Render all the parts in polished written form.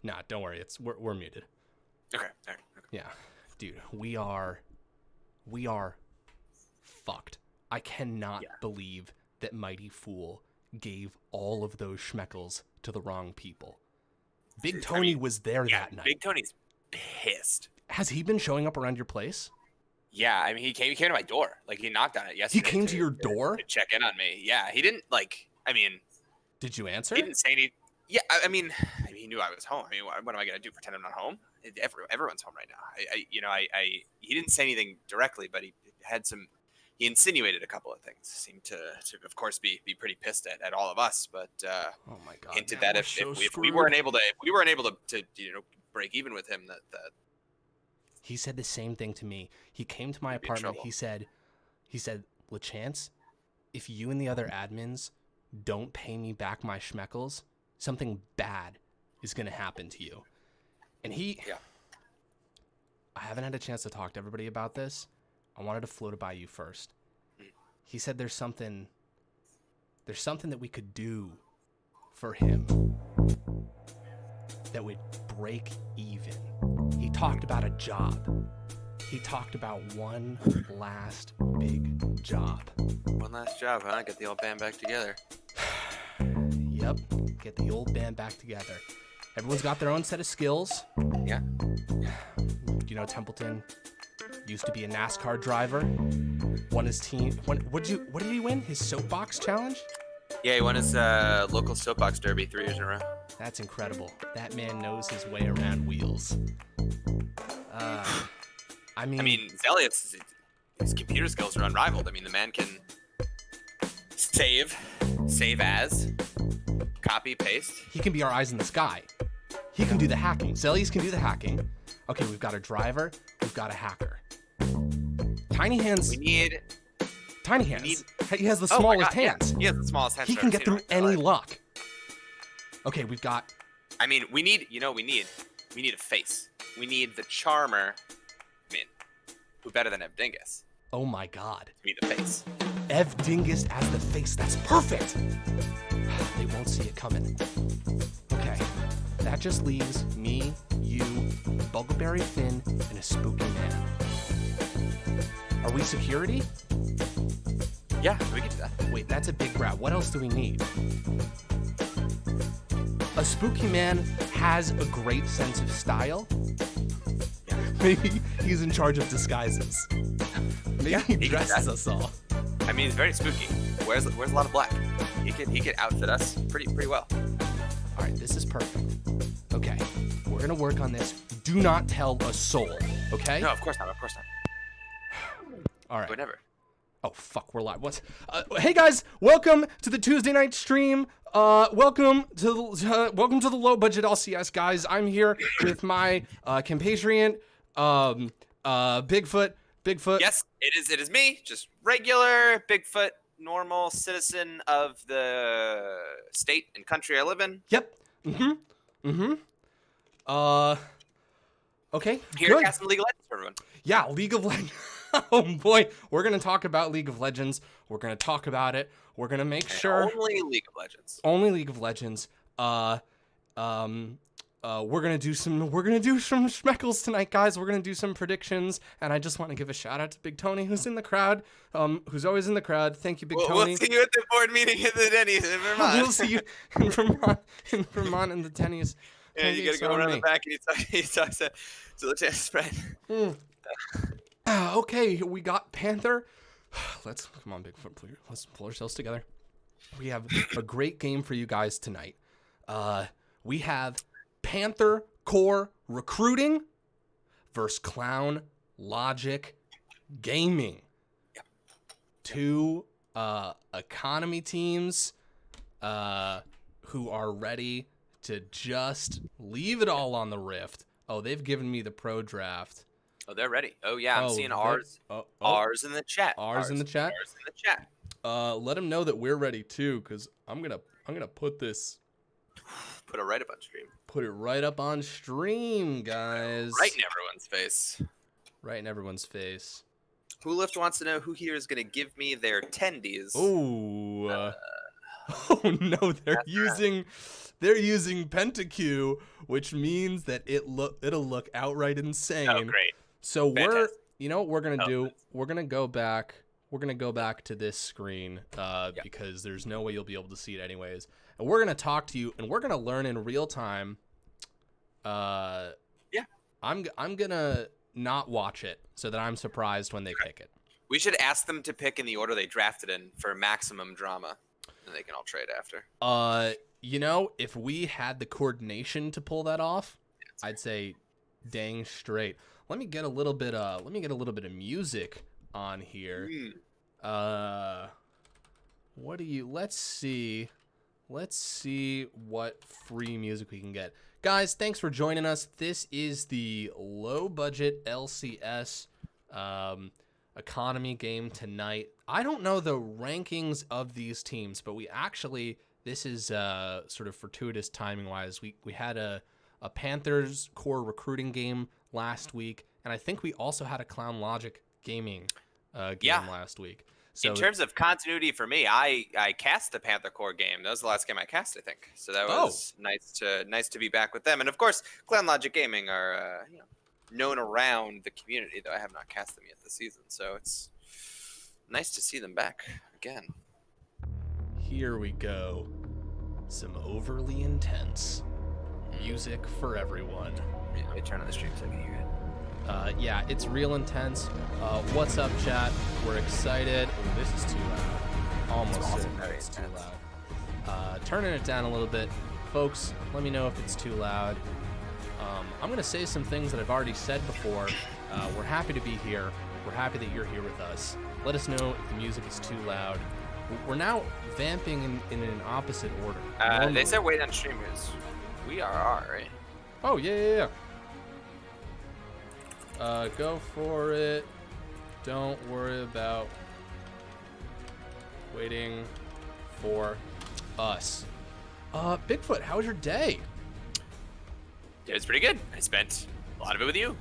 Nah, don't worry. We're muted. Okay. All right. Okay. Yeah, dude, we are fucked. I cannot believe that Mighty Fool gave all of those schmeckles to the wrong people. Big Tony was there that night. Big Tony's pissed. Has he been showing up around your place? Yeah, I mean, he came to my door. Like, he knocked on it yesterday. He came to your door? To check in on me. Yeah, he didn't, Did you answer? He didn't say anything. Yeah, I mean, he knew I was home. I mean, what am I going to do, pretend I'm not home? Everyone's home right now. He didn't say anything directly, but he insinuated a couple of things. Seemed to of course, be pretty pissed at all of us, but oh my God, hinted that if we weren't able to break even with him, that he said the same thing to me. He came to my apartment. He said, LeChance, if you and the other admins don't pay me back my schmeckles, something bad is going to happen to you. And I haven't had a chance to talk to everybody about this. I wanted to float it by you first. He said there's something that we could do for him that would break even. He talked about a job. He talked about one last big job. One last job, huh? Get the old band back together. Yep, get the old band back together. Everyone's got their own set of skills. Yeah. You know, Templeton used to be a NASCAR driver. Won his team. What did he win? His soapbox challenge? Yeah, he won his local soapbox derby 3 years in a row. That's incredible. That man knows his way around wheels. I mean, Zellius, his computer skills are unrivaled. I mean, the man can save as, copy, paste. He can be our eyes in the sky. He can do the hacking. Zellius can do the hacking. Okay, we've got a driver. We've got a hacker. Tiny Hands. Tiny Hands. He has the smallest hands. Yeah. He has the smallest hands. He can get through any luck. Okay, we've got. I mean, we need a face. We need the charmer. I mean, who better than Ev Dingus? Oh my God. To be the face. Ev Dingus as the face. That's perfect. They won't see it coming. Okay, that just leaves me, you, Bugleberry Finn, and a spooky man. Are we security? Yeah, we can do that. Wait, that's a big grab. What else do we need? A spooky man has a great sense of style. Yeah. Maybe he's in charge of disguises. Maybe he dresses us all. I mean, he's very spooky. Wears a lot of black. He could outfit us pretty well. All right, this is perfect. Okay, we're gonna work on this. Do not tell a soul, okay? No, of course not. All right. Whatever. Oh fuck, we're live. What? Hey guys, welcome to the Tuesday night stream. Welcome to the low budget LCS guys. I'm here with my compatriot, Bigfoot. Yes, it is me, just regular Bigfoot, normal citizen of the state and country I live in. Yep. Okay. Here to cast some League of Legends for everyone. Yeah, League of Legends. Oh boy, we're gonna talk about League of Legends. We're gonna talk about it. We're gonna make sure only League of Legends. Only League of Legends. We're gonna do some schmeckles tonight, guys. We're gonna do some predictions, and I just want to give a shout out to Big Tony, who's in the crowd. Who's always in the crowd. Thank you, Big Tony. We'll see you at the board meeting at the Denny's in Vermont. We'll see you in Vermont in the Denny's. Yeah, you gotta go around the back and you talk to the chance friend. Okay, we got Panther. Come on, Bigfoot, please. Let's pull ourselves together. We have a great game for you guys tonight. We have Panther Core Recruiting versus Clown Logic Gaming. Yep. Two economy teams who are ready to just leave it all on the Rift. Oh, they've given me the pro draft. Oh, they're ready. Oh, yeah, I'm seeing ours. Ours in the chat. Ours in the chat? Ours in the chat. Let them know that we're ready, too, because I'm gonna put this... Put it right up on stream. Put it right up on stream, guys. Right in everyone's face. Right in everyone's face. Hoolift wants to know who here is going to give me their tendies. Oh. Oh, no, they're using... they're using PentaQ, which means that it'll look outright insane. Oh, great. So Fantastic. you know what we're gonna do? Nice. We're gonna go back to this screen because there's no way you'll be able to see it anyways. And we're gonna talk to you, and we're gonna learn in real time. I'm gonna not watch it so that I'm surprised when they pick it. We should ask them to pick in the order they drafted in for maximum drama, and they can all trade after. You know, if we had the coordination to pull that off, I'd say dang straight. Let me get a little bit of music on here. Let's see what free music we can get. Guys, thanks for joining us. This is the low budget LCS economy game tonight. I don't know the rankings of these teams, but this is sort of fortuitous timing wise. We had a Panthers core recruiting game last week, and I think we also had a Clown Logic gaming game last week. So in terms of continuity for me, I cast the Panther core game. That was the last game I cast, I think. So that was nice to be back with them. And of course, Clown Logic Gaming are known around the community, though I have not cast them yet this season. So it's nice to see them back again. Here we go. Some overly intense music for everyone. Yeah, let me turn on the stream so I can hear it. Yeah, it's real intense. What's up, chat? We're excited. Oh, this is too loud. Almost certainly it's too loud. Turning it down a little bit. Folks, let me know if it's too loud. I'm going to say some things that I've already said before. We're happy to be here. We're happy that you're here with us. Let us know if the music is too loud. We're now vamping in an opposite order. They said wait on streamers. We are, right? Oh, yeah. Go for it. Don't worry about waiting for us. Bigfoot, how was your day? It was pretty good. I spent a lot of it with you.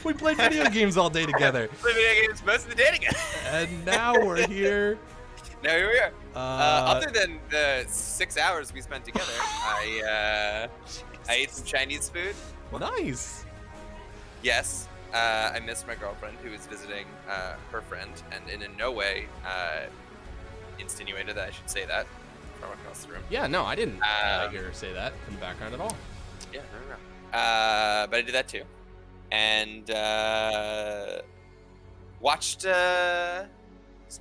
We played video games all day together. Played video games most of the day together. And now we're here. Now here we are. Other than the 6 hours we spent together, I ate some Chinese food. Nice. Yes, I missed my girlfriend who was visiting her friend, and in no way insinuated that I should say that from across the room. Yeah, no, I didn't hear her say that from the background at all. Yeah, no. But I did that too, and watched some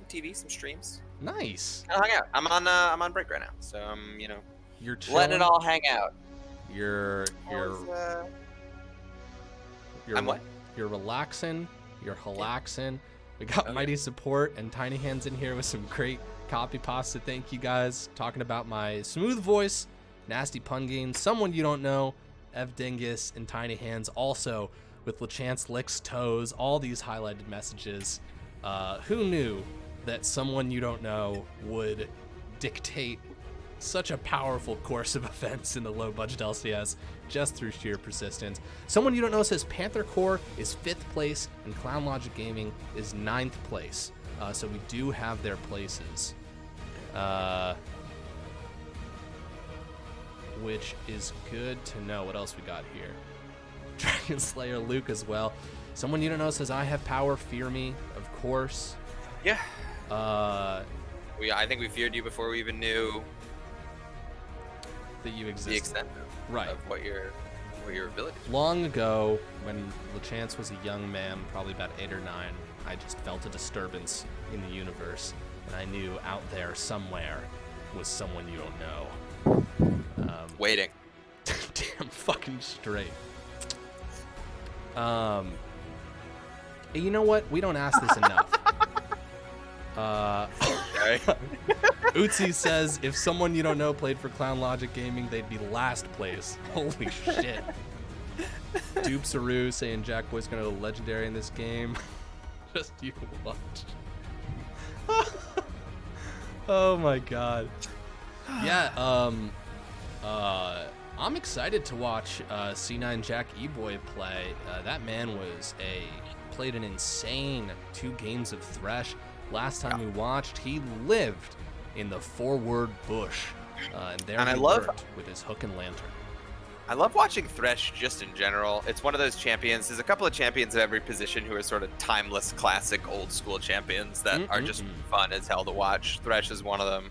TV, some streams. Nice. Kind of hung out. I'm on break right now, so I'm you're letting it all hang out. I'm what? You're relaxing. You're relaxing. We got Mighty Support and Tiny Hands in here with some great copy pasta. Thank you guys. Talking about my smooth voice, nasty pun game, someone you don't know, Ev Dingus and Tiny Hands. Also with LeChance Licks Toes. All these highlighted messages. Who knew that someone you don't know would dictate such a powerful course of events in the low budget LCS just through sheer persistence. Someone you don't know says Panther Core is 5th place and Clown Logic Gaming is 9th place. So we do have their places. Which is good to know. What else we got here? Dragon Slayer Luke as well. Someone you don't know says I have power, fear me, of course. Yeah. I think we feared you before we even knew that you exist. The extent of what your abilities were. Long ago, when LeChance was a young man, probably about 8 or 9, I just felt a disturbance in the universe, and I knew out there somewhere was someone you don't know. Waiting. Damn fucking straight. You know what? We don't ask this enough. Utsi says, if someone you don't know played for Clown Logic Gaming, they'd be last place. Holy shit. Dupe Saru saying Jack Boy's gonna go legendary in this game. Just you watch. Oh my god. Yeah, I'm excited to watch C9 Jack E-Boy play. That man played an insane 2 games of Thresh. Last time we watched, he lived in the forward bush And there And he I love- worked with his hook and lantern. I love watching Thresh just in general. It's one of those champions. There's a couple of champions at every position who are sort of timeless, classic, old school champions that are just fun as hell to watch. Thresh is one of them.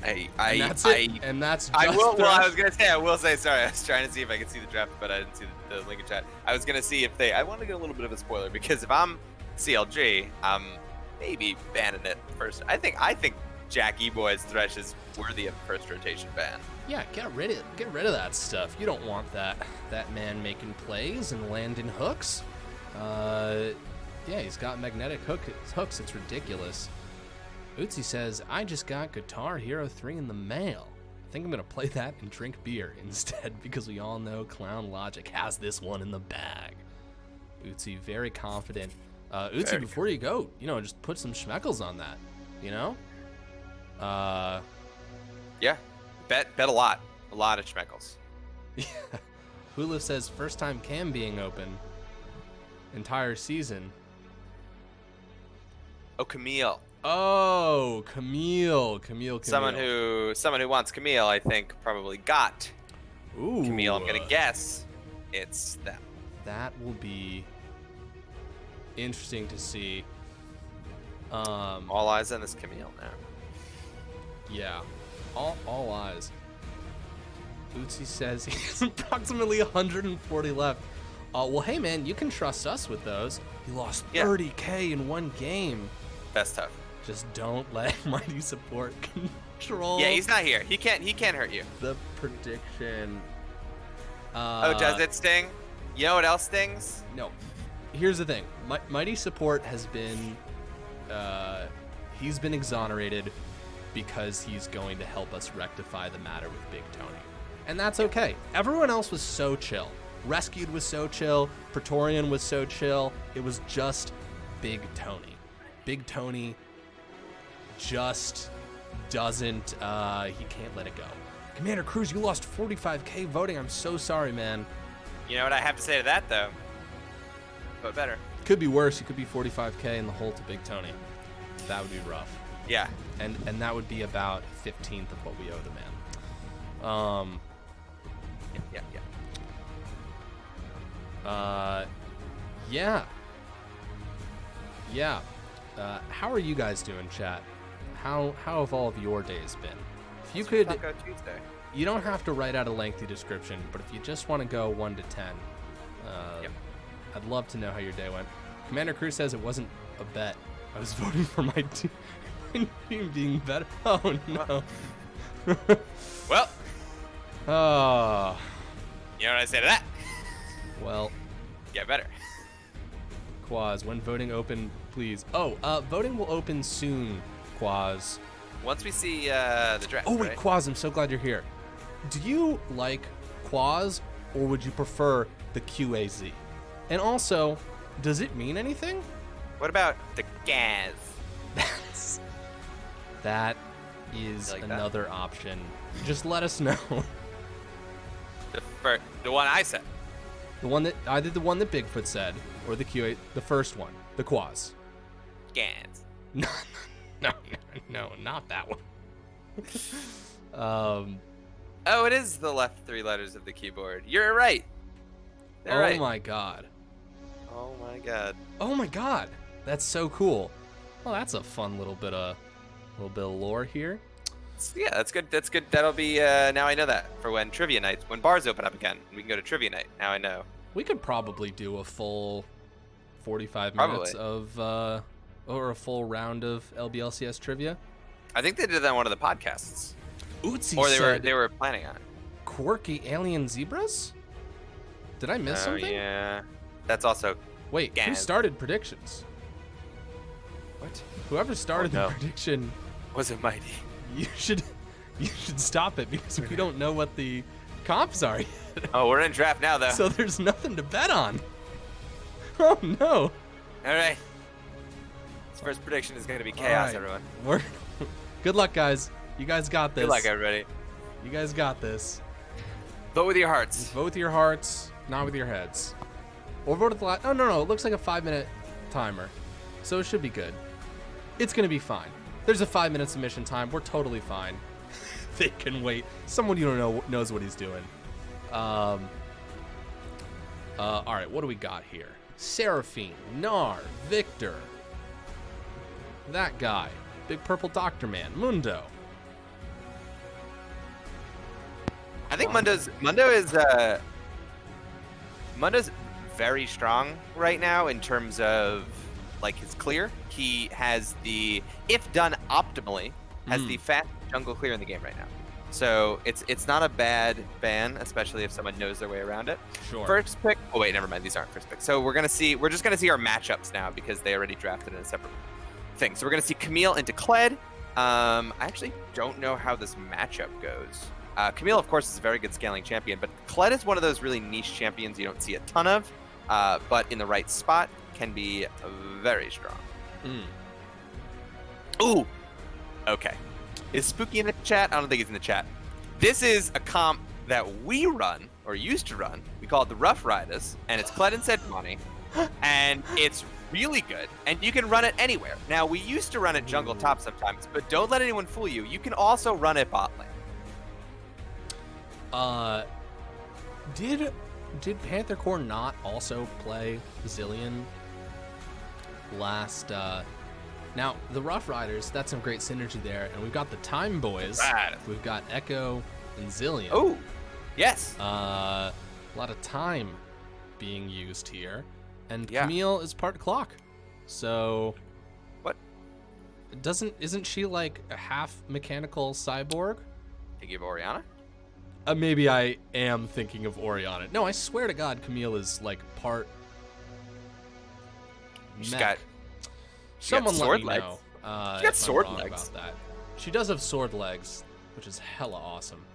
And that's just I will. Well, I Thresh. was gonna say. I will say. Sorry, I was trying to see if I could see the draft, but I didn't see the link in chat. I was gonna see if they. I want to get a little bit of a spoiler because if I'm CLG, I'm maybe banning it first. I think Jack E-Boy's Thresh is worthy of first rotation ban. Yeah, get rid of that stuff. You don't want that man making plays and landing hooks. Yeah, he's got magnetic hooks. It's ridiculous. Uzi says, I just got Guitar Hero 3 in the mail. I think I'm going to play that and drink beer instead because we all know Clown Logic has this one in the bag. Uzi, very confident. Uzi, before you go, just put some schmeckles on that, Yeah, bet a lot of schmeckles. Yeah. Hula says, first time cam being open. Entire season. Oh, Camille. Oh, Camille. Someone who wants Camille, I think, probably got Camille. I'm gonna guess it's them. That will be interesting to see. All eyes on this Camille now. Yeah, all eyes. Uzi says he has approximately 140 left. Well, hey man, you can trust us with those. He lost 30K in one game. That's tough. Just don't let Mighty Support control. Yeah, he's not here. He can't hurt you. The prediction. Oh, does it sting? You know what else stings? No. Here's the thing. Mighty Support has been, he's been exonerated because he's going to help us rectify the matter with Big Tony. And that's okay. Everyone else was so chill. Rescued was so chill. Praetorian was so chill. It was just Big Tony. Big Tony just doesn't, he can't let it go. Commander Cruz, you lost 45K voting. I'm so sorry, man. You know what I have to say to that, though? But better. Could be worse. You could be 45K in the hole to Big Tony. That would be rough. Yeah. And that would be about 15th of what we owe the man. Yeah. How are you guys doing, chat? How have all of your days been? If you could, Taco Tuesday. you don't have to write out a lengthy description, but if you just want to go 1 to 10, I'd love to know how your day went. Commander Cruz says it wasn't a bet. I was voting for my team being better. Oh no. Well. Oh. You know what I say to that? Well. Get better. Quaz, when voting open, please. Oh, voting will open soon, Quaz. Once we see the draft. Oh wait, right? Quaz, I'm so glad you're here. Do you like Quaz, or would you prefer the QAZ? And also, does it mean anything? What about the Gaz? That is like another option. Just let us know. The one I said. The one that either the one that Bigfoot said or the QA, the first one, the Quaz. Gaz. No, not that one. Oh, it is the left 3 letters of the keyboard. You're right. You're right. My god. Oh my god. Oh my god. That's so cool. Well, that's a fun little bit of lore here. Yeah, that's good. That's good. That'll be now I know that for when trivia nights, when bars open up again, we can go to trivia night. Now I know. We could probably do a full 45 minutes of or a full round of LBLCS trivia. I think they did that on one of the podcasts. Uzi or said they were planning on it. Quirky alien zebras? Did I miss something? Oh yeah. That's also Wait, who started predictions? What? Whoever started the prediction was it Mighty? You should stop it because we don't know what the comps are yet. Oh, we're in draft now though. So there's nothing to bet on. Oh no. All right. This first prediction is going to be chaos, everyone. Good luck, guys. You guys got this. Good luck, everybody. You guys got this. Vote with your hearts. Vote with your hearts, not with your heads. Or vote at the last. Oh no, it looks like a 5-minute timer, so it should be good. It's gonna be fine. There's a 5-minute submission time. We're totally fine. They can wait. Someone you don't know knows what he's doing. All right, what do we got here? Seraphine, Gnar, Victor. That guy. Big Purple Doctor Man, Mundo. I think Mundo's very strong right now in terms of like his clear. He has the, if done optimally, has the fastest jungle clear in the game right now. So it's not a bad ban, especially if someone knows their way around it. Sure. First pick. Oh wait, never mind. These aren't first picks. So we're just gonna see our matchups now because they already drafted in a separate thing. So we're gonna see Camille into Kled. I actually don't know how this matchup goes. Camille, of course, is a very good scaling champion, but Kled is one of those really niche champions you don't see a ton of, but in the right spot can be very strong. Ooh. Okay. Is Spooky in the chat? I don't think he's in the chat. This is a comp that we run, or used to run. We call it the Rough Riders, and it's Kled and Sedmani, and it's really good, and you can run it anywhere. Now, we used to run it jungle top sometimes, but don't let anyone fool you. You can also run it bot lane. Did Panther Core not also play Zillion last? Now the Rough Riders, that's some great synergy there, and we've got the Time Boys. Right. We've got Echo and Zillion. Oh, yes. A lot of time being used here, and Yeah. Camille is part clock. So What? isn't she like a half mechanical cyborg? Think of Oriana? Maybe I am thinking of Oriana. No, I swear to God, Camille is like part. She's mech. got Someone let sword me legs. know. She got if I'm sword wrong legs. About that. She does have sword legs, which is hella awesome.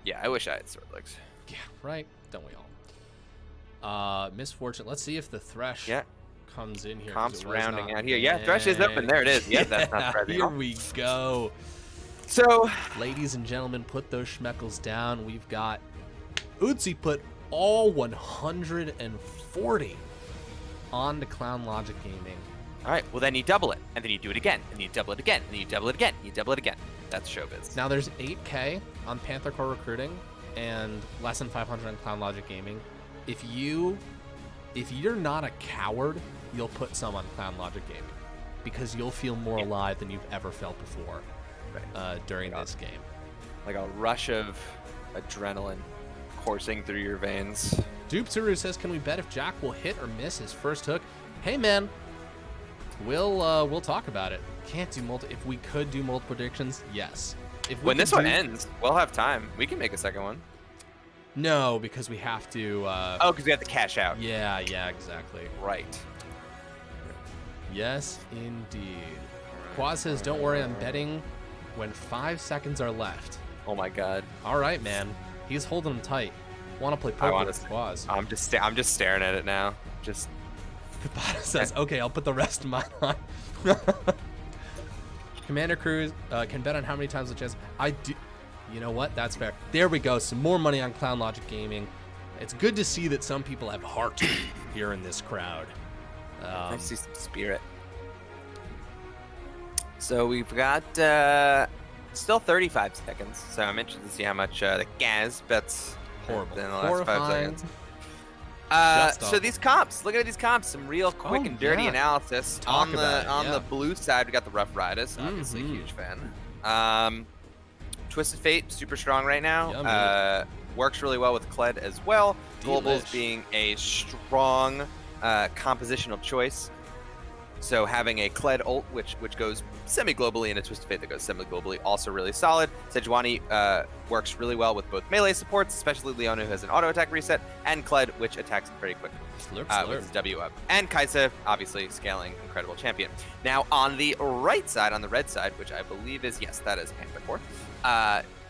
Yeah, I wish I had sword legs. Yeah, right? Don't we all? Misfortune. Let's see if the Thresh comes in here. 'cause Comp's it was rounding not out here. Yeah, Thresh is open. There it is. Yeah, that's not surprising. Here we go. So, Ladies and gentlemen, put those schmeckles down. We've got Uzi put all 140 on to Clown Logic Gaming. all right, well then you double it, and then you do it again, and you double it again, and you double it again, and you double it again. That's showbiz. Now there's 8K on Panther Core Recruiting and less than 500 on Clown Logic Gaming. If you're not a coward, you'll put some on Clown Logic Gaming because you'll feel more alive than you've ever felt before during this game. Like a rush of adrenaline coursing through your veins. Dupsuru says, "Can we bet if Jack will hit or miss his first hook?" Hey man, we'll talk about it. Can't do if we could do multiple predictions, yes. When this one ends, we'll have time. We can make a second one. No, because we have to. Oh, because we have to cash out. Yeah, exactly. Right. Yes, indeed. Quaz says, "Don't worry, I'm betting when 5 seconds are left." Oh my God. All right, man. He's holding him tight. Want to play poker with Quaz? I'm just staring at it now. Just. Kabata says, "Okay, I'll put the rest of mine on." Commander Cruz can bet on how many times the chance. I do. You know what? That's fair. There we go. Some more money on Clown Logic Gaming. It's good to see that some people have heart here in this crowd. I see some spirit. So we've got still 35 seconds. So I'm interested to see how much the Gaz bets Horrible. in the last Horrifying. 5 seconds. So these comps, look at these comps, some real quick and dirty analysis. Talk on about the it, the blue side, we got the Rough Riders, obviously huge fan. Twisted Fate, super strong right now. Works really well with Kled as well. Globals being a strong compositional choice. So having a Kled ult, which goes semi-globally, and a Twisted Fate that goes semi-globally, also really solid. Sejuani works really well with both melee supports, especially Leona, who has an auto-attack reset, and Kled, which attacks very quickly with his W up. And Kaisa, obviously, scaling, incredible champion. Now, on the right side, on the red side, which I believe is, yes, that is Panther Core,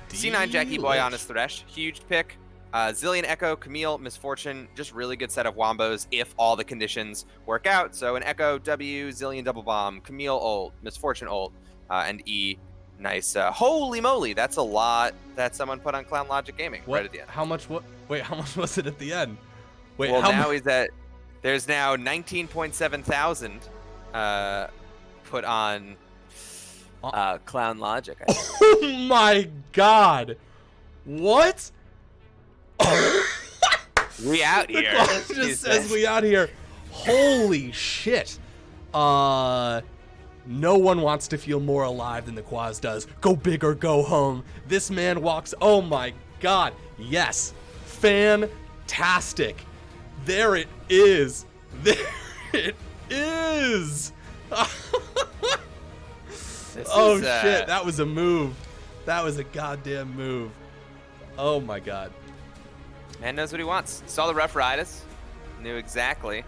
C9 Jackie Boy on his Thresh, huge pick. Zillion Echo, Camille, Misfortune, just really good set of wombos if all the conditions work out. So an Echo, W, Zillion double bomb, Camille ult, Misfortune ult, and E, nice. Holy moly, that's a lot that someone put on Clown Logic Gaming right at the end. How much? Wait, how much was it at the end? Wait, well, now he's at. There's now 19.7 thousand put on Clown Logic. I think. Oh my god. What? We out The here. clause he just says says. we out here. Holy shit. No one wants to feel more alive than the Quaz does. Go big or go home. This man walks. Oh my god. Yes. Fantastic. There it is. There it is. Oh shit. That was a move. That was a goddamn move. Oh my god. Man knows what he wants. Saw the Rough Riders. Knew exactly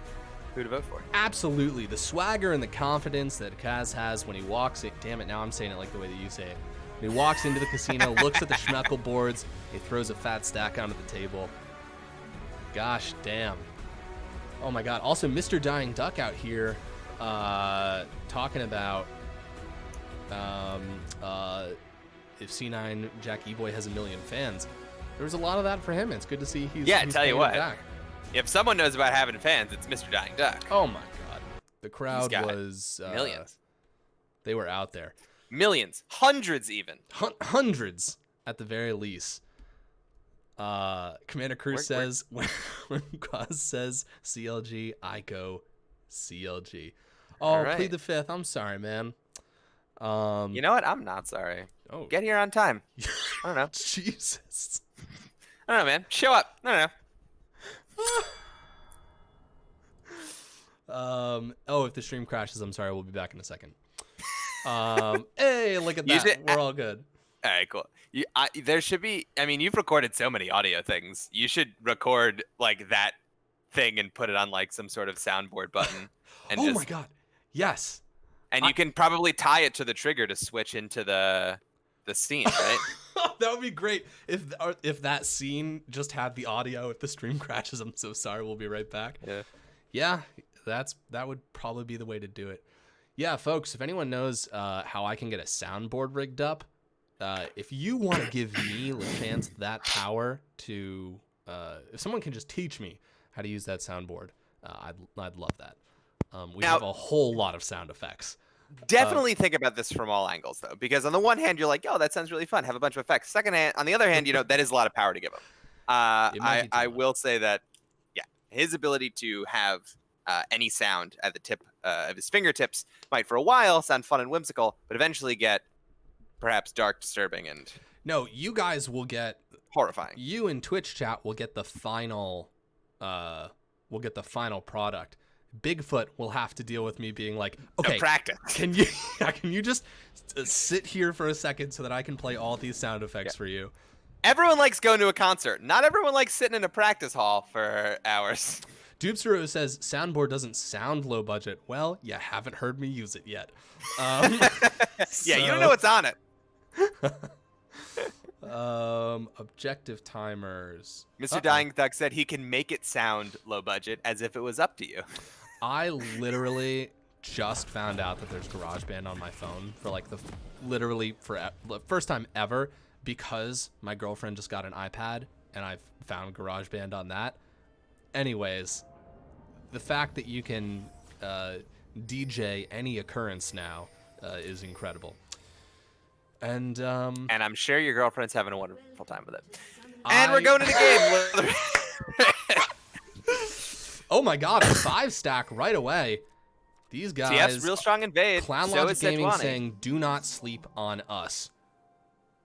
who to vote for. Absolutely. The swagger and the confidence that Kaz has when he walks in. Damn it, now I'm saying it like the way that you say it. When he walks into the casino, looks at the schmeckle boards, he throws a fat stack onto the table. Gosh damn. Oh my god. Also, Mr. Dying Duck out here talking about if C9 Jack E-Boy has a million fans. There was a lot of that for him. It's good to see he's Tell you paying it what. back. If someone knows about having fans, it's Mr. Dying Duck. Oh my god. The crowd got was millions. They were out there. Millions. Hundreds even. Hundreds at the very least. Commander Cruz says when Quaz says CLG, I go CLG. Oh, right. plead the fifth. I'm sorry, man. You know what? I'm not sorry. Oh, Get here on time. I don't know. Jesus. I don't know, man. Show up. I don't know. If the stream crashes, I'm sorry. We'll be back in a second. Hey, look at that. We're all good. All right, cool. There should be. I mean, you've recorded so many audio things. You should record like that thing and put it on like some sort of soundboard button. And oh my god. Yes. And you can probably tie it to the trigger to switch into the scene, right? That would be great if that scene just had the audio. If the stream crashes, I'm so sorry. We'll be right back. Yeah, that would probably be the way to do it. Yeah, folks, if anyone knows how I can get a soundboard rigged up, if you want to give me the chance, that power to, if someone can just teach me how to use that soundboard, I'd love that. We have a whole lot of sound effects. Definitely think about this from all angles, though, because on the one hand, you're like, "Oh, that sounds really fun. Have a bunch of effects." Second hand, on the other hand, that is a lot of power to give him. I will say that, yeah, his ability to have any sound at the tip of his fingertips might, for a while, sound fun and whimsical, but eventually get perhaps dark, disturbing, and you guys will get horrifying. You in Twitch chat will get the final, product. Bigfoot will have to deal with me being like, okay, no practice. Can you just sit here for a second so that I can play all these sound effects for you? Everyone likes going to a concert. Not everyone likes sitting in a practice hall for hours. Dupesero says soundboard doesn't sound low budget. Well, you haven't heard me use it yet. Yeah, you don't know what's on it. Objective timers. Mr. Dying Duck said he can make it sound low budget as if it was up to you. I literally just found out that there's GarageBand on my phone for like the first time ever, because my girlfriend just got an iPad and I found GarageBand on that. Anyways, the fact that you can DJ any occurrence now is incredible. And I'm sure your girlfriend's having a wonderful time with it. And we're going to the game. Oh my god, a 5-stack right away. These guys. TF's real strong invade. Clown Logic Gaming saying, do not sleep on us.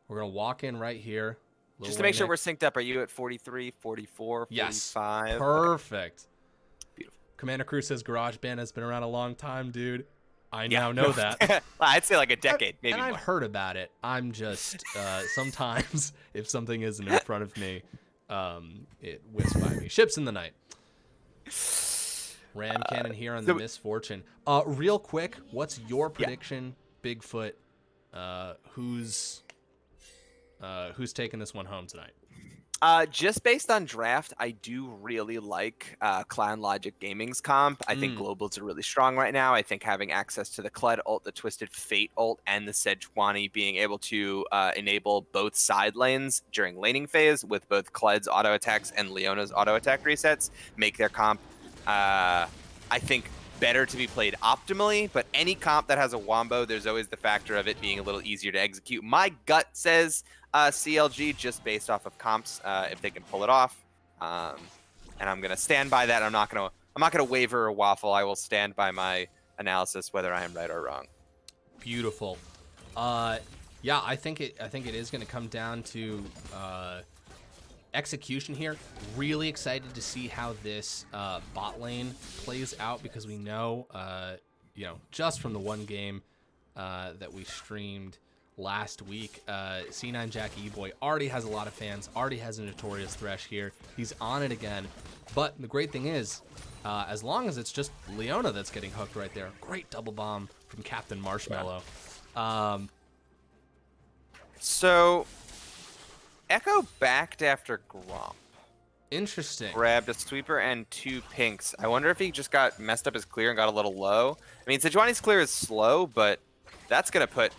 We're going to walk in right here. Just to make sure we're synced up, are you at 43, 44, 45? Yes. Perfect. Beautiful. Commander Cruz says GarageBand has been around a long time, dude. I now know that. I'd say like a decade, maybe and more. I've heard about it. I'm just, sometimes if something isn't in front of me, it whisks by me. Ships in the night. Ram Cannon here on the Misfortune. Real quick, what's your prediction, Bigfoot? Who's taking this one home tonight? Just based on draft, I do really like Clown Logic Gaming's comp. I think Global's are really strong right now. I think having access to the Kled ult, the Twisted Fate ult, and the Sejuani being able to enable both side lanes during laning phase with both Kled's auto attacks and Leona's auto attack resets make their comp, I think, better to be played optimally, but any comp that has a wombo, there's always the factor of it being a little easier to execute. My gut says CLG just based off of comps, if they can pull it off. And I'm gonna stand by that. I'm not gonna waver or waffle. I will stand by my analysis, whether I am right or wrong. Beautiful. Yeah, I think it is going to come down to execution here. Really excited to see how this bot lane plays out, because we know, just from the one game that we streamed last week, C9 Jack E-Boy already has a lot of fans, already has a notorious Thresh here. He's on it again. But the great thing is, as long as it's just Leona that's getting hooked right there, great double bomb from Captain Marshmallow. So, Echo backed after Gromp. Interesting. Grabbed a sweeper and 2 pinks. I wonder if he just got messed up his clear and got a little low. I mean, Sejuani's clear is slow, but that's going to put...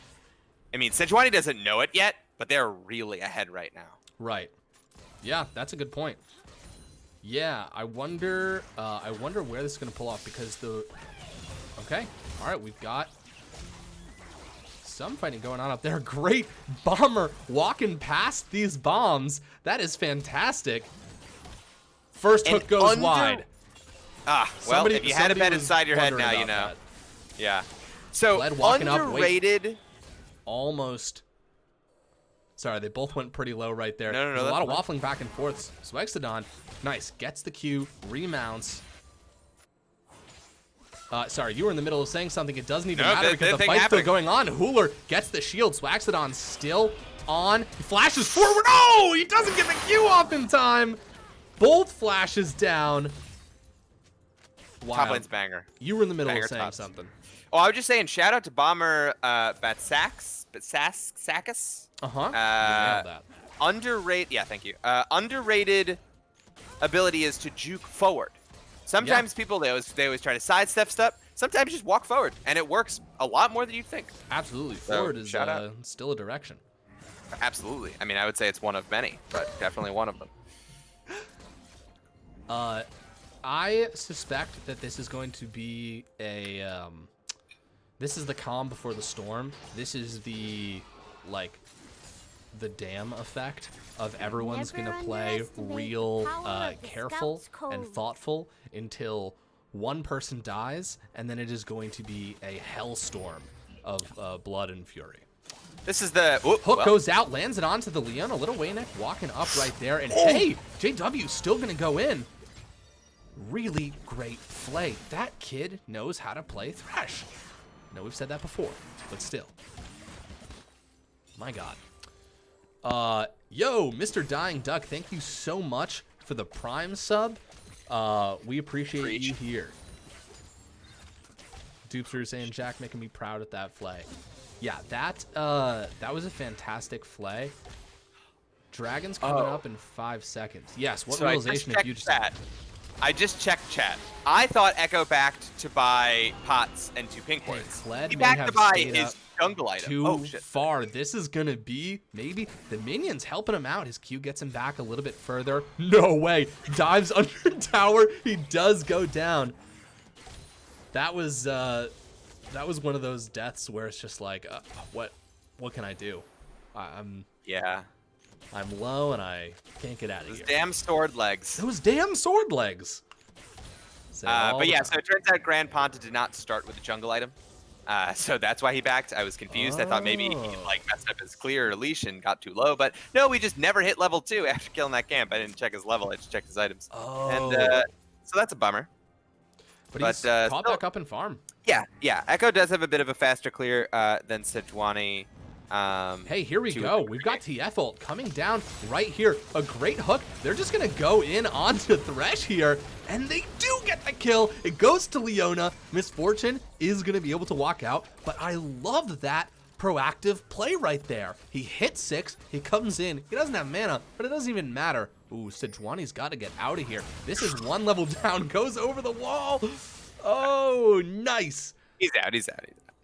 I mean, Sejuani doesn't know it yet, but they're really ahead right now. Right. Yeah, that's a good point. Yeah, I wonder where this is going to pull off, because the... Okay, all right, we've got some fighting going on up there. Great bomber walking past these bombs. That is fantastic. First hook goes wide. Well, if you had a bet inside your head now, you know. That. Yeah. So, underrated... Almost. Sorry, they both went pretty low right there. No, There's a lot of waffling back and forth. Swexodon, nice. Gets the Q, remounts. Sorry, you were in the middle of saying something. It doesn't even matter because the fight's still going on. Hooler gets the shield. Swaxodon still on. He flashes forward. Oh, he doesn't get the Q off in time. Both flashes down. Wow. Top lane's banger. You were in the middle Banger of saying tops. something. Oh, I was just saying, shout out to Bomber Batsakis. Uh-huh. You nailed that. Underrated. Yeah, thank you. Underrated ability is to juke forward. Sometimes people, they always try to sidestep stuff. Sometimes just walk forward, and it works a lot more than you'd think. Absolutely. Forward is still a direction. Absolutely. I mean, I would say it's one of many, but definitely one of them. I suspect that this is going to be a... this is the calm before the storm. This is the dam effect of everyone's going to play real careful and thoughtful until one person dies, and then it is going to be a hellstorm of blood and fury. This is the... Hook goes out, lands it onto the Leona. Little Wayneck walking up right there, and hey, JW's still going to go in. Really great play. That kid knows how to play Thresh. No, we've said that before, but still. My God. Yo, Mr. Dying Duck, thank you so much for the Prime sub. We appreciate you here. Doopster saying, Jack making me proud at that flay. Yeah, that was a fantastic flay. Dragon's coming up in 5 seconds. Yes, what realization have you just had? I just checked chat. I thought Echo backed to buy pots and 2 pink wards. He backed to buy his jungle item. Too far. This is going to be maybe the minions helping him out. His Q gets him back a little bit further. No way. Dives under tower. He does go down. That was one of those deaths where it's just like, what can I do? I'm low and I can't get out of here. Those damn sword legs. Those damn sword legs. But yeah, so it turns out Grand Panther did not start with a jungle item. So that's why he backed. I was confused. I thought maybe he messed up his clear leash and got too low. But no, we just never hit level 2 after killing that camp. I didn't check his level. I just checked his items. And so that's a bummer. But he's caught back up in farm. Yeah. Echo does have a bit of a faster clear than Sejuani. Hey, here we go. We've got TF ult coming down right here. A great hook. They're just going to go in onto Thresh here, and they do get the kill. It goes to Leona. Misfortune is going to be able to walk out, but I love that proactive play right there. He hits 6. He comes in. He doesn't have mana, but it doesn't even matter. Ooh, Sejuani's got to get out of here. This is 1 level down. Goes over the wall. Oh, nice. He's out.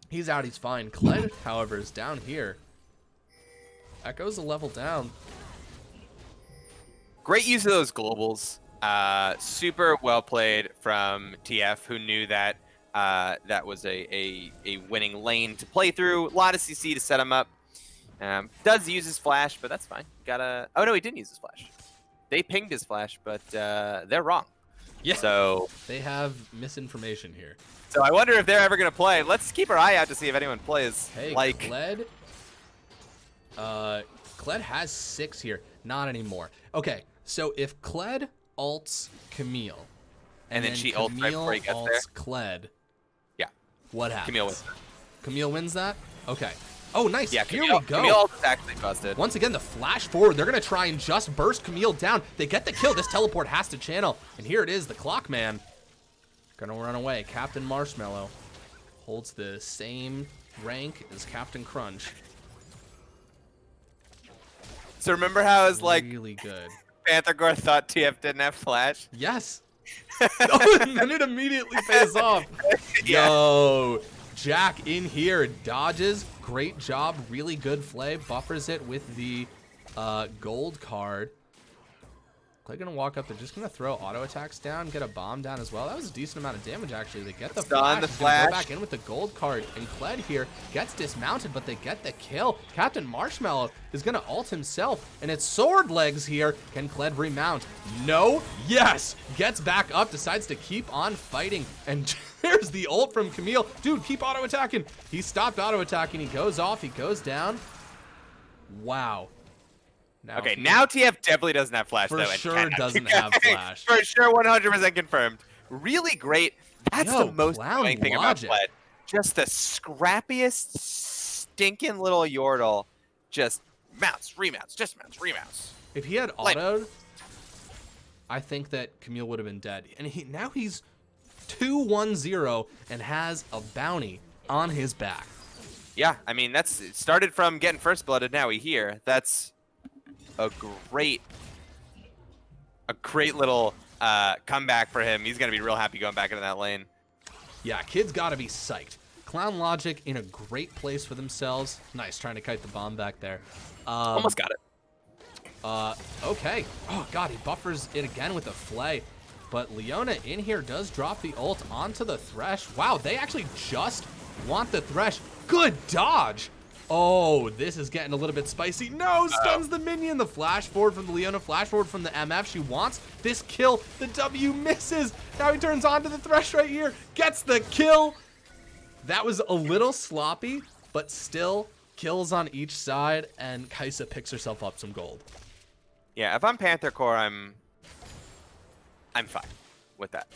He's out, he's fine. Kled, however, is down here. Echo's a level down. Great use of those globals. Super well played from TF, who knew that that was a winning lane to play through. A lot of CC to set him up. Does use his flash, but that's fine. Gotta. Oh no, he didn't use his flash. They pinged his flash, but they're wrong. Yeah. So they have misinformation here. So I wonder if they're ever gonna play. Let's keep our eye out to see if anyone plays. Hey, like Kled. Kled has 6 here. Not anymore. Okay, so if Kled ults Camille, and then she ults right before he gets there. Kled. Yeah. What happens? Camille wins. Camille wins that? Okay. Oh, nice. Yeah, Here Camille, we go. Camille is actually busted. Once again, the flash forward. They're going to try and just burst Camille down. They get the kill. This teleport has to channel. And here it is, the clock man. Going to run away. Captain Marshmallow holds the same rank as Captain Crunch. So remember how it was like really good. Panther Gore thought TF didn't have flash? Yes. Oh, and then it immediately pays off. Yeah. Yo, Jack in here dodges. Great job. Really good play. Buffers it with the gold card. Kled gonna walk up. They're just gonna throw auto attacks down, get a bomb down as well. That was a decent amount of damage actually. They get the flash. The He's flash. gonna go back in with the gold card, and Kled here gets dismounted, but they get the kill. Captain Marshmallow is gonna ult himself, and it's sword legs here. Can Kled remount? No. Yes. Gets back up. Decides to keep on fighting, and there's the ult from Camille. Dude, keep auto attacking. He stopped auto attacking. He goes off. He goes down. Wow. Now, Okay, now TF definitely doesn't have flash, for though. And sure doesn't have flash. For sure, 100% confirmed. Really great. That's Yo, the most Clown annoying thing about Logic. Kled. Just the scrappiest, stinking little Yordle. Just mounts, remounts, dismounts, remounts. If he had Like- autoed, I think that Camille would have been dead. And now he's 2-1-0 and has a bounty on his back. Yeah, I mean, it started from getting first blooded, now we here. That's a great little comeback for him. He's going to be real happy going back into that lane. Yeah, kids got to be psyched. Clown Logic in a great place for themselves. Nice, trying to kite the bomb back there. Almost got it. Okay. Oh, God, he buffers it again with a flay. But Leona in here does drop the ult onto the Thresh. Wow, they actually just want the Thresh. Good dodge. Oh, this is getting a little bit spicy. No, stuns the minion. The flash forward from the Leona, flash forward from the MF. She wants this kill. The W misses. Now he turns on to the Thresh right here. Gets the kill. That was a little sloppy, but still kills on each side. And Kaisa picks herself up some gold. Yeah, if I'm Panther Core, I'm fine with that.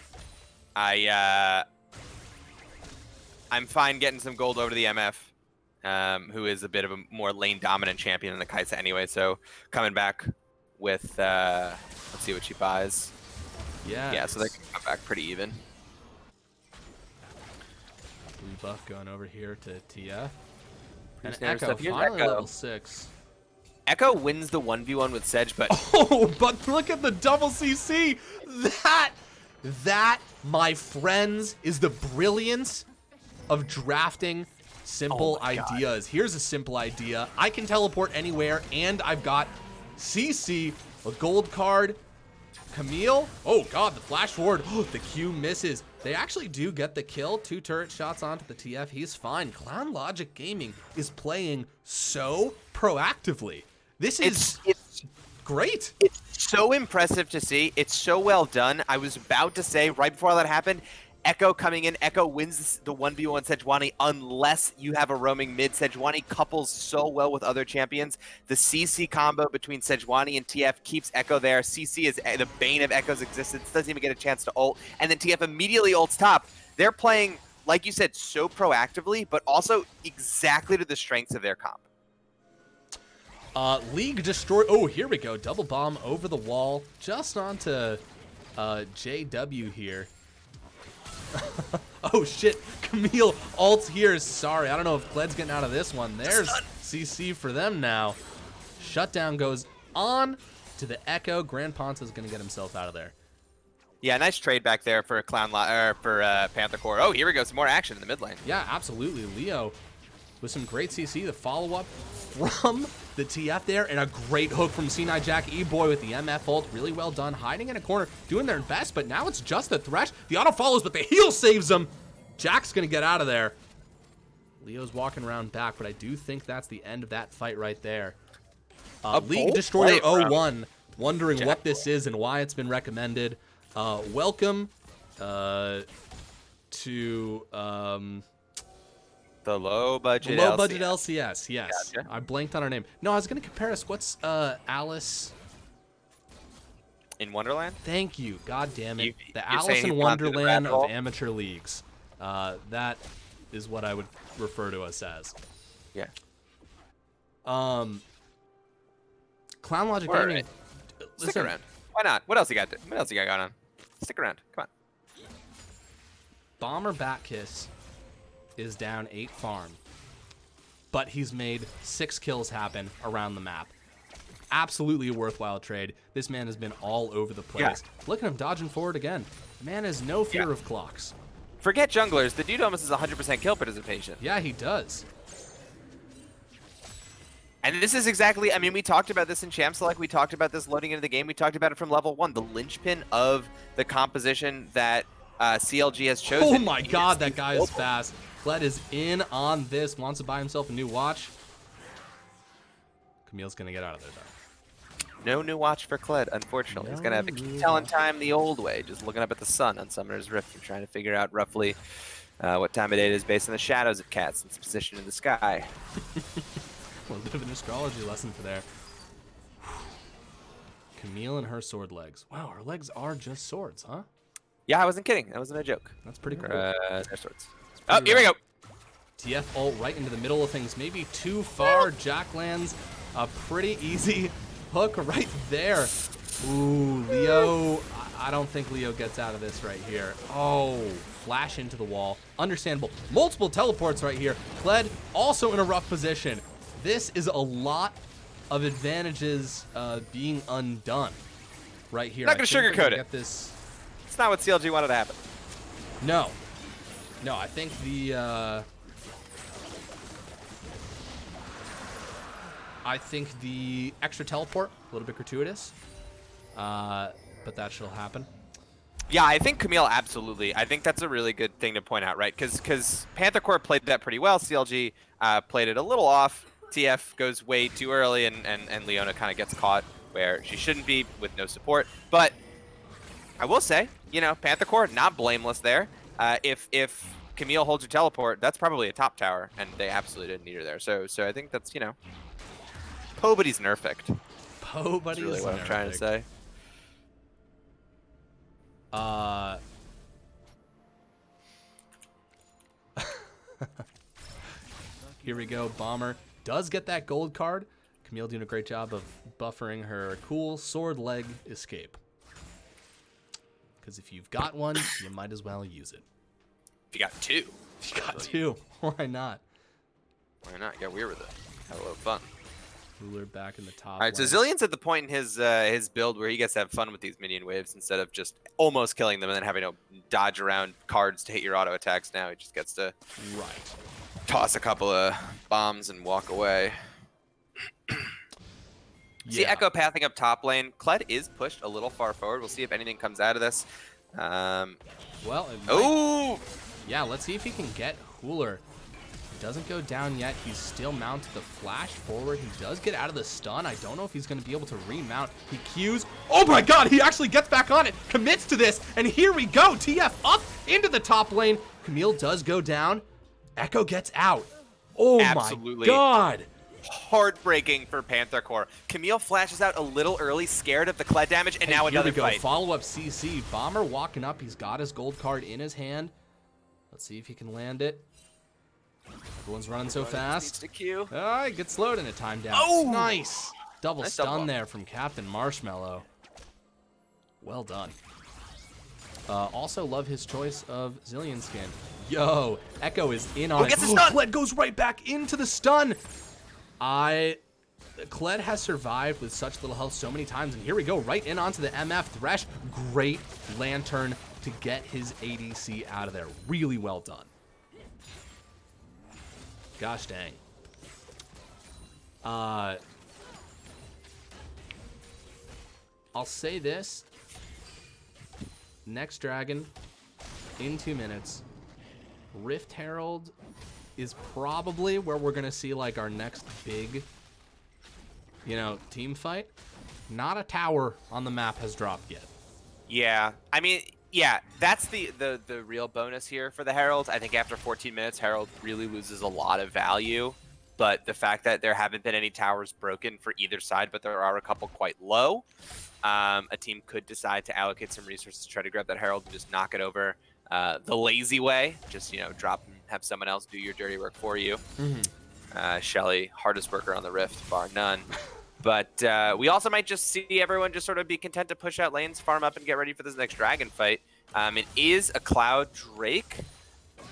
I'm fine getting some gold over the MF. Who is a bit of a more lane dominant champion than the Kaisa anyway. So coming back with, let's see what she buys. Yeah, so they can come back pretty even. Blue buff going over here to TF. And Who's next Echo, up? Here's finally Echo. level 6. Echo wins the 1v1 with Sedge, but Oh, but look at the double CC. That, my friends, is the brilliance of drafting simple Oh my God. ideas. Here's a simple idea. I can teleport anywhere, and I've got CC, a gold card, Camille. Oh, God, the flash forward. Oh, the Q misses. They actually do get the kill. 2 turret shots onto the TF. He's fine. Clown Logic Gaming is playing so proactively. This is it's great. It's so impressive to see. It's so well done. I was about to say right before all that happened, Echo coming in. Echo wins the 1v1 Sejuani unless you have a roaming mid. Sejuani couples so well with other champions. The CC combo between Sejuani and TF keeps Echo there. CC is the bane of Echo's existence. Doesn't even get a chance to ult. And then TF immediately ults top. They're playing, like you said, so proactively, but also exactly to the strengths of their comp. League destroy. Oh, here we go. Double bomb over the wall, just onto JW here. Oh shit, Camille ults here. Sorry, I don't know if Kled's getting out of this one. There's CC for them now. Shutdown goes on to the Echo. Grand Ponta's gonna get himself out of there. Yeah, nice trade back there for Panther Core. Oh, here we go. Some more action in the mid lane. Yeah, absolutely. Leo with some great CC. The follow-up from the TF there, and a great hook from C9 Jack E-Boy with the MF ult. Really well done. Hiding in a corner, doing their best, but now it's just the Thresh. The auto follows, but the heal saves them. Jack's going to get out of there. Leo's walking around back, but I do think that's the end of that fight right there. League Destroyer 01, wondering what this is and why it's been recommended. Welcome to the low-budget LCS. Yes. Gotcha. I blanked on her name. No, I was going to compare us. What's Alice... in Wonderland? Thank you. God damn it. The Alice in Wonderland of amateur leagues. That is what I would refer to us as. Yeah. Clown Logic Gaming. Right. Stick around. Why not? What else you got? What else you got going on? Stick around. Come on. Bomber Batkiss is down 8 farm, but he's made 6 kills happen around the map. Absolutely a worthwhile trade. This man has been all over the place. Yeah. Look at him dodging forward again. The man has no fear of clocks. Forget junglers. The dude almost has 100% kill participation. Yeah, he does. And this is exactly, I mean, we talked about this in Champ Select. We talked about this loading into the game. We talked about it from level 1. The linchpin of the composition that CLG has chosen. Oh my god, that guy is fast. Kled is in on this. Wants to buy himself a new watch. Camille's going to get out of there, though. No new watch for Kled, unfortunately. He's going to have to keep telling time the old way, just looking up at the sun on Summoner's Rift and trying to figure out roughly what time of day it is based on the shadows it casts and its position in the sky. A little bit of an astrology lesson for there. Camille and her sword legs. Wow, her legs are just swords, huh? Yeah, I wasn't kidding. That wasn't a joke. That's pretty cool. They're swords. Oh, here we go. TF ult right into the middle of things. Maybe too far. Jack lands a pretty easy hook right there. Ooh, Leo. I don't think Leo gets out of this right here. Oh, flash into the wall. Understandable. Multiple teleports right here. Kled also in a rough position. This is a lot of advantages being undone right here. Not going to sugarcoat it. Get this. It's not what CLG wanted to happen. No. No, I think the extra teleport, a little bit gratuitous, but that shall happen. Yeah, I think Camille absolutely. I think that's a really good thing to point out, right? Because Panther Corp played that pretty well. CLG played it a little off. TF goes way too early, and Leona kind of gets caught where she shouldn't be with no support. But I will say, you know, Panther Corp not blameless there. If Camille holds her teleport, that's probably a top tower, and they absolutely didn't need her there. So I think that's, you know, Pobody's nerfect. Pobody's really what I'm trying to say. Here we go. Bomber does get that gold card. Camille doing a great job of buffering her cool sword leg escape. Because if you've got one, you might as well use it. If you got two. If you got two, why not? Why not? Get weird with it. Have a little fun. Ruler back in the top. All right, so Zillion's at the point in his build where he gets to have fun with these minion waves instead of just almost killing them and then having to dodge around cards to hit your auto attacks. Now he just gets to toss a couple of bombs and walk away. See Echo pathing up top lane. Kled is pushed a little far forward. We'll see if anything comes out of this. Well, yeah, let's see if he can get Hooler. Doesn't go down yet. He's still mounted the flash forward. He does get out of the stun. I don't know if he's going to be able to remount. He Qs. Oh my god, he actually gets back on it. Commits to this. And here we go. TF up into the top lane. Camille does go down. Echo gets out. Oh my god. Heartbreaking for Panther Corp. Camille flashes out a little early, scared of the Kled damage, and now another fight. Follow-up CC. Bomber walking up. He's got his gold card in his hand. Let's see if he can land it. Everyone's running so fast. He gets slowed and a time down. Oh! Nice. Double stun there from Captain Marshmallow. Well done. Also love his choice of Zillion skin. Yo, Echo is in on it. Kled goes right back into the stun. Kled has survived with such little health so many times, and here we go, right in onto the MF Thresh. Great Lantern to get his ADC out of there. Really well done. Gosh dang. I'll say this. Next dragon in 2 minutes. Rift Herald is probably where we're going to see like our next big, team fight. Not a tower on the map has dropped yet. Yeah, I mean, yeah, that's the real bonus here for the Herald. I think after 14 minutes, Herald really loses a lot of value. But the fact that there haven't been any towers broken for either side, but there are a couple quite low, a team could decide to allocate some resources, try to grab that Herald and just knock it over the lazy way. Just, drop and have someone else do your dirty work for you. Shelly, hardest worker on the Rift, bar none. But we also might just see everyone just sort of be content to push out lanes, farm up, and get ready for this next dragon fight. It is a Cloud Drake,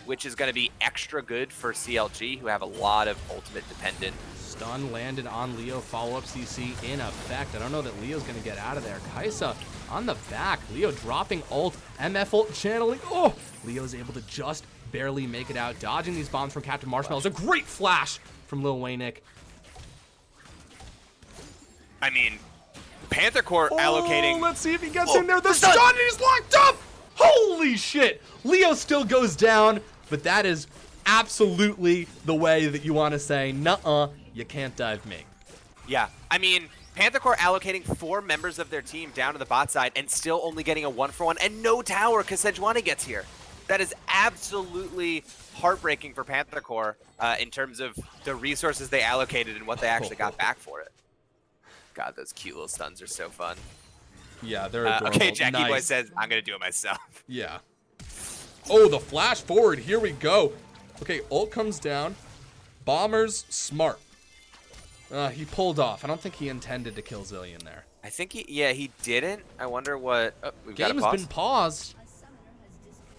which is going to be extra good for CLG, who have a lot of ultimate dependent. Stun landed on Leo, follow-up CC in effect. I don't know that Leo's going to get out of there. Kaisa on the back. Leo dropping ult, MF ult channeling. Oh, Leo's able to just barely make it out. Dodging these bombs from Captain Marshmallow. It's a great flash from Lil Waynick. I mean, Panther Corp allocating. Let's see if he gets in there. The stun, and he's locked up. Holy shit. Leo still goes down, but that is absolutely the way that you want to say, nuh-uh, you can't dive me. Yeah, I mean, Panther Corp allocating 4 members of their team down to the bot side and still only getting a 1-for-1 and no tower because Sejuani gets here. That is absolutely heartbreaking for Panther Corp in terms of the resources they allocated and what they actually got back for it. God, those cute little stuns are so fun. Yeah, they're adorable. Okay, Jackie nice. Boy says, I'm going to do it myself. Yeah. Oh, the flash forward. Here we go. Okay, ult comes down. Bomber's smart. He pulled off. I don't think he intended to kill Zillion there. I think he didn't. I wonder what... Oh, we've got a Game's pause. been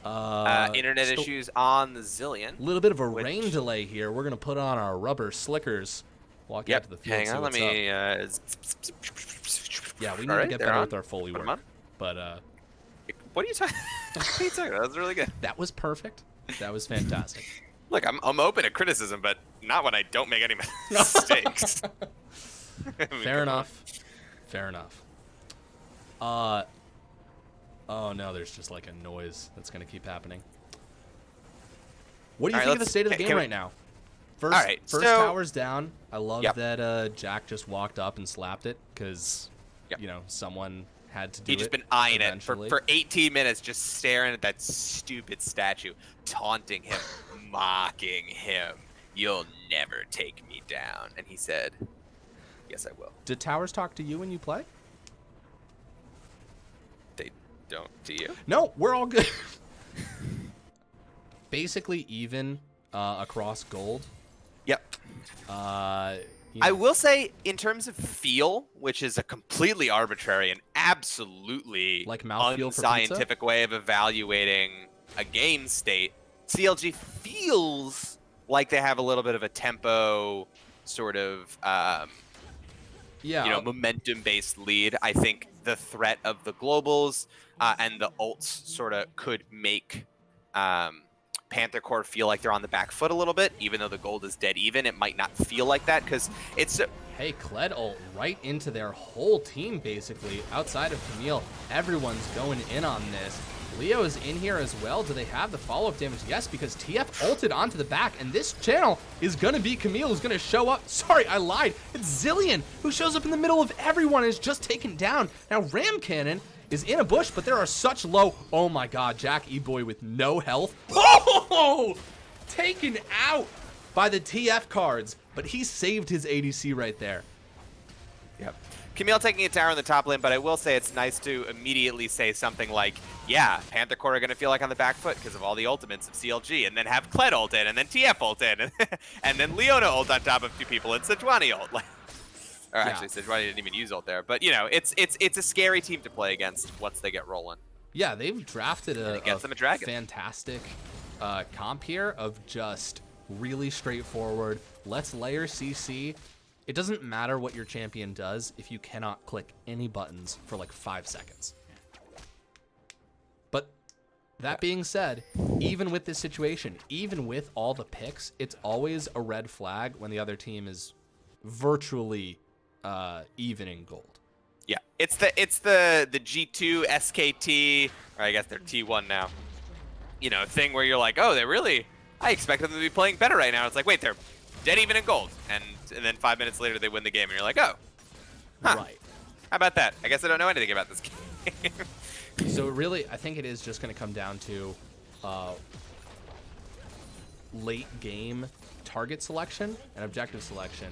paused. Internet issues on the Zillion. A little bit of a rain delay here. We're going to put on our rubber slickers. Walk out to the field. Hang on, let me... Yeah, we need to get better with our Foley Put 'em work. on. But, What are you talking What are you talking about? That was really good. that was perfect. That was fantastic. Look, I'm open to criticism, but not when I don't make any mistakes. Fair enough. Fair enough. Oh no, there's just like a noise that's gonna keep happening. What do you think of the state of the game right now? First tower's down. I love that Jack just walked up and slapped it because someone had to do it. He's just been eyeing eventually. it for 18 minutes, just staring at that stupid statue, taunting him, mocking him. You'll never take me down. And he said, yes, I will. Did towers talk to you when you play? They don't to you? No, we're all good. Basically even across gold. Yep. I will say, in terms of feel, which is a completely arbitrary and absolutely like mouthfeel unscientific way of evaluating a game state, CLG feels like they have a little bit of a tempo sort of, momentum-based lead. I think the threat of the globals and the ults sort of could make Panther Corp feel like they're on the back foot a little bit, even though the gold is dead even. It might not feel like that because it's... Hey, Kled ult right into their whole team, basically. Outside of Camille, everyone's going in on this. Leo is in here as well. Do they have the follow-up damage? Yes, because TF ulted onto the back, and this channel is going to be Camille who's going to show up. Sorry, I lied. It's Zillion who shows up in the middle of everyone and is just taken down. Now, Ram Cannon is in a bush, but there are such low... Oh my god, Jack E-Boy with no health. Oh! Taken out by the TF cards, but he saved his ADC right there. Yep. Camille taking a tower in the top lane, but I will say it's nice to immediately say something like, yeah, Panther Corp are going to feel like on the back foot because of all the ultimates of CLG, and then have Kled ult in, and then TF ult in, and then Leona ult on top of 2 people, and Sejuani ult. Or actually, Sejuani didn't even use ult there. But, it's a scary team to play against once they get rolling. Yeah, they've drafted a dragon. Fantastic comp here of just really straightforward. Let's layer CC. It doesn't matter what your champion does if you cannot click any buttons for like 5 seconds. But that being said, even with this situation, even with all the picks, it's always a red flag when the other team is virtually even in gold. Yeah, it's the G2 SKT, or I guess they're T1 now. Thing where you're like, oh, they really I expected them to be playing better right now. It's like, wait, they're dead even in gold. And then 5 minutes later, they win the game, and you're like, oh, huh. Right. How about that? I guess I don't know anything about this game. So really, I think it is just going to come down to late game target selection and objective selection.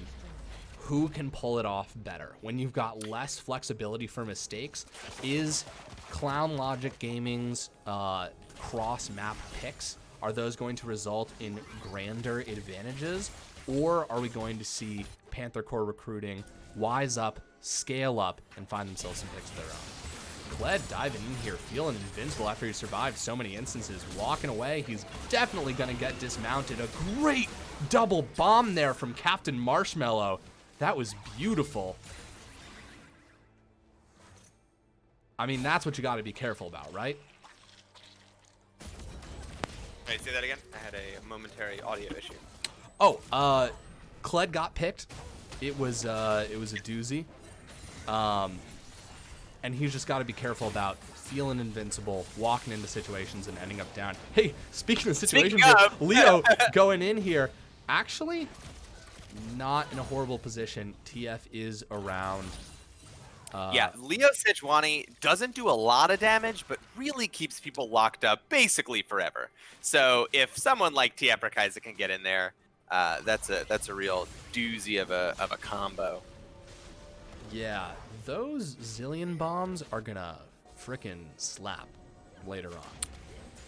Who can pull it off better? When you've got less flexibility for mistakes, is Clown Logic Gaming's cross-map picks, are those going to result in grander advantages? Or are we going to see Panther Core recruiting wise up, scale up, and find themselves some picks of their own? Kled diving in here, feeling invincible after he survived so many instances. Walking away, he's definitely going to get dismounted. A great double bomb there from Captain Marshmallow. That was beautiful. I mean, that's what you got to be careful about, right? Wait, say that again? I had a momentary audio issue. Oh, Kled got picked. It was a doozy. And he's just got to be careful about feeling invincible, walking into situations and ending up down. Hey, speaking of situations, Leo going in here, actually not in a horrible position. TF is around. Yeah, Leo Sejuani doesn't do a lot of damage, but really keeps people locked up basically forever. So if someone like TF Rakaisa can get in there, that's a real doozy of a combo. Yeah, those zillion bombs are gonna frickin' slap later on.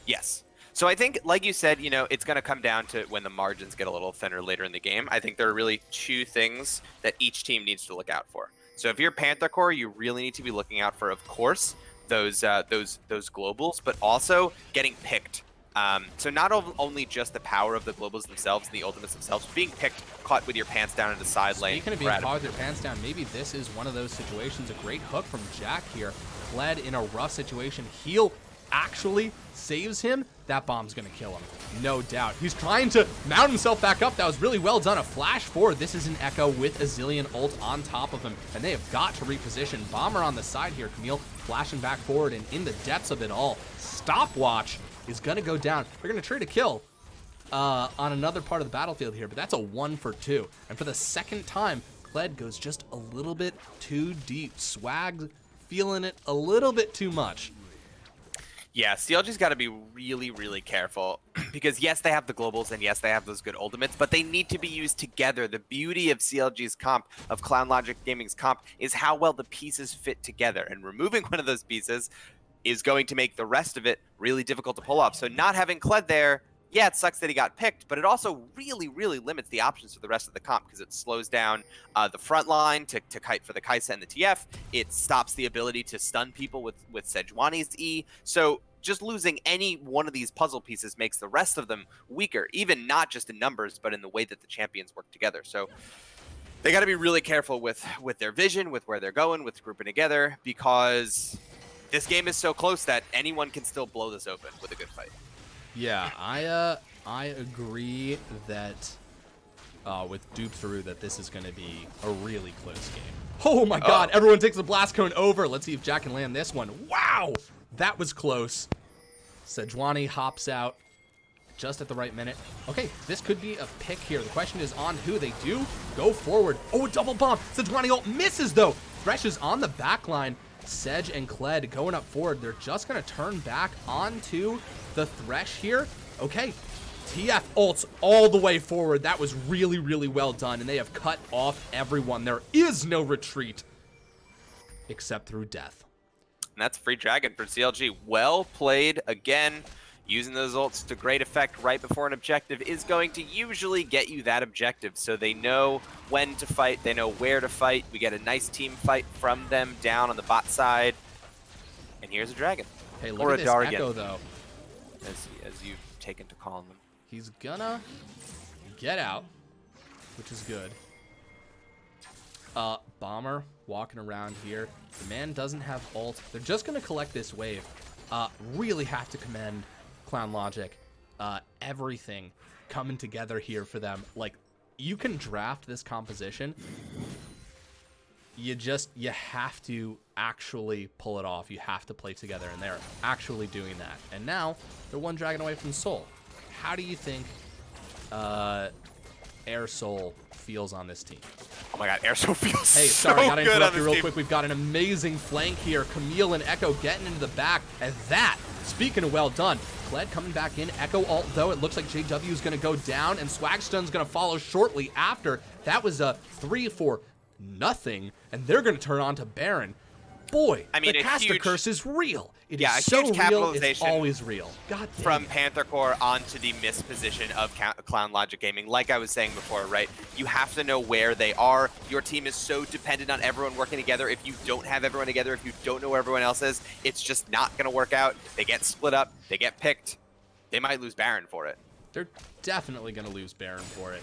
Yes. So I think, like you said, you know, it's going to come down to when the margins get a little thinner later in the game. I think there are really two things that each team needs to look out for. So if you're Panther Core, you really need to be looking out for, of course, those globals, but also getting picked. So not only just the power of the globals themselves and the ultimates themselves, being picked, caught with your pants down in the side lane. Speaking of being caught with your pants down, maybe this is one of those situations. A great hook from Jack here. Kled in a rough situation. Heal actually saves him. That bomb's gonna kill him, no doubt. He's trying to mount himself back up. That was really well done. A flash forward. This is an Echo with a zillion ult on top of him, and they have got to reposition. Bomber on the side here. Camille flashing back forward, and in the depths of it all, Stopwatch is gonna go down. They're gonna try to kill on another part of the battlefield here, but that's a 1 for 2. And for the second time, Kled goes just a little bit too deep. Swag feeling it a little bit too much. Yeah, CLG's got to be really, really careful because, yes, they have the globals and, yes, they have those good ultimates, but they need to be used together. The beauty of CLG's comp, of Clown Logic Gaming's comp, is how well the pieces fit together. And removing one of those pieces is going to make the rest of it really difficult to pull off. So not having Kled there, yeah, it sucks that he got picked, but it also really, really limits the options for the rest of the comp because it slows down the front line to kite for the Kaisa and the TF. It stops the ability to stun people with Sejuani's E. So just losing any one of these puzzle pieces makes the rest of them weaker, even not just in numbers, but in the way that the champions work together. So they got to be really careful with their vision, with where they're going, with grouping together, because this game is so close that anyone can still blow this open with a good fight. Yeah, I agree that with Dupe Through that this is going to be a really close game. Oh my God, everyone takes the blast cone over. Let's see if Jack can land this one. Wow, that was close. Sejuani hops out just at the right minute. Okay, this could be a pick here. The question is on who. They do go forward. Oh, a double bomb. Sejuani ult misses though. Thresh is on the back line. Sedge and Kled going up forward. They're just going to turn back onto the Thresh here. Okay, TF ults all the way forward. That was really, really well done, and they have cut off everyone. There is no retreat except through death. And that's free dragon for CLG. Well played again. Using those ults to great effect right before an objective is going to usually get you that objective. So they know when to fight. They know where to fight. We get a nice team fight from them down on the bot side. And here's a dragon. Hey, look at this Echo, though. As you've taken to calling them. He's gonna get out, which is good. Bomber walking around here. The man doesn't have ult. They're just gonna collect this wave. Really have to commend Clown Logic. Everything coming together here for them. Like, you can draft this composition. You have to actually pull it off. You have to play together, and they're actually doing that. And now they're one dragon away from Soul. How do you think Air Soul feels on this team. Oh my God, Airsoul feels Hey, so sorry, gotta good interrupt on you this real team. quick. We've got an amazing flank here. Camille and Echo getting into the back. And that, speaking of well done, Kled coming back in. Echo ult, though. It looks like JW is going to go down, and Swagstun's going to follow shortly after. That was a 3-4-0, and they're going to turn on to Baron. Boy, I mean, the a caster huge- curse is real. It Yeah, is a so huge real, it's capitalization always real. God damn from it. Panther Corp onto the misposition of Clown Logic Gaming. Like I was saying before, right? You have to know where they are. Your team is so dependent on everyone working together. If you don't have everyone together, if you don't know where everyone else is, it's just not going to work out. They get split up. They get picked. They might lose Baron for it. They're definitely going to lose Baron for it.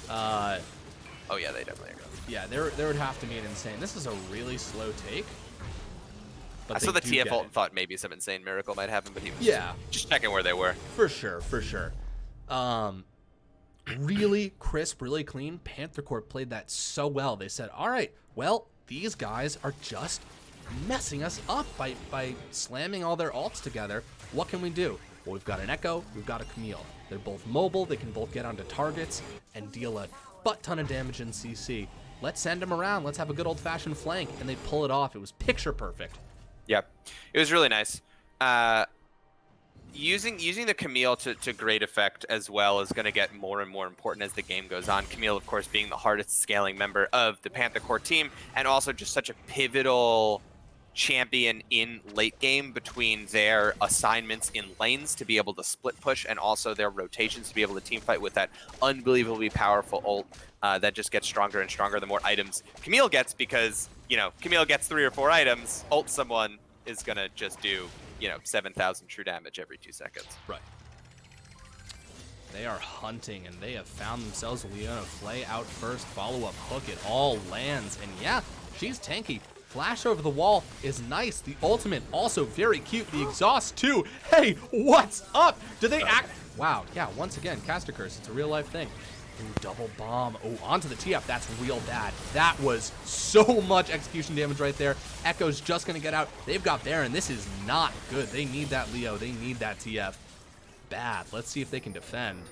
Oh, yeah, they definitely are going to. Yeah, there would have to be an insane. This is a really slow take. But I they saw the do TF get ult it. and thought maybe some insane miracle might happen, but he was Yeah. just checking where they were. For sure, for sure. Really crisp, really clean. Panther Corp played that so well. They said, all right, well, these guys are just messing us up by slamming all their ults together. What can we do? Well, we've got an Echo, we've got a Camille. They're both mobile, they can both get onto targets and deal a butt ton of damage in CC. Let's send them around, let's have a good old-fashioned flank, and they pull it off. It was picture perfect. Yep, it was really nice. Using the Camille to great effect as well is going to get more and more important as the game goes on. Camille, of course, being the hardest scaling member of the Panther Corp team, and also just such a pivotal champion in late game between their assignments in lanes to be able to split push and also their rotations to be able to team fight with that unbelievably powerful ult that just gets stronger and stronger the more items Camille gets, because, you know, Camille gets 3 or 4 items, ult someone is going to just do, you know, 7,000 true damage every 2 seconds. Right. They are hunting, and they have found themselves Leona Flay out first. Follow-up hook, it all lands. And yeah, she's tanky. Flash over the wall is nice. The ultimate, also very cute. The exhaust, too. Hey, what's up? Do they act? Wow, yeah, once again, caster curse. It's a real-life thing. Ooh, double bomb. Oh, onto the TF. That's real bad. That was so much execution damage right there. Echo's just going to get out. They've got Baron. This is not good. They need that Leo. They need that TF. Bad. Let's see if they can defend.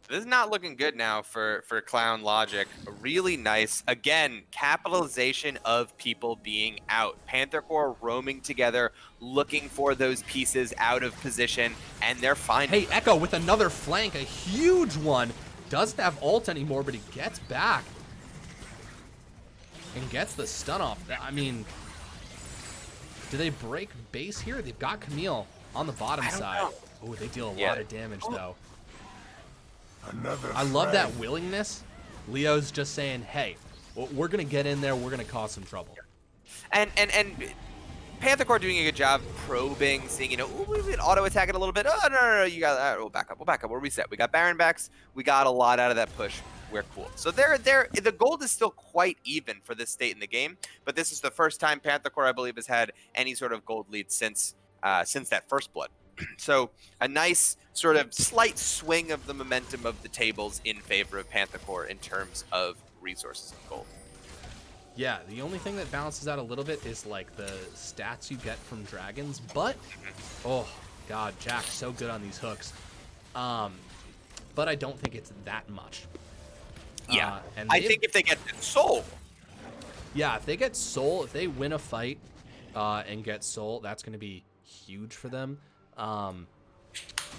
This is not looking good now for Clown Logic. Really nice. Again, capitalization of people being out. Panther Corp roaming together, looking for those pieces out of position, and they're finding Hey, Echo with another flank, a huge one. Doesn't have ult anymore, but he gets back. And gets the stun off. I mean, do they break base here? They've got Camille on the bottom side. Oh, they deal a lot of damage, though. I love that willingness. Leo's just saying, hey, we're going to get in there. We're going to cause some trouble. And Panther Corp doing a good job probing, seeing, you know, we can auto attack it a little bit. Oh, no, you got we'll back up. We'll reset. We got Baron backs. We got a lot out of that push. We're cool. So the gold is still quite even for this state in the game, but this is the first time Panther Corp, I believe, has had any sort of gold lead since that first blood. So a nice sort of slight swing of the momentum of the tables in favor of Panther Corp in terms of resources and gold. Yeah, the only thing that balances out a little bit is like the stats you get from dragons, but oh god, Jack, so good on these hooks. But I don't think it's that much. Yeah, and I think if they get soul. Yeah, if they get soul, if they win a fight and get soul, that's going to be huge for them.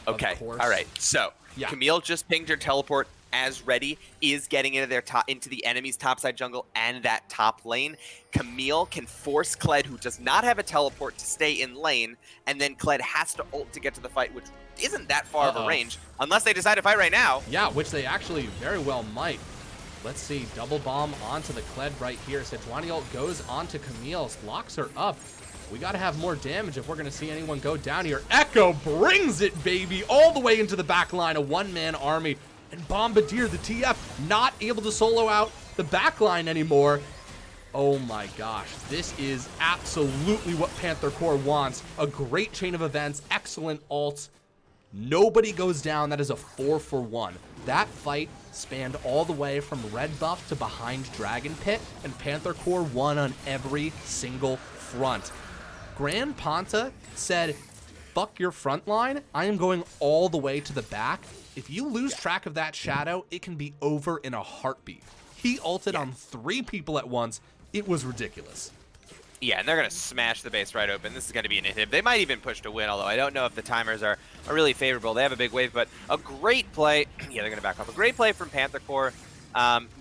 Okay, course. all right. So Yeah. Camille just pinged her teleport as ready, is getting into the enemy's topside jungle and that top lane. Camille can force Kled, who does not have a teleport, to stay in lane, and then Kled has to ult to get to the fight, which isn't that far of a range, unless they decide to fight right now. Yeah, which they actually very well might. Let's see, double bomb onto the Kled right here. Sejuani ult goes onto Camille, locks her up. We got to have more damage if we're going to see anyone go down here. Echo brings it, baby, all the way into the back line, a one-man army. And Bombardier, the TF, not able to solo out the back line anymore. Oh my gosh, this is absolutely what Panther Corp wants. A great chain of events, excellent ults. Nobody goes down. That is a 4-for-1. That fight spanned all the way from red buff to behind Dragon Pit, and Panther Corp won on every single front. Grand Panta said, fuck your front line. I am going all the way to the back. If you lose track of that shadow, it can be over in a heartbeat. He ulted on 3 people at once. It was ridiculous. Yeah, and they're going to smash the base right open. This is going to be an inhib. They might even push to win, although I don't know if the timers are really favorable. They have a big wave, but a great play. Yeah, they're going to back off. A great play from Panther Corp.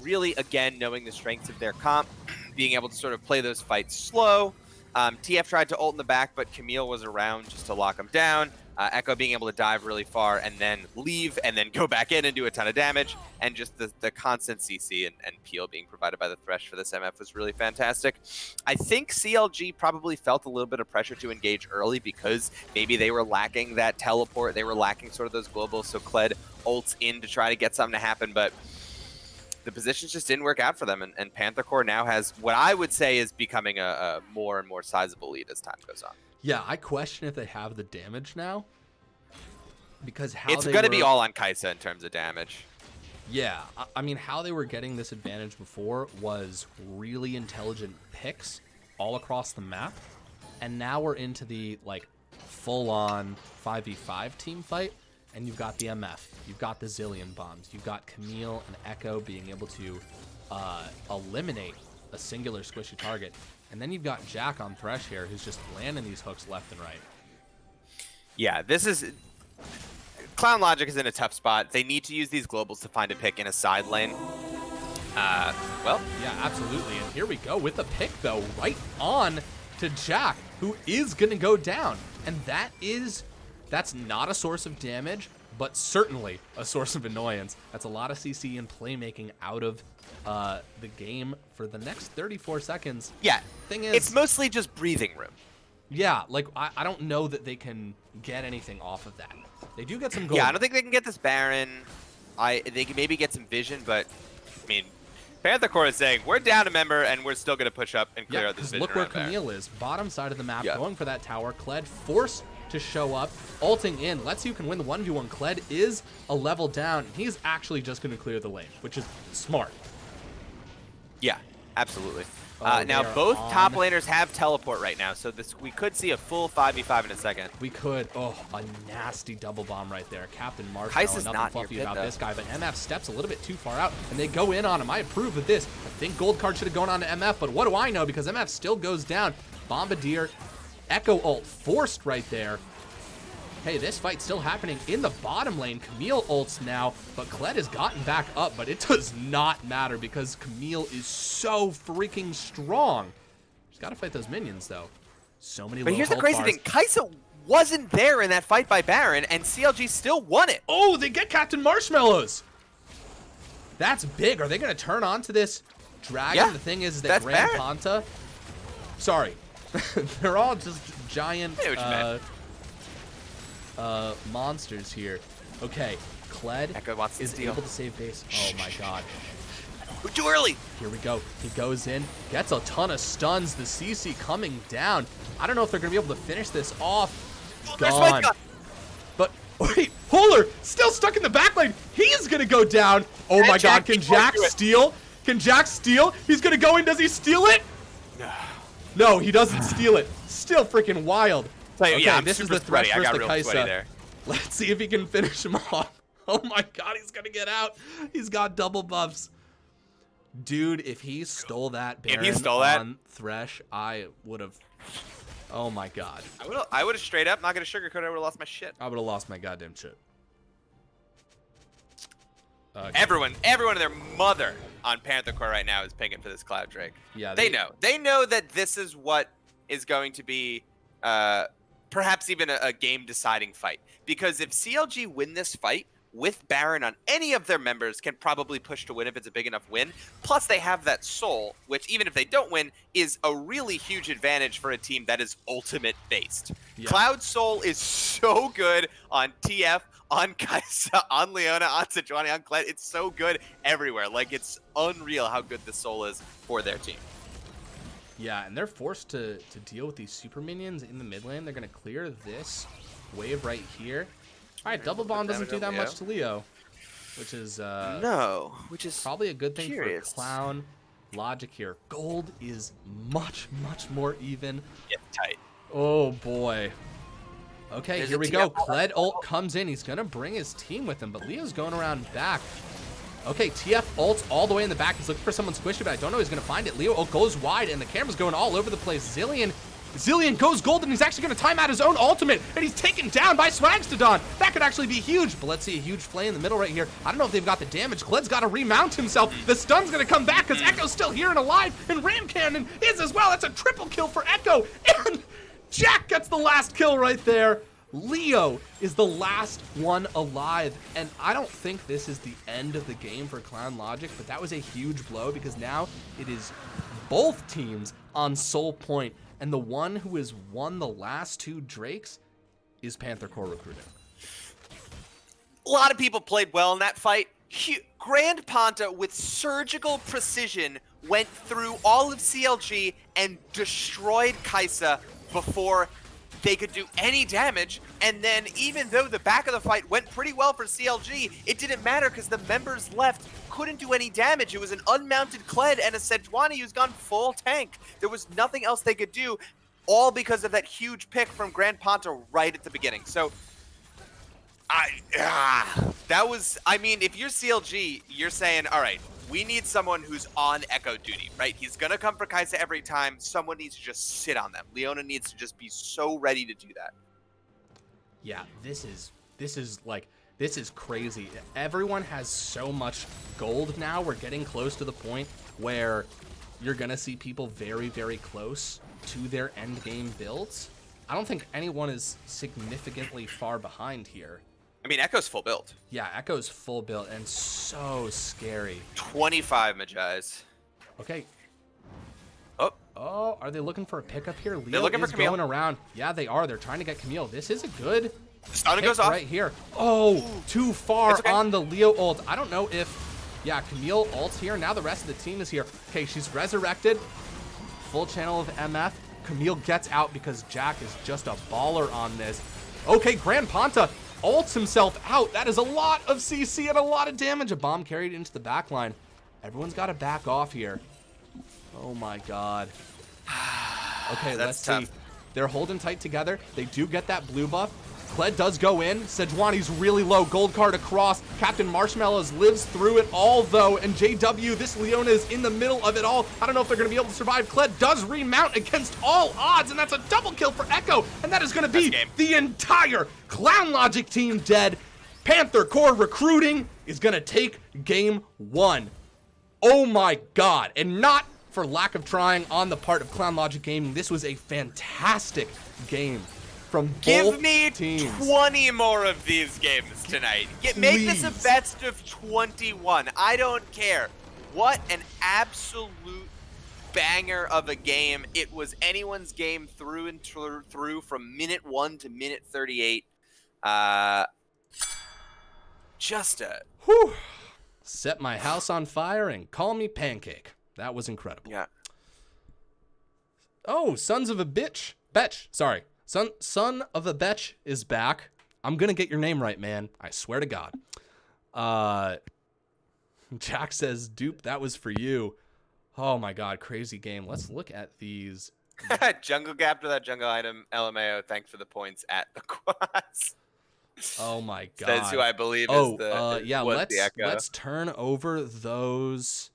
Really, again, knowing the strengths of their comp, being able to sort of play those fights slow. TF tried to ult in the back, but Camille was around just to lock him down. Echo being able to dive really far and then leave and then go back in and do a ton of damage. And just the constant CC and peel being provided by the Thresh for this MF was really fantastic. I think CLG probably felt a little bit of pressure to engage early because maybe they were lacking that teleport. They were lacking sort of those globals. So Kled ults in to try to get something to happen. But the positions just didn't work out for them. And Panther Corp now has what I would say is becoming a more and more sizable lead as time goes on. Yeah, I question if they have the damage now. Because it's going to be all on Kai'Sa in terms of damage. Yeah, I mean, how they were getting this advantage before was really intelligent picks all across the map. And now we're into the, like, full-on 5v5 team fight. And you've got the MF. You've got the Zillion bombs. You've got Camille and Echo being able to eliminate a singular squishy target. And then you've got Jack on Thresh here, who's just landing these hooks left and right. Yeah, this is... Clown Logic is in a tough spot. They need to use these globals to find a pick in a side lane. Well... Yeah, absolutely. And here we go with the pick, though, right on to Jack, who is going to go down. And that's not a source of damage, but certainly a source of annoyance. That's a lot of CC and playmaking out of the game for the next 34 seconds. Yeah, thing is, it's mostly just breathing room. Yeah, like, I don't know that they can get anything off of that. They do get some gold. Yeah, I don't think they can get this Baron. They can maybe get some vision, but, I mean, Panther Corp is saying, we're down a member, and we're still going to push up and clear out this vision. Look where Camille is. Bottom side of the map, going for that tower. Kled forced to show up, ulting in. Let's see who can win the 1v1. Kled is a level down. He's actually just going to clear the lane, which is smart. Yeah, absolutely. Now, both top laners have teleport right now, so we could see a full 5v5 in a second. We could. Oh, a nasty double bomb right there. Captain Marshall, Kai'Sa's nothing not fluffy pit, about though. this guy, but MF steps a little bit too far out, and they go in on him. I approve of this. I think gold card should have gone on to MF, but what do I know, because MF still goes down. Bombardier, Echo ult forced right there. Hey, this fight's still happening in the bottom lane. Camille ults now, but Kled has gotten back up, but it does not matter because Camille is so freaking strong. She's got to fight those minions, though. So many But low here's the health crazy bars. thing. Kai'Sa wasn't there in that fight by Baron, and CLG still won it. Oh, they get Captain Marshmallows. That's big. Are they going to turn on to this dragon? Yeah, The thing is that that's Grand Baron. Panta... Sorry. They're all just giant... I know what you meant. Monsters here. Okay, Kled Echo wants to is steal. able to save base. Oh my god. We're too early. Here we go. He goes in, gets a ton of stuns. The CC coming down. I don't know if they're going to be able to finish this off. Gone. But wait, Polar still stuck in the back lane. He's going to go down. Oh my god, can Jack steal? Can Jack steal? He's going to go in. Does he steal it? No, he doesn't steal it. Still freaking wild. Okay, yeah, this is the Thresh versus the Kai'Sa. Let's see if he can finish him off. Oh my god, he's gonna get out. He's got double buffs. Dude, if he stole that Baron on Thresh, I would have... Oh my god. I would have straight up, not gonna sugarcoat it, I would have lost my shit. I would have lost my goddamn shit. Everyone and their mother on Panther Corp right now is pinging for this Cloud Drake. Yeah, they know. They know that this is what is going to be... perhaps even a game-deciding fight. Because if CLG win this fight with Baron on any of their members, can probably push to win if it's a big enough win. Plus, they have that soul, which even if they don't win, is a really huge advantage for a team that is ultimate-based. Yeah. Cloud Soul is so good on TF, on Kai'Sa, on Leona, on Sejuani, on Kled. It's so good everywhere. Like, it's unreal how good the soul is for their team. Yeah, and they're forced to deal with these super minions in the mid lane. They're going to clear this wave right here. All right, double bomb doesn't do that much to Leo, which is which is probably a good thing for Clown Logic here. Gold is much more even. Yeah, tight. Oh boy. Okay, There's here a we TF go. Kled ult comes in. He's going to bring his team with him, but Leo's going around back. Okay, TF ults all the way in the back. He's looking for someone squishy, but I don't know he's going to find it. Leo ult goes wide, and the camera's going all over the place. Zillion goes golden. He's actually going to time out his own ultimate, and he's taken down by Swagstodon. That could actually be huge, but let's see a huge flay in the middle right here. I don't know if they've got the damage. Kled's got to remount himself. The stun's going to come back because Echo's still here and alive, and Ram Cannon is as well. That's a triple kill for Echo, and Jack gets the last kill right there. Leo is the last one alive, and I don't think this is the end of the game for Clown Logic, but that was a huge blow because now it is both teams on Soul Point, and the one who has won the last 2 Drakes is Panther Core Recruiting. A lot of people played well in that fight. Grand Panther, with surgical precision, went through all of CLG and destroyed Kaisa before they could do any damage, and then even though the back of the fight went pretty well for CLG, it didn't matter because the members left couldn't do any damage. It was an unmounted Kled and a Sejuani who's gone full tank. There was nothing else they could do, all because of that huge pick from Grand Panther right at the beginning. So, that was, I mean, if you're CLG, you're saying, all right, we need someone who's on Echo duty, right? He's going to come for Kaisa every time. Someone needs to just sit on them. Leona needs to just be so ready to do that. Yeah, this is crazy. Everyone has so much gold now. We're getting close to the point where you're going to see people very, very close to their end game builds. I don't think anyone is significantly far behind here. I mean, Echo's full build. Yeah, Echo's full build and so scary. 25 Magi's. Okay. Oh, are they looking for a pickup here? Leo they're looking for Camille. Going around. Yeah, they are. They're trying to get Camille. This is a good stun goes off right here. Oh, Ooh. too far Okay. on the Leo ult. I don't know if, yeah, Camille ults here. Now the rest of the team is here. Okay, she's resurrected. Full channel of MF. Camille gets out because Jack is just a baller on this. Okay, Grand Panta ults himself out. That is a lot of CC and a lot of damage. A bomb carried into the back line. Everyone's got to back off here. Oh my god. Okay, let's see. They're holding tight together. They do get that blue buff. Kled does go in. Sejuani's really low. Gold card across. Captain Marshmallows lives through it all, though. And JW, this Leona is in the middle of it all. I don't know if they're going to be able to survive. Kled does remount against all odds, and that's a double kill for Echo. And that is going to be the entire Clown Logic team dead. Panther Core Recruiting is going to take game 1. Oh my god. And not for lack of trying on the part of Clown Logic Gaming. This was a fantastic game from both Give me teams. 20 more of these games tonight. Make this a best of 21. I don't care. What an absolute banger of a game. It was anyone's game through and through from minute 1 to minute 38. Just a... Whew. Set my house on fire and call me Pancake. That was incredible. Yeah. Oh, sons of a bitch. Sorry. Son of a Betch is back. I'm going to get your name right, man. I swear to God. Jack says, dupe, that was for you. Oh, my God. Crazy game. Let's look at these. Jungle gap to that jungle item. LMAO, thanks for the points at the quads. Oh, my God. Says who I believe is the yeah, the Echo. let's turn over those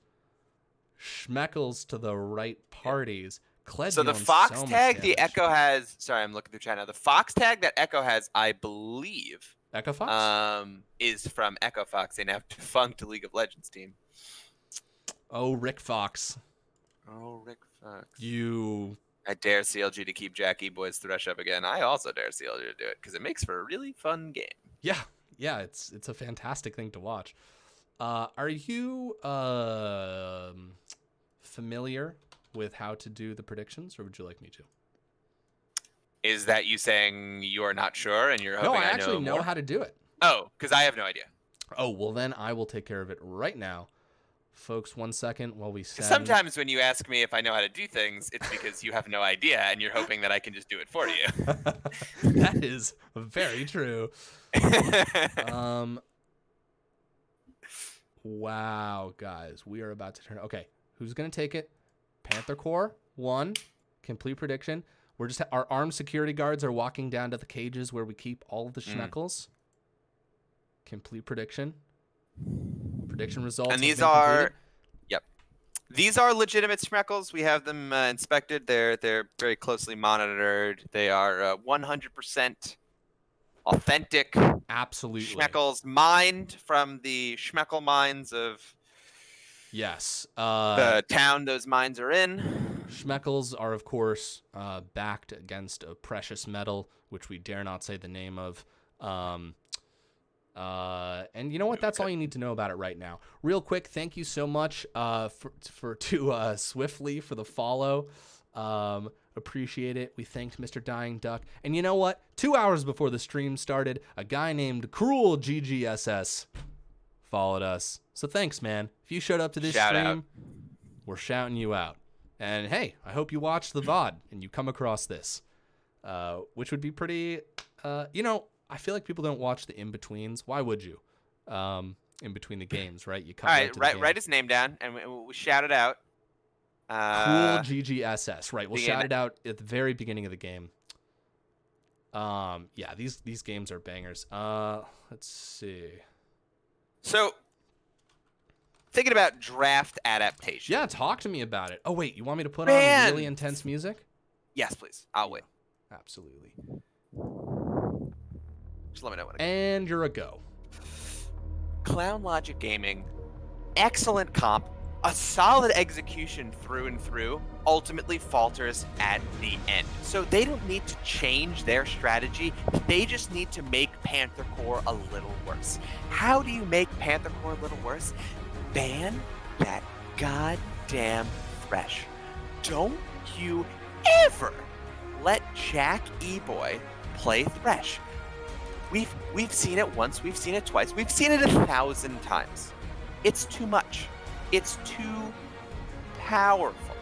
schmeckles to the right parties. Kled So the dealing Fox so much tag the damage. Echo has, sorry, I'm looking through chat now. The Fox tag that Echo has, I believe, Echo Fox? is from Echo Fox, a now defunct League of Legends team. Oh, Rick Fox. Oh, Rick Fox. I I dare CLG to keep Jackie Boys Thresh up again. I also dare CLG to do it because it makes for a really fun game. Yeah, it's a fantastic thing to watch. Are you familiar with how to do the predictions, or would you like me to? Is that you saying you are not sure and you're hoping No, I I actually know more? how to do it. Oh, because I have no idea. Oh, well then I will take care of it right now. Folks, 1 second while we send... Sometimes when you ask me if I know how to do things, it's because you have no idea and you're hoping that I can just do it for you. That is very true. Wow, guys, we are about to turn... Okay, who's going to take it? Panther Core, 1, complete prediction. We're just our armed security guards are walking down to the cages where we keep all of the schmeckles. Complete prediction. Prediction results. And have these been are, completed. yep, these are legitimate schmeckles. We have them inspected. They're very closely monitored. They are 100% authentic Absolutely. schmeckles mined from the schmeckle mines of Yes. the town those mines are in. Schmeckles are, of course, backed against a precious metal, which we dare not say the name of. And you know what? That's all you need to know about it right now. Real quick, thank you so much to Swiftly for the follow. Appreciate it. We thanked Mr. Dying Duck. And you know what? 2 hours before the stream started, a guy named Cruel GGSS followed us. So thanks, man. If you showed up to this stream, we're shouting you out. And hey, I hope you watch the VOD and you come across this, which would be pretty, I feel like people don't watch the in-betweens. Why would you? In between the games, right? You come All right, write his name down and we shout it out. Cool GGSS, right? We'll shout it out at the very beginning of the game. Yeah, these games are bangers. Let's see. So, thinking about draft adaptation. Yeah, talk to me about it. Oh wait, you want me to put on really intense music? Yes, please. I'll wait. Absolutely. Just let me know when. And you're a go. Clown Logic Gaming, excellent comp, a solid execution through and through, ultimately falters at the end. So they don't need to change their strategy. They just need to make Panther Core a little worse. How do you make Panther Core a little worse? Ban that goddamn Thresh. Don't you ever let Jack E-Boy play Thresh. We've seen it once, we've seen it twice, we've seen it 1,000 times. It's too much. It's too powerful.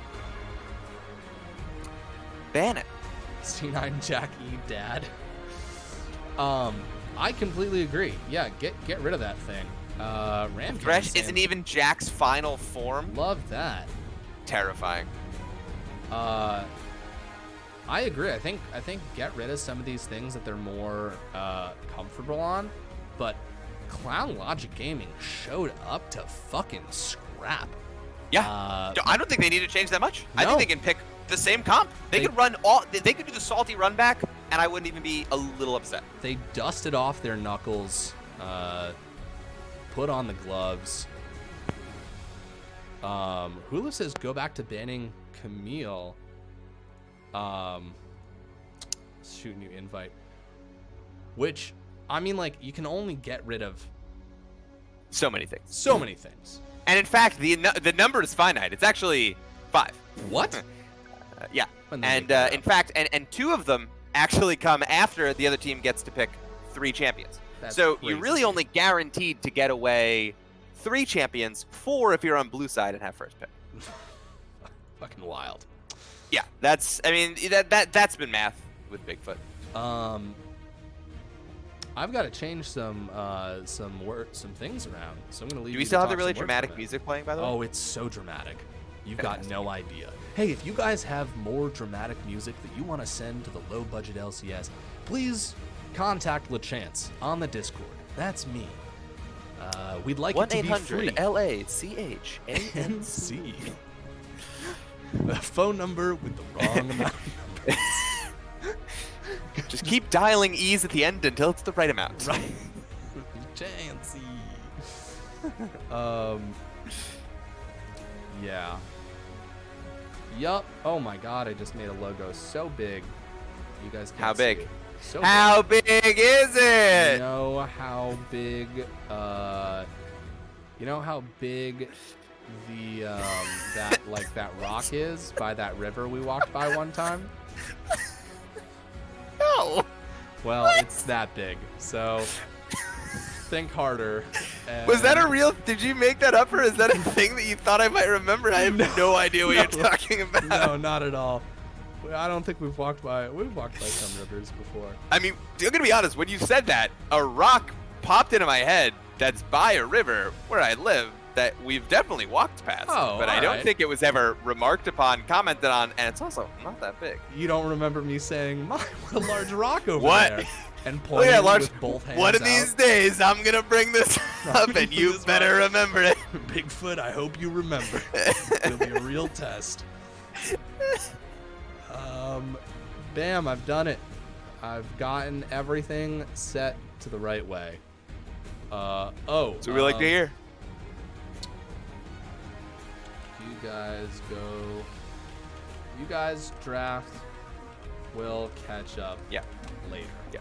Ban it. C9 Jack E Dad. I completely agree. Yeah, get rid of that thing. Ram Thresh isn't even Jack's final form. Love that. Terrifying. I agree. I think get rid of some of these things that they're more comfortable on, but Clown Logic Gaming showed up to fucking scrap. Yeah, I don't think they need to change that much. No. I think they can pick the same comp. They could run all. They could do the salty run back, and I wouldn't even be a little upset. They dusted off their knuckles, put on the gloves. Hulu says go back to banning Camille. Shoot, new invite. Which, I mean, like, you can only get rid of so many things. So many things. And in fact, the number is finite. It's actually 5. What? Yeah. And in fact, and 2 of them actually come after the other team gets to pick 3 champions. That's so crazy. You're really only guaranteed to get away 3 champions, 4 if you're on blue side and have first pick. Fucking wild. Yeah, that's been math with Bigfoot. I've got to change some things around. So I'm gonna leave. Do we still have the really dramatic music playing, by the way? Oh, it's so dramatic. You've got no idea. Hey, if you guys have more dramatic music that you want to send to the low budget LCS, please contact LaChance on the Discord. That's me. We'd like it to be free. 1-800-LACHANC. The phone number with the wrong amount of numbers. Just keep dialing E's at the end until it's the right amount. Right. Chancey. Yeah. Yup. Oh my god, I just made a logo so big. You guys can't How big? see it. So how big is it? You know how big the that rock is by that river we walked by one time? No. Well, What? It's that big. So think harder. Was that a real? Did you make that up, or is that a thing that you thought I might remember? I have no idea what you're talking about. No, not at all. I don't think we've walked by some rivers before. I mean, I'm gonna be honest. When you said that, a rock popped into my head that's by a river where I live, that we've definitely walked past, Oh, but I don't think it was ever remarked upon, commented on, and it's also not that big. You don't remember me saying, "My, what a large rock over What? there," and Oh pointing yeah, large. with both hands One of out. these days, I'm gonna bring this up, and you better remember it. Bigfoot, I hope you remember. It'll be a real test. Bam, I've done it. I've gotten everything set to the right way. So we like to hear. You guys draft. We'll catch up later. Yeah.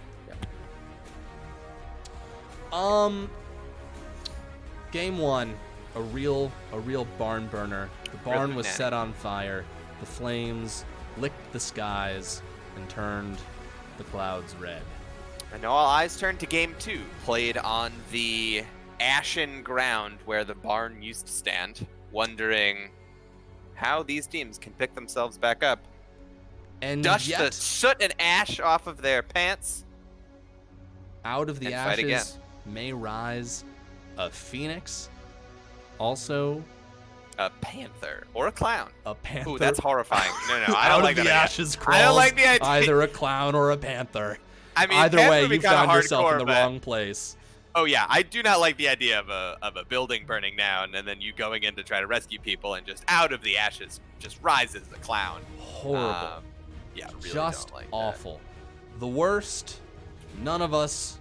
Game 1, a real barn burner. The barn was Natty. set on fire. The flames licked the skies and turned the clouds red. And all eyes turned to Game 2, played on the ashen ground where the barn used to stand, wondering how these teams can pick themselves back up, And dust yet, the soot and ash off of their pants. out of the and fight again. ashes may rise a phoenix, also A panther or a clown. a panther. Ooh, that's horrifying. No, I Out don't of like the that idea. ashes crawls I don't like the idea. either a clown or a panther. I mean, Either Panther way, would be you kinda found yourself in hardcore, the but- wrong place. Oh yeah, I do not like the idea of a building burning down and then you going in to try to rescue people and just out of the ashes just rises the clown. Horrible. Yeah, really Just don't like awful. The worst. None of us.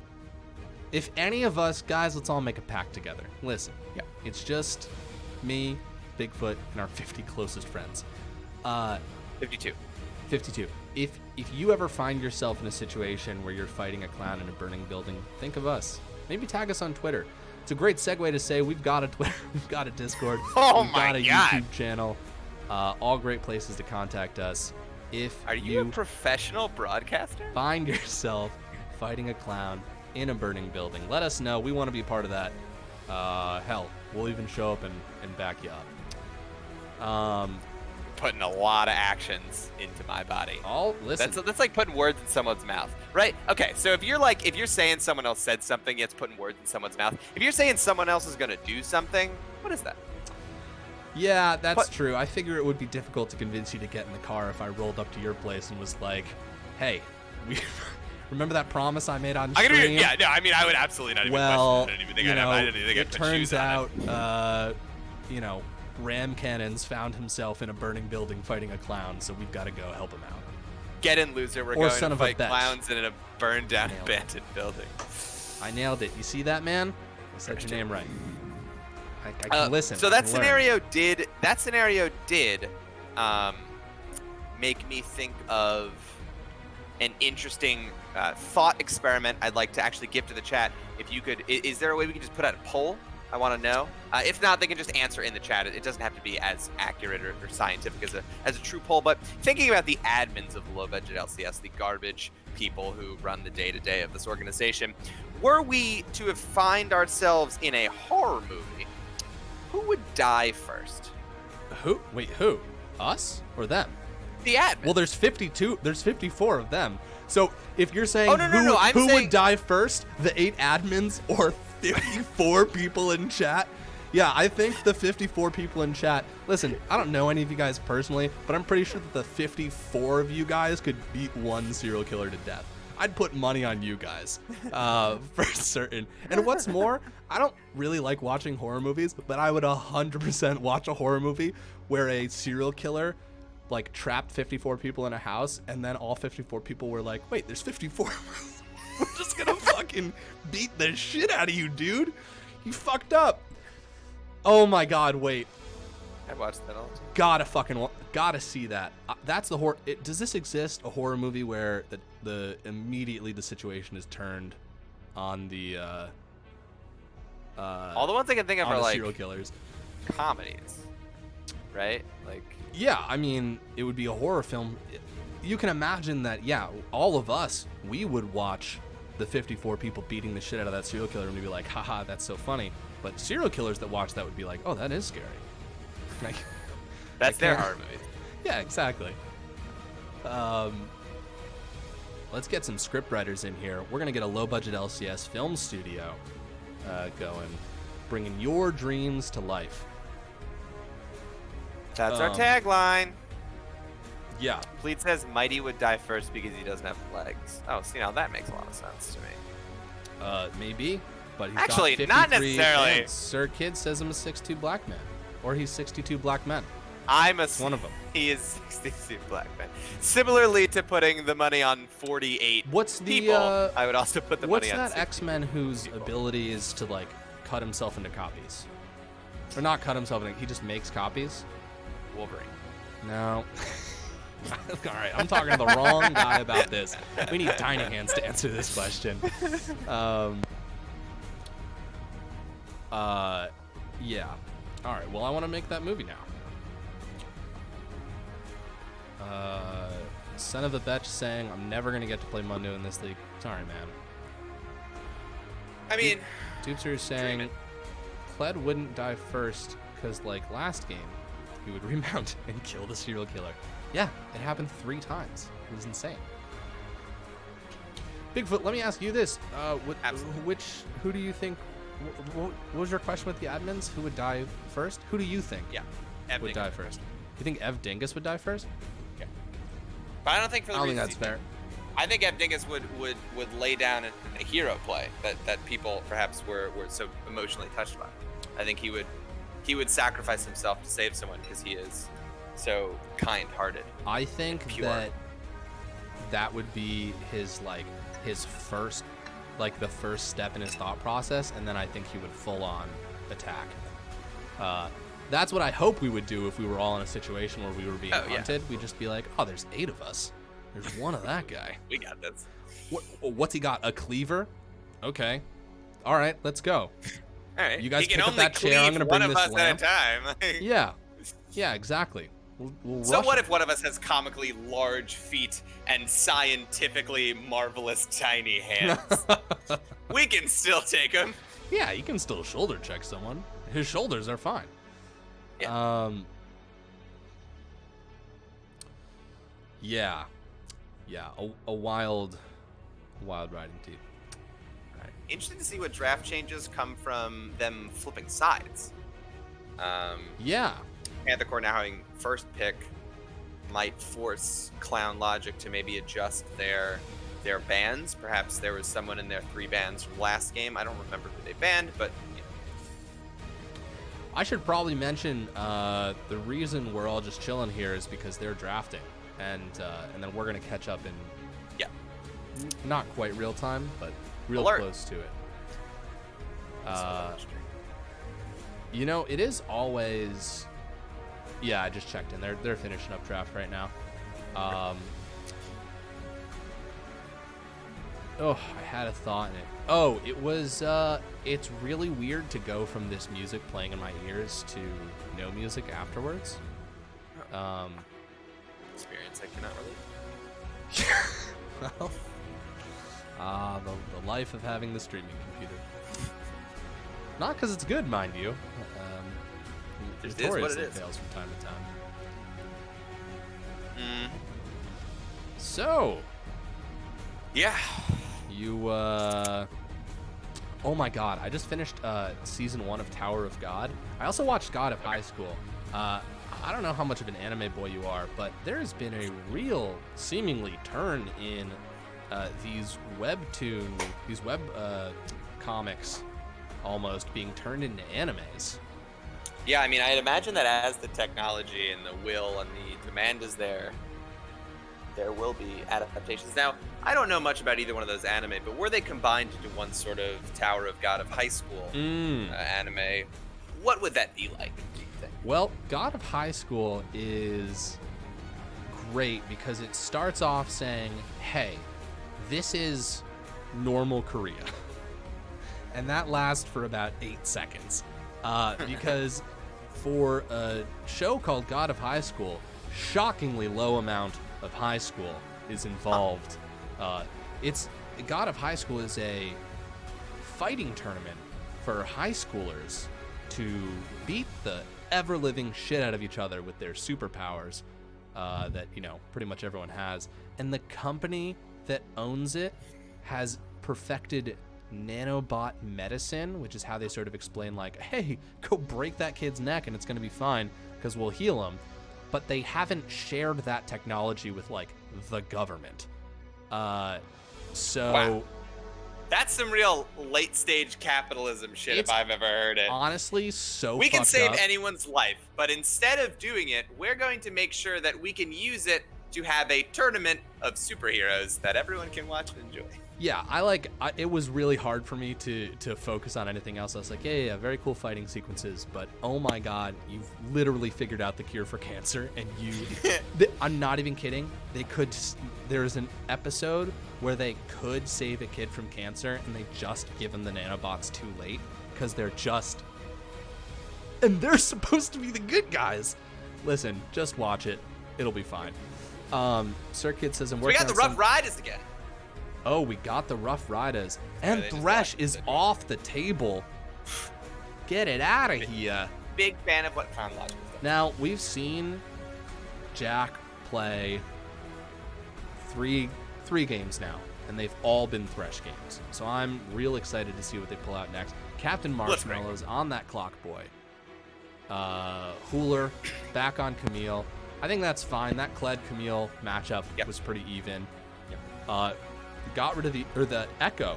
If any of us, guys, let's all make a pact together. Listen. Yeah. It's just me, Bigfoot, and our 50 closest friends. 52. 52. If you ever find yourself in a situation where you're fighting a clown in a burning building, think of us. Maybe tag us on Twitter. It's a great segue to say we've got a Twitter, we've got a Discord, Oh we've my got a God. YouTube channel. All great places to contact us. If Are you a professional broadcaster? find yourself fighting a clown in a burning building, let us know. We want to be a part of that. Hell, we'll even show up and back you up. Putting a lot of actions into my body. Listen. That's like putting words in someone's mouth, right? Okay, so if you're saying someone else said something, it's putting words in someone's mouth. If you're saying someone else is gonna do something, what is that? Yeah, that's What? true. I figure it would be difficult to convince you to get in the car if I rolled up to your place and was like, "Hey, we remember that promise I made on stream?" I mean, I would absolutely not even Well, question it. I didn't even think you I'd know, have, I didn't even think it I'd put turns shoes on it. out, Ram Cannons found himself in a burning building fighting a clown, so we've got to go help him out. Get in, loser. We're Or going son to of a fight bitch. clowns in a burned down Nailed it. abandoned building. I nailed it. You see that, man? I said your name right. I can listen. So I that can learn. scenario did make me think of an interesting thought experiment I'd like to actually give to the chat. If you could, is there a way we can just put out a poll? I want to know. If not, they can just answer in the chat. It doesn't have to be as accurate or scientific as a true poll. But thinking about the admins of the Low Budget LCS, the garbage people who run the day-to-day of this organization, were we to find ourselves in a horror movie, who would die first? Who? Wait, who? Us or them? The admin. Well, there's 52. There's 54 of them. So if you're saying Oh, no, I'm who saying- would die first, the 8 admins or 54 people in chat? Yeah, I think the 54 people in chat. Listen, I don't know any of you guys personally, but I'm pretty sure that the 54 of you guys could beat one serial killer to death. I'd put money on you guys, for certain. And what's more, I don't really like watching horror movies, but I would 100% watch a horror movie where a serial killer like trapped 54 people in a house, and then all 54 people were like, wait, there's 54 of us. We're just gonna fucking beat the shit out of you, dude. You fucked up. Oh my god, wait. I watched that all the time. Gotta see that. That's the horror. Does this exist? A horror movie where the immediately the situation is turned on the All the ones I can think of on are the like serial killers. comedies, right? Like, Yeah, I mean, it would be a horror film. You can imagine that, yeah, all of us, we would watch the 54 people beating the shit out of that serial killer and we'd be like, haha, that's so funny. But serial killers that watch that would be like, oh, that is scary. Like, that's their can't- horror movies. yeah, exactly. Let's get some script writers in here. We're going to get a low-budget LCS film studio going. bringing your dreams to life. That's our tagline. Yeah. Pleat says Mighty would die first because he doesn't have legs. Oh, see, now that makes a lot of sense to me. Maybe, but he's Actually, got 53 not necessarily. fans. Sir Kid says I'm a 6'2" black man, or he's 62 black men. One of them. He is 62 black men. Similarly to putting the money on 48 What's the people, I would also put the money on What's that 60 X-Men whose people. ability is to like cut himself into copies? Or not cut himself into, he just makes copies? Wolverine. No. All right, I'm talking to the wrong guy about this. We need Tiny Hands to answer this question. Yeah. All right, well, I want to make that movie now. Son of a bitch saying I'm never going to get to play Mundo in this league. Sorry, man. I mean, Dupster is saying Kled wouldn't die first because, like last game, he would remount and kill the serial killer. Yeah, it happened 3 times. It was insane. Bigfoot, let me ask you this: who do you think? What was your question with the admins? Who would die first? Who do you think? Yeah, Ev would Dingus. die first. You think Ev Dingus would die first? Yeah. But I don't think for the I don't think reasons that's fair. I think Ev Dingus would lay down a hero play that people perhaps were so emotionally touched by. I think he would sacrifice himself to save someone because he is so kind-hearted. I think pure. that would be his first, like the first step in his thought process, and then I think he would full on attack. That's what I hope we would do if we were all in a situation where we were being hunted. We'd just be like, oh, there's 8 of us. There's one of that guy. We got this. What's he got? A cleaver? Okay. All right, let's go. All right. You guys he can pick up only that chair. I'm gonna bring one of this us lamp. at a time. Yeah, exactly. We'll So rush what him. if one of us has comically large feet and scientifically marvelous tiny hands? We can still take him. Yeah, you can still shoulder check someone. His shoulders are fine. Yeah. Yeah. A wild riding team. Right. Interesting to see what draft changes come from them flipping sides. Yeah. Panther Corp now having first pick might force Clown Logic to maybe adjust their bans. Perhaps there was someone in their 3 bans from last game. I don't remember who they banned, but I should probably mention the reason we're all just chilling here is because they're drafting, and then we're gonna catch up in not quite real time, but real close to it. You know, it is always. Yeah, I just checked in. They're finishing up draft right now. Oh, I had a thought in it. Oh, it was. It's really weird to go from this music playing in my ears to no music afterwards. Experience I cannot relate. Well, the life of having the streaming computer. Not because it's good, mind you. It is what Notoriously it is. fails from time to time. Mm. So, Yeah. you, oh my god, I just finished season 1 of Tower of God. I also watched God of High School. I don't know how much of an anime boy you are, but there has been a real, seemingly, turn in these web comics almost being turned into animes. Yeah, I mean, I'd imagine that as the technology and the will and the demand is there will be adaptations. Now, I don't know much about either one of those anime, but were they combined into one sort of Tower of God of High School anime? What would that be like, do you think? Well, God of High School is great because it starts off saying, hey, this is normal Korea. And that lasts for about 8 seconds. Because for a show called God of High School, shockingly low amount of high school is involved. It's God of High School is a fighting tournament for high schoolers to beat the ever-living shit out of each other with their superpowers that, you know, pretty much everyone has. And the company that owns it has perfected nanobot medicine, which is how they sort of explain, like, hey, go break that kid's neck and it's going to be fine because we'll heal him. But they haven't shared that technology with, like, the government. So... Wow. That's some real late-stage capitalism shit if I've ever heard it. Honestly, so we can save up. anyone's life, but instead of doing it, we're going to make sure that we can use it to have a tournament of superheroes that everyone can watch and enjoy. Yeah, it was really hard for me to focus on anything else. I was like, yeah, very cool fighting sequences, but oh my god, you've literally figured out the cure for cancer, and I'm not even kidding. There's an episode where they could save a kid from cancer, and they just give him the nanobots too late, because they're supposed to be the good guys. Listen, just watch it. It'll be fine. Sir Kid says, we got the Rough Riders again. Oh, we got the Rough Riders. And Thresh is off the table. Get it out of here. Big fan of what Clown Logic has done. Now, we've seen Jack play three games now, and they've all been Thresh games. So I'm real excited to see what they pull out next. Captain Marshmallow's on that clock, boy. Hooler back on Camille. I think that's fine. That Kled-Camille matchup was pretty even. Got rid of the Echo,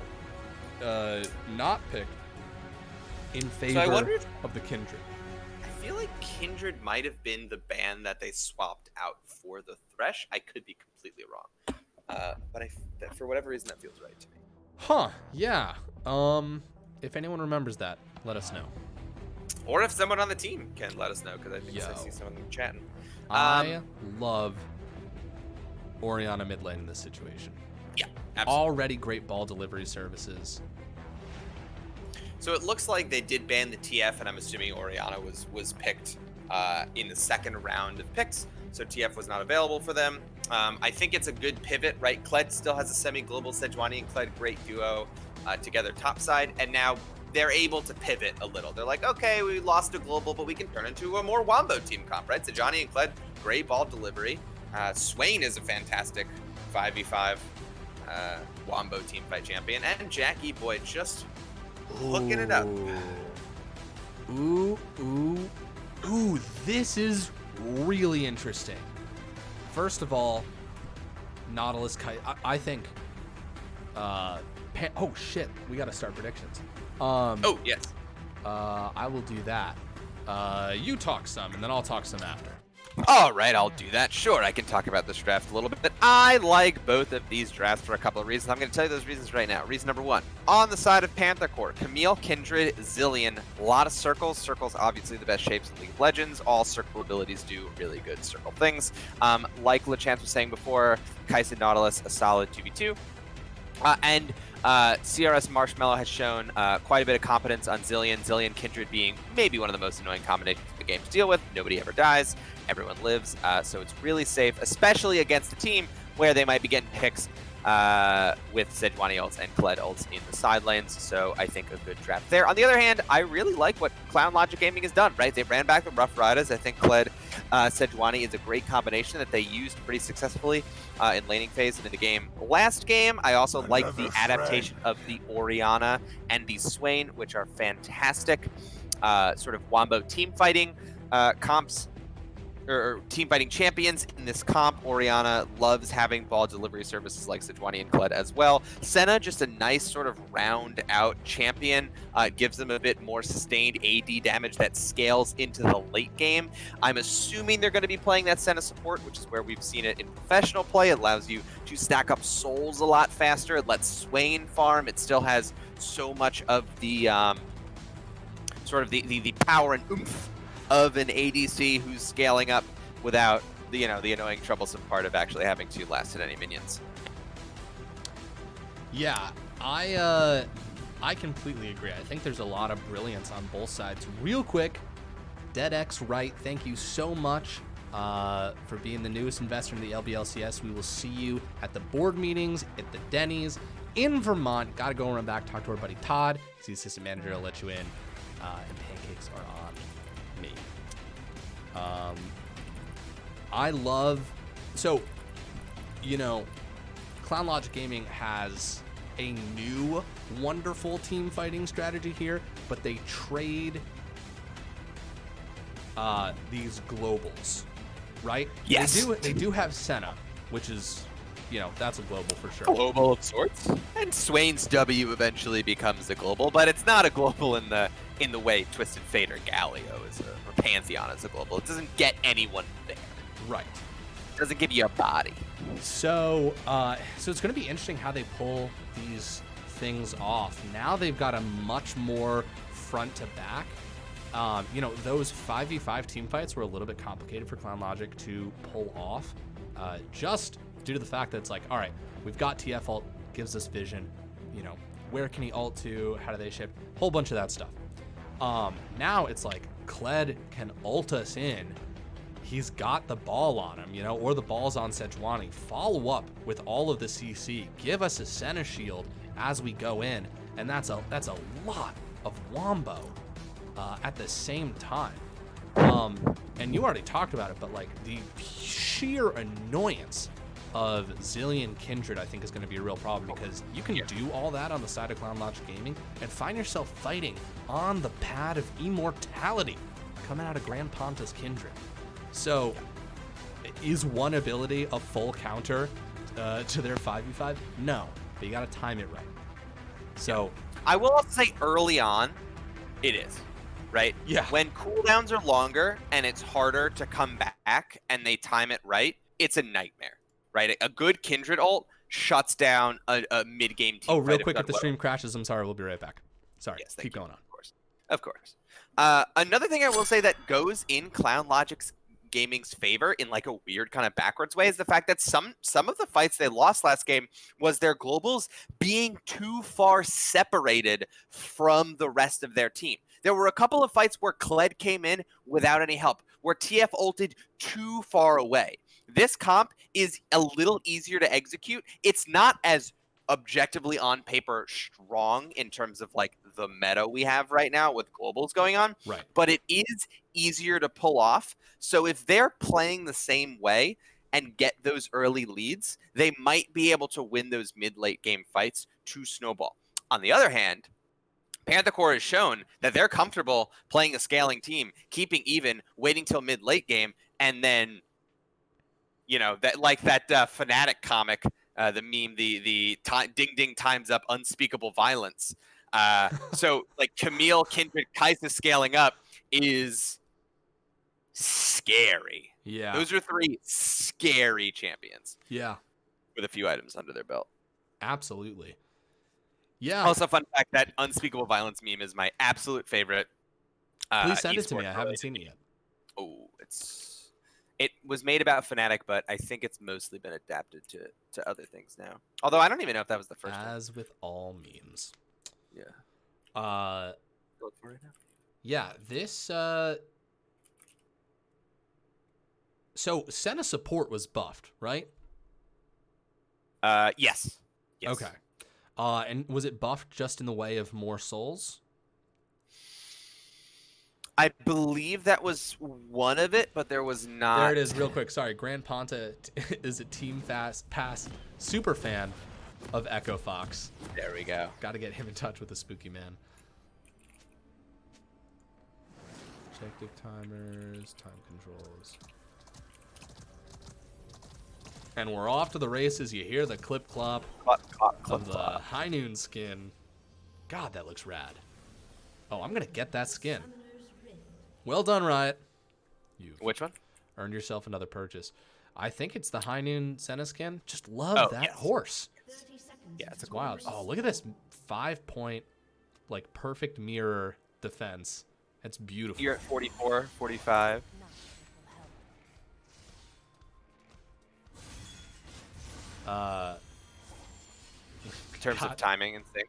not picked in favor of the Kindred. I feel like Kindred might have been the band that they swapped out for the Thresh. I could be completely wrong, but for whatever reason that feels right to me. Huh? Yeah. If anyone remembers that, let us know. Or if someone on the team can let us know, because I think I see someone chatting. I love Orianna mid lane in this situation. Yeah, absolutely. Already great ball delivery services. So it looks like they did ban the TF, and I'm assuming Orianna was picked in the second round of picks. So TF was not available for them. I think it's a good pivot, right? Kled still has a semi-global Sejuani and Kled, great duo together topside, and now they're able to pivot a little. They're like, okay, we lost a global, but we can turn into a more Wombo team comp, right? Sejuani and Kled, great ball delivery. Swain is a fantastic 5v5 Wombo team fight champion, and Jackie boy just hooking it up. Ooh, this is really interesting. First of all, Nautilus Kite, I think, oh shit, we gotta start predictions. Oh, yes. I will do that. You talk some, and then I'll talk some after. All right, I'll do that. Sure, I can talk about this draft a little bit. I like both of these drafts for a couple of reasons. I'm going to tell you those reasons right now. Reason number one, on the side of Panther Corp, Camille, Kindred, Zillion, a lot of circles. Circles, obviously the best shapes in League of Legends. All circle abilities do really good circle things. Like LeChance was saying before, Kai'Sa Nautilus, a solid 2v2. And CRS Marshmallow has shown quite a bit of competence on Zillion. Zillion Kindred being maybe one of the most annoying combinations the game to deal with. Nobody ever dies. Everyone lives. So it's really safe, especially against a team where they might be getting picks with Sejuani ults and Kled ults in the side lanes. So I think a good draft there. On the other hand, I really like what Clown Logic Gaming has done, right? They ran back the Rough Riders. I think Kled Sejuani is a great combination that they used pretty successfully in laning phase and in the game. Last game, I also like the adaptation of the Orianna and the Swain, which are fantastic sort of Wombo team fighting comps. Or team fighting champions in this comp. Orianna loves having ball delivery services like Sejuani and Kled as well. Senna, just a nice sort of round out champion. Gives them a bit more sustained AD damage that scales into the late game. I'm assuming they're going to be playing that Senna support, which is where we've seen it in professional play. It allows you to stack up souls a lot faster. It lets Swain farm. It still has so much of the sort of the power and oomph of an ADC who's scaling up without the annoying troublesome part of actually having to last hit any minions. Yeah, I completely agree. I think there's a lot of brilliance on both sides. Real quick, DeadX Wright, thank you so much for being the newest investor in the LBLCS. We will see you at the board meetings, at the Denny's in Vermont. Got to go around back, talk to our buddy Todd. He's the assistant manager. I'll let you in. And pancakes are on me. I love, so, Clown Logic Gaming has a new wonderful team fighting strategy here, but they trade these globals, right? Yes. They do have Senna, which is, that's a global for sure. Global of sorts. And Swain's W eventually becomes a global, but it's not a global in the way Twisted Fate or Galio is or Pantheon is a global. It doesn't get anyone there. Right. It doesn't give you a body. So it's going to be interesting how they pull these things off. Now they've got a much more front to back. Those 5v5 team fights were a little bit complicated for Clown Logic to pull off, just due to the fact that it's like, all right, we've got TF ult, gives us vision, where can he ult to, how do they ship, whole bunch of that stuff. Now it's like Kled can ult us in, he's got the ball on him, or the ball's on Sejuani, follow up with all of the CC, give us a Senna shield as we go in, and that's a lot of wombo at the same time. And you already talked about it, but like the sheer annoyance of Zillion Kindred, I think, is going to be a real problem, because you can do all that on the side of Clown Logic Gaming and find yourself fighting on the pad of immortality coming out of Grand Ponta's Kindred. So is one ability a full counter to their 5v5? No, but you got to time it right. So I will also say early on, it is. Right? Yeah. When cooldowns are longer and it's harder to come back and they time it right, it's a nightmare, right? A good Kindred ult shuts down a mid-game team. Oh, real quick, if the stream crashes, I'm sorry, we'll be right back. Sorry, yes, keep going on. Of course. Another thing I will say that goes in Clown Logic's Gaming's favor in like a weird kind of backwards way is the fact that some of the fights they lost last game was their globals being too far separated from the rest of their team. There were a couple of fights where Kled came in without any help, where TF ulted too far away. This comp is a little easier to execute. It's not as objectively on paper strong in terms of like the meta we have right now with globals going on, right? But it is easier to pull off. So if they're playing the same way and get those early leads, they might be able to win those mid-late game fights to snowball. On the other hand, Panther Corp has shown that they're comfortable playing a scaling team, keeping even, waiting till mid-late game, and then, that like that Fnatic comic, the meme, the ding ding times up unspeakable violence. So like Camille, Kindred, Kaisa scaling up is scary. Yeah. Those are three scary champions. Yeah. With a few items under their belt. Absolutely. Yeah. Also, fun fact, that unspeakable violence meme is my absolute favorite. Please send it to me. I haven't seen it yet. Oh, it was made about Fnatic, but I think it's mostly been adapted to other things now. Although I don't even know if that was the first one. As with all memes. Yeah. Look for it now. Yeah, this so Senna support was buffed, right? Yes. Okay. And was it buffed just in the way of more souls? I believe that was one of it, but there was not. There it is, real quick. Sorry, Grand Ponta is a Team Pass super fan of Echo Fox. There we go. Got to get him in touch with the spooky man. Objective timers, time controls. And we're off to the races. You hear the clip clop of the High Noon skin. God, that looks rad. Oh, I'm going to get that skin. Well done, Riot. Which one? Earned yourself another purchase. I think it's the High Noon Senna skin. Just love that horse. Yeah, it's wild. Oh, look at this 5-point, like, perfect mirror defense. It's beautiful. You're at 44, 45. In terms of timing and sync.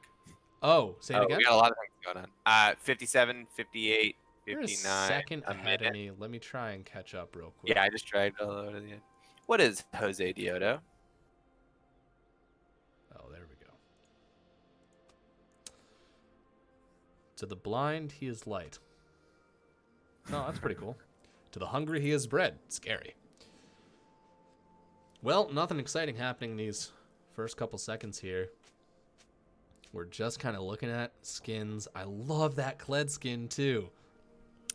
Oh, say it again? We got a lot of things going on. 57, 58, 59. You're a second ahead of me. Let me try and catch up real quick. Yeah, I just tried to load it. What is Jose Diodo? Oh, there we go. To the blind, he is light. Oh, that's pretty cool. To the hungry, he is bread. Scary. Well, nothing exciting happening in these first couple seconds here. We're just kind of looking at skins. I love that Kled skin too.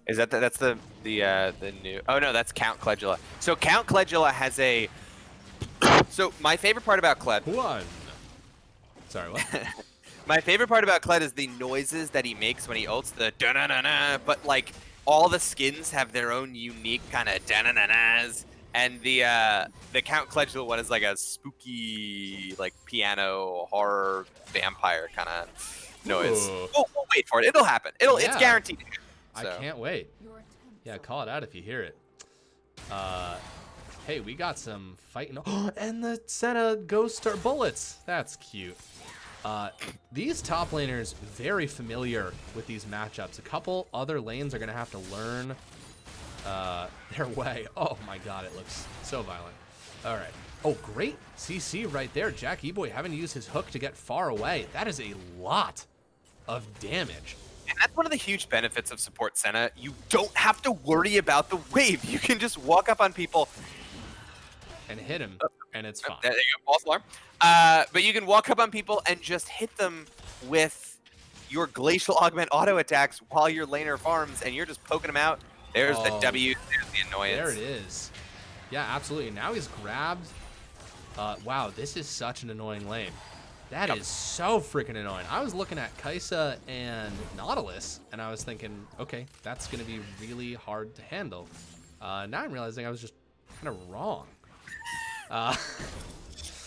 Is that's the new? Oh no, that's Count Cledula. So Count Cledula has a. So my favorite part about Kled. One. Sorry, what? My favorite part about Kled is the noises that he makes when he ults, the da-na-na-na, but like all the skins have their own unique kind of da-na-na-nas, and the Count Cledula one is like a spooky, like piano horror vampire kind of noise. We'll wait for it. It'll happen. It's guaranteed. I can't wait. Yeah, call it out if you hear it. Hey, we got some fighting. Oh, and the Senna Ghost Star bullets. That's cute. These top laners very familiar with these matchups. A couple other lanes are gonna have to learn their way. Oh my god, it looks so violent. All right. Oh, great CC right there. Jack E-Boy having to use his hook to get far away. That is a lot of damage. And that's one of the huge benefits of support Senna. You don't have to worry about the wave. You can just walk up on people and hit him, and it's fine. There you go, false alarm. But you can walk up on people and just hit them with your Glacial Augment auto attacks while your laner farms, and you're just poking them out. There's the W, there's the annoyance. There it is. Yeah, absolutely. Now he's grabbed. Wow, this is such an annoying lane. That is so freaking annoying. I was looking at Kai'Sa and Nautilus, and I was thinking, okay, that's going to be really hard to handle. Now I'm realizing I was just kind of wrong.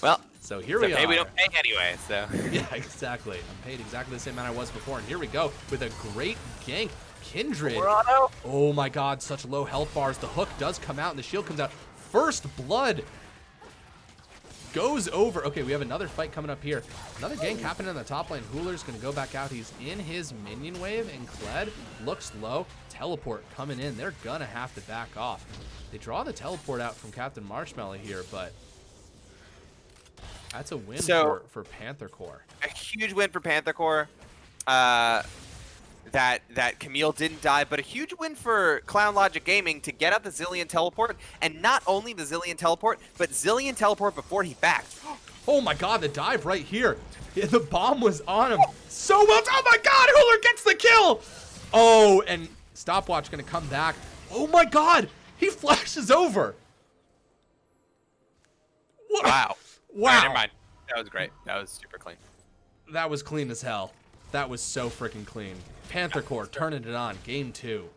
Well, so here we are. We don't pay anyway, so. Yeah, exactly. I'm paid exactly the same amount I was before, and here we go with a great gank. Kindred. Oh my god, such low health bars. The hook does come out, and the shield comes out. First blood goes over. Okay, we have another fight coming up here. Another gank happening in the top lane. Hooler's going to go back out. He's in his minion wave, and Kled looks low. Teleport coming in. They're going to have to back off. They draw the teleport out from Captain Marshmallow here, but that's a win for Panther Corp. A huge win for Panther Corp. That Camille didn't die, but a huge win for Clown Logic Gaming to get out the Zillion teleport, and not only the Zillion teleport, but Zillion teleport before he backed. Oh my god, the dive right here. Yeah, the bomb was on him so well. Oh my god, Hooler gets the kill. Oh, and Stopwatch gonna come back. Oh my god, he flashes over. What? Wow. Wow. Right, never mind. That was great. That was super clean. That was clean as hell. That was so freaking clean. Panther Corp turning it on. Game 2.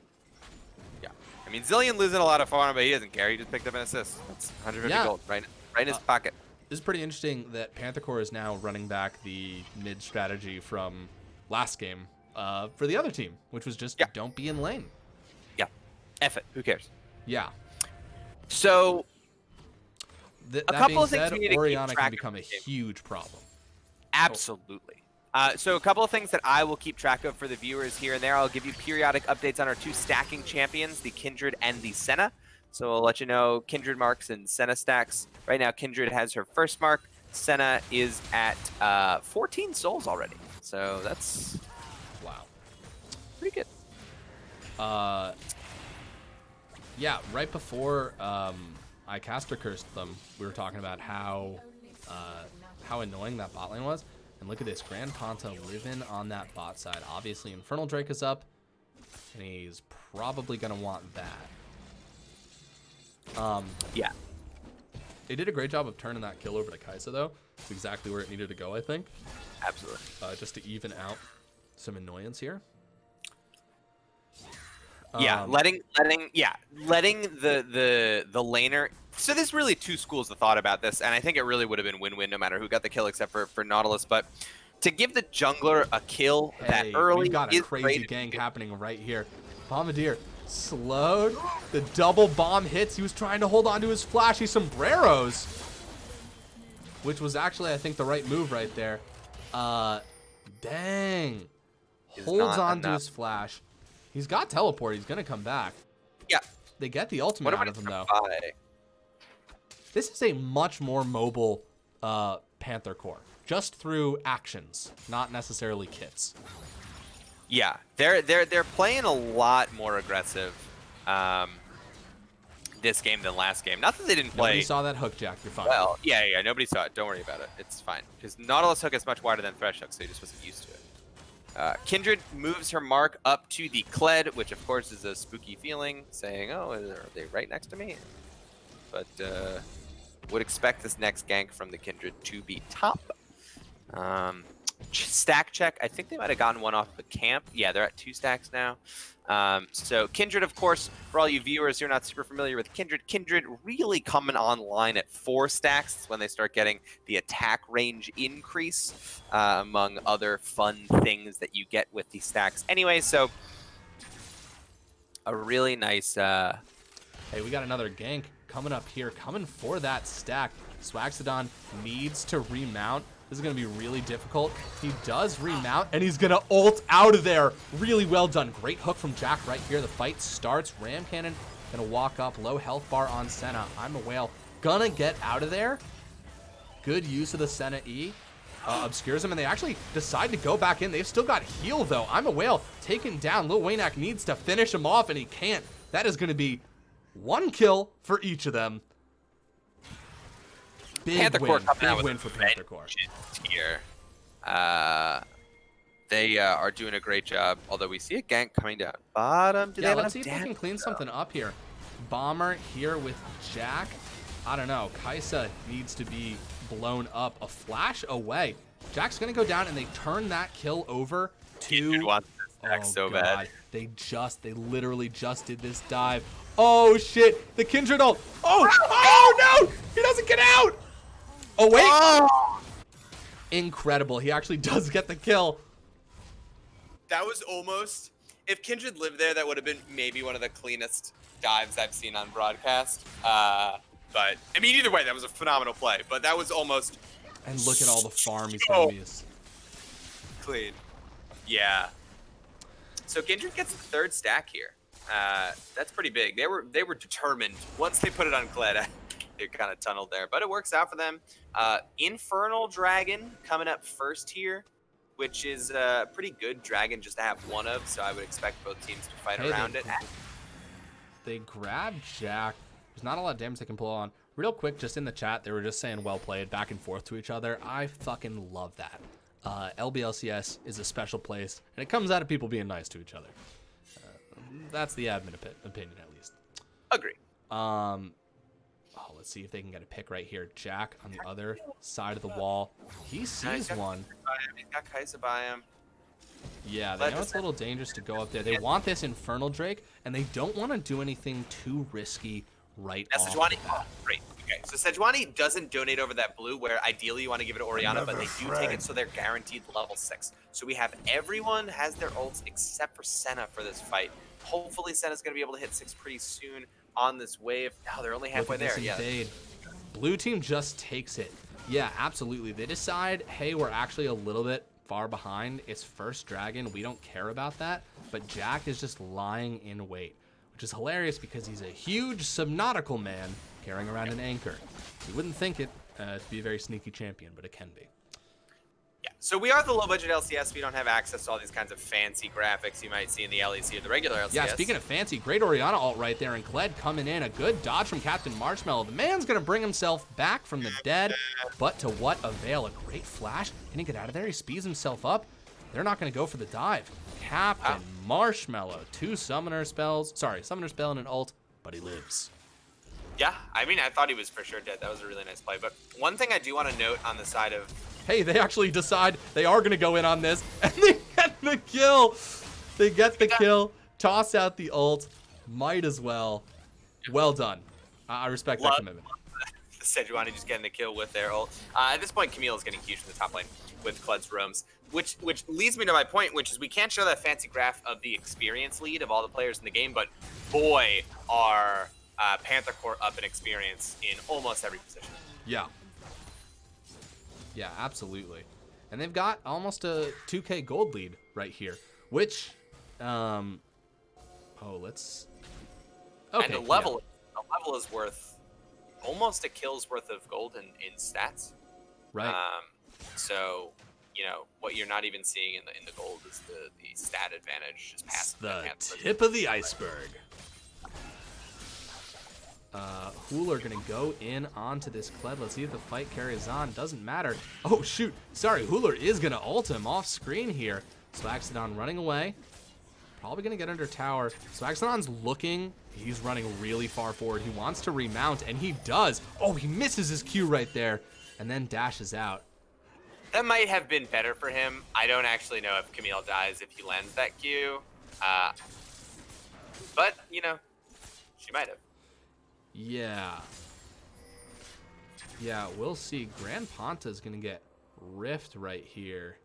Yeah. I mean, Zillion losing a lot of farm, but he doesn't care. He just picked up an assist. That's 150 gold right in his pocket. This is pretty interesting that Panther Corp is now running back the mid strategy from last game for the other team, which was just don't be in lane. Yeah. F it. Who cares? Yeah. So, a couple of things we need to Orianna can become a huge problem. Absolutely. So a couple of things that I will keep track of for the viewers here and there. I'll give you periodic updates on our two stacking champions, the Kindred and the Senna. So I'll let you know Kindred marks and Senna stacks. Right now, Kindred has her first mark. Senna is at 14 souls already. So that's pretty good. Yeah, right before I caster cursed them, we were talking about how annoying that bot lane was. And look at this, Grand Panta living on that bot side. Obviously, Infernal Drake is up, and he's probably going to want that. Yeah. They did a great job of turning that kill over to Kai'Sa, though. It's exactly where it needed to go, I think. Absolutely. Just to even out some annoyance here. Yeah, letting the laner. So there's really two schools of thought about this, and I think it really would have been win-win no matter who got the kill, except for Nautilus. But to give the jungler a kill that early, we got a crazy gank happening right here. Bombardier slowed. The double bomb hits. He was trying to hold on to his flashy sombreros, which was actually, I think, the right move right there. Dang. Holds on to his flash. He's got teleport. He's going to come back. Yeah. They get the ultimate out of him, though. Buy? This is a much more mobile Panther Corp. Just through actions, not necessarily kits. Yeah, they're playing a lot more aggressive. this game than last game. Not that they didn't play. Nobody saw that hook, Jack. You're fine. Well, yeah, nobody saw it. Don't worry about it. It's fine. Because Nautilus hook is much wider than Thresh hook, so he just wasn't used to it. Kindred moves her mark up to the Kled, which of course is a spooky feeling, saying, oh, are they right next to me? But would expect this next gank from the Kindred to be top. Stack check. I think they might have gotten one off the camp. Yeah, they're at 2 stacks now. So Kindred, of course, for all you viewers who are not super familiar with Kindred really coming online at 4 stacks. It's when they start getting the attack range increase, among other fun things that you get with these stacks. Anyway, so a really nice... Hey, we got another gank coming up here, coming for that stack. Swagsadon needs to remount. This is going to be really difficult. He does remount, and he's going to ult out of there. Really well done. Great hook from Jack right here. The fight starts. Ram Cannon going to walk up. Low health bar on Senna. I'm a whale. Gonna get out of there. Good use of the Senna E. Obscures him, and they actually decide to go back in. They've still got heal, though. I'm a whale. Taken down. Lil Waynak needs to finish him off, and he can't. That is going to be 1 kill for each of them. Big win for Panther Corp. Here. They are doing a great job, although we see a gank coming down bottom. Let's see if they can clean something up here. Bomber here with Jack. I don't know. Kaisa needs to be blown up a flash away. Jack's going to go down, and they turn that kill over to... wants this stack so bad. They literally just did this dive. Oh, shit. The Kindred ult. Oh, no. He doesn't get out. Oh, wait. Oh. Incredible. He actually does get the kill. That was almost... If Kindred lived there, that would have been maybe one of the cleanest dives I've seen on broadcast. But, I mean, either way, that was a phenomenal play. But that was almost... And look at all the farm he's going to use. Clean. Yeah. So Kindred gets the 3rd stack here. That's pretty big. They were determined. Once they put it on Kled, they're kind of tunneled there, but it works out for them. Infernal Dragon coming up first here, which is a pretty good dragon just to have one of, so I would expect both teams to fight around it. They grab Jack. There's not a lot of damage they can pull on. Real quick, just in the chat, they were just saying well played, back and forth to each other. I fucking love that. LBLCS is a special place, and it comes out of people being nice to each other. That's the admin opinion, at least. Agree. Let's see if they can get a pick right here. Jack on the other side of the wall. He sees one. He's got Kaisa by him. Yeah, they know it's a little dangerous to go up there. They want this Infernal Drake, and they don't want to do anything too risky right off the bat. Great. Okay, so Sejuani doesn't donate over that blue, where ideally you want to give it to Orianna, but they do take it, so they're guaranteed level 6. So we have everyone has their ults except for Senna for this fight. Hopefully Senna's going to be able to hit 6 pretty soon on this wave. No, they're only halfway there. Yeah. Blue team just takes it. Yeah, absolutely. They decide, hey, we're actually a little bit far behind. It's first dragon. We don't care about that. But Jack is just lying in wait, which is hilarious because he's a huge subnautical man carrying around an anchor. You wouldn't think it to be a very sneaky champion, but it can be. Yeah, so we are the low-budget LCS. We don't have access to all these kinds of fancy graphics you might see in the LEC or the regular LCS. Yeah, speaking of fancy, great Orianna ult right there, and Kled coming in. A good dodge from Captain Marshmallow. The man's going to bring himself back from the dead, but to what avail? A great flash. Can he get out of there? He speeds himself up. They're not going to go for the dive. Captain Marshmallow, 2 summoner spells. Sorry, summoner spell and an ult, but he lives. Yeah, I mean, I thought he was for sure dead. That was a really nice play. But one thing I do want to note on the side of... Hey, they actually decide they are going to go in on this, and they get the kill. They get the kill, toss out the ult. Might as well. Well done. I respect that commitment. Sejuani just getting the kill with their ult. At this point, Camille is getting huge from the top lane with Kled's roams, which leads me to my point, which is we can't show that fancy graph of the experience lead of all the players in the game, but boy, are Panther Corp up in experience in almost every position. Yeah. Yeah, absolutely. And they've got almost a 2K gold lead right here, which, okay. And the level is worth almost a kill's worth of gold in stats. Right. So, you know, what you're not even seeing in the gold is the stat advantage just past the tip of the iceberg. Hooler gonna go in onto this Kled. Let's see if the fight carries on. Doesn't matter. Oh, shoot. Sorry, Hooler is gonna ult him off screen here. Swaxodon running away. Probably gonna get under tower. Swaxodon's looking. He's running really far forward. He wants to remount, and he does. Oh, he misses his Q right there, and then dashes out. That might have been better for him. I don't actually know if Camille dies if he lands that Q. But, you know, she might have. Yeah. Yeah, we'll see. Grand Panta's gonna get riffed right here.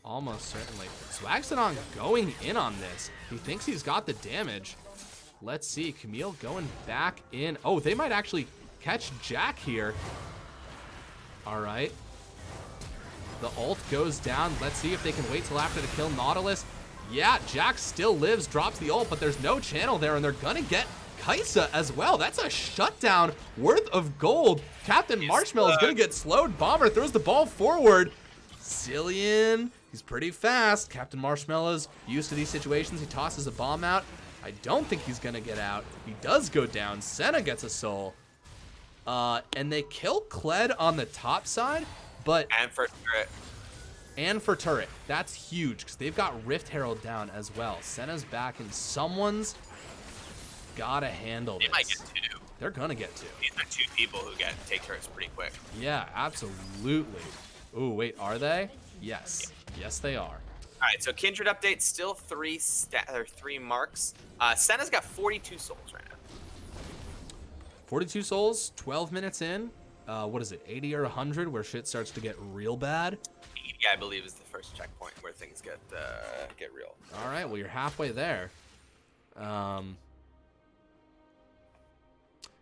Almost certainly. Swaxodon going in on this. He thinks he's got the damage. Let's see. Camille going back in. Oh, they might actually catch Jack here. All right. The ult goes down. Let's see if they can wait till after to kill Nautilus. Yeah, Jack still lives, drops the ult, but there's no channel there, and they're gonna get Kaisa as well. That's a shutdown worth of gold. Captain Marshmallow is gonna get slowed. Bomber throws the ball forward. Cillian, he's pretty fast. Captain Marshmallow's used to these situations. He tosses a bomb out. I don't think he's gonna get out. He does go down. Senna gets a soul. And they kill Kled on the top side, but... And for turret. That's huge, because they've got Rift Herald down as well. Senna's back, and someone's gotta handle this. They might get two. They're gonna get two. These are two people who take turrets pretty quick. Yeah, absolutely. Ooh, wait, are they? Yes. Yes, they are. All right, so Kindred update, still three marks. Senna's got 42 souls right now. 42 souls, 12 minutes in. What is it, 80 or 100, where shit starts to get real bad? 80, I believe, is the first checkpoint where things get real. All right, well, you're halfway there.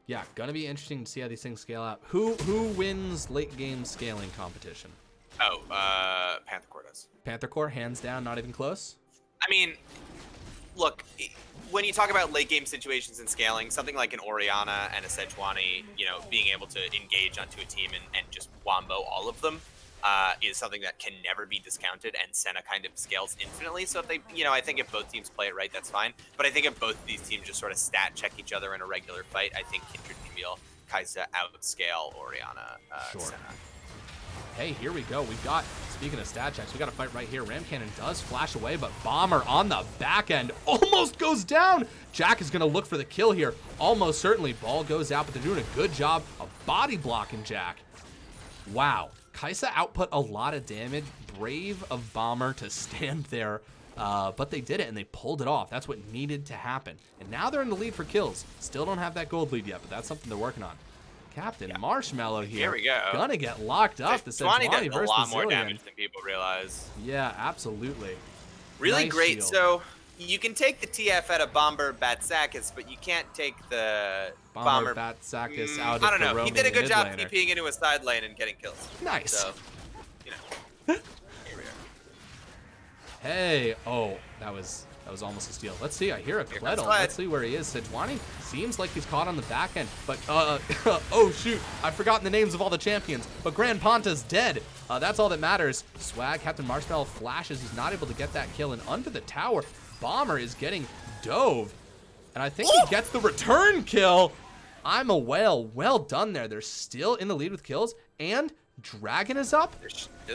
Yeah, gonna be interesting to see how these things scale out. Who wins late game scaling competition? Oh, Panther Corp does. Panther Corp, hands down, not even close. I mean, look, when you talk about late game situations and scaling, something like an Orianna and a Sejuani, you know, being able to engage onto a team and just wombo all of them is something that can never be discounted, and Senna kind of scales infinitely. So if they, you know, I think if both teams play it right, that's fine. But I think if both of these teams just sort of stat check each other in a regular fight, I think Kindred, Camille, Kaisa outscale Orianna, Sure. Senna. Hey, here we go. We've got, speaking of stat checks, we got a fight right here. Ram Cannon does flash away, but Bomber on the back end almost goes down. Jack is going to look for the kill here. Almost certainly. Ball goes out, but they're doing a good job of body blocking Jack. Wow. Kaisa output a lot of damage. Brave of Bomber to stand there, but they did it, and they pulled it off. That's what needed to happen. And now they're in the lead for kills. Still don't have that gold lead yet, but that's something they're working on. Captain Marshmallow here. Here we go. Gonna get locked up. The Sejuani Sejuani does a versus lot more Cillian. damage than people realize. Yeah, absolutely. Really Nice great. shield. So you can take the TF out of Bomber Batsakis, but you can't take the Bomber Batsakis out of I don't the know. He roaming did a good job mid laner. TPing into a side lane and getting kills. Nice. So, you know. Here we are. Hey, oh, that was almost a steal. Let's see. I hear a Here Kleddle. comes Kled. Let's see where he is. Sejuani seems like he's caught on the back end, but oh shoot, I've forgotten the names of all the champions. But Grand Panta's dead. That's all that matters. Swag, Captain Marshmallow flashes. He's not able to get that kill, and under the tower, Bomber is getting dove, and I think he gets the return kill. I'm a whale. Well done there. They're still in the lead with kills, and Dragon is up.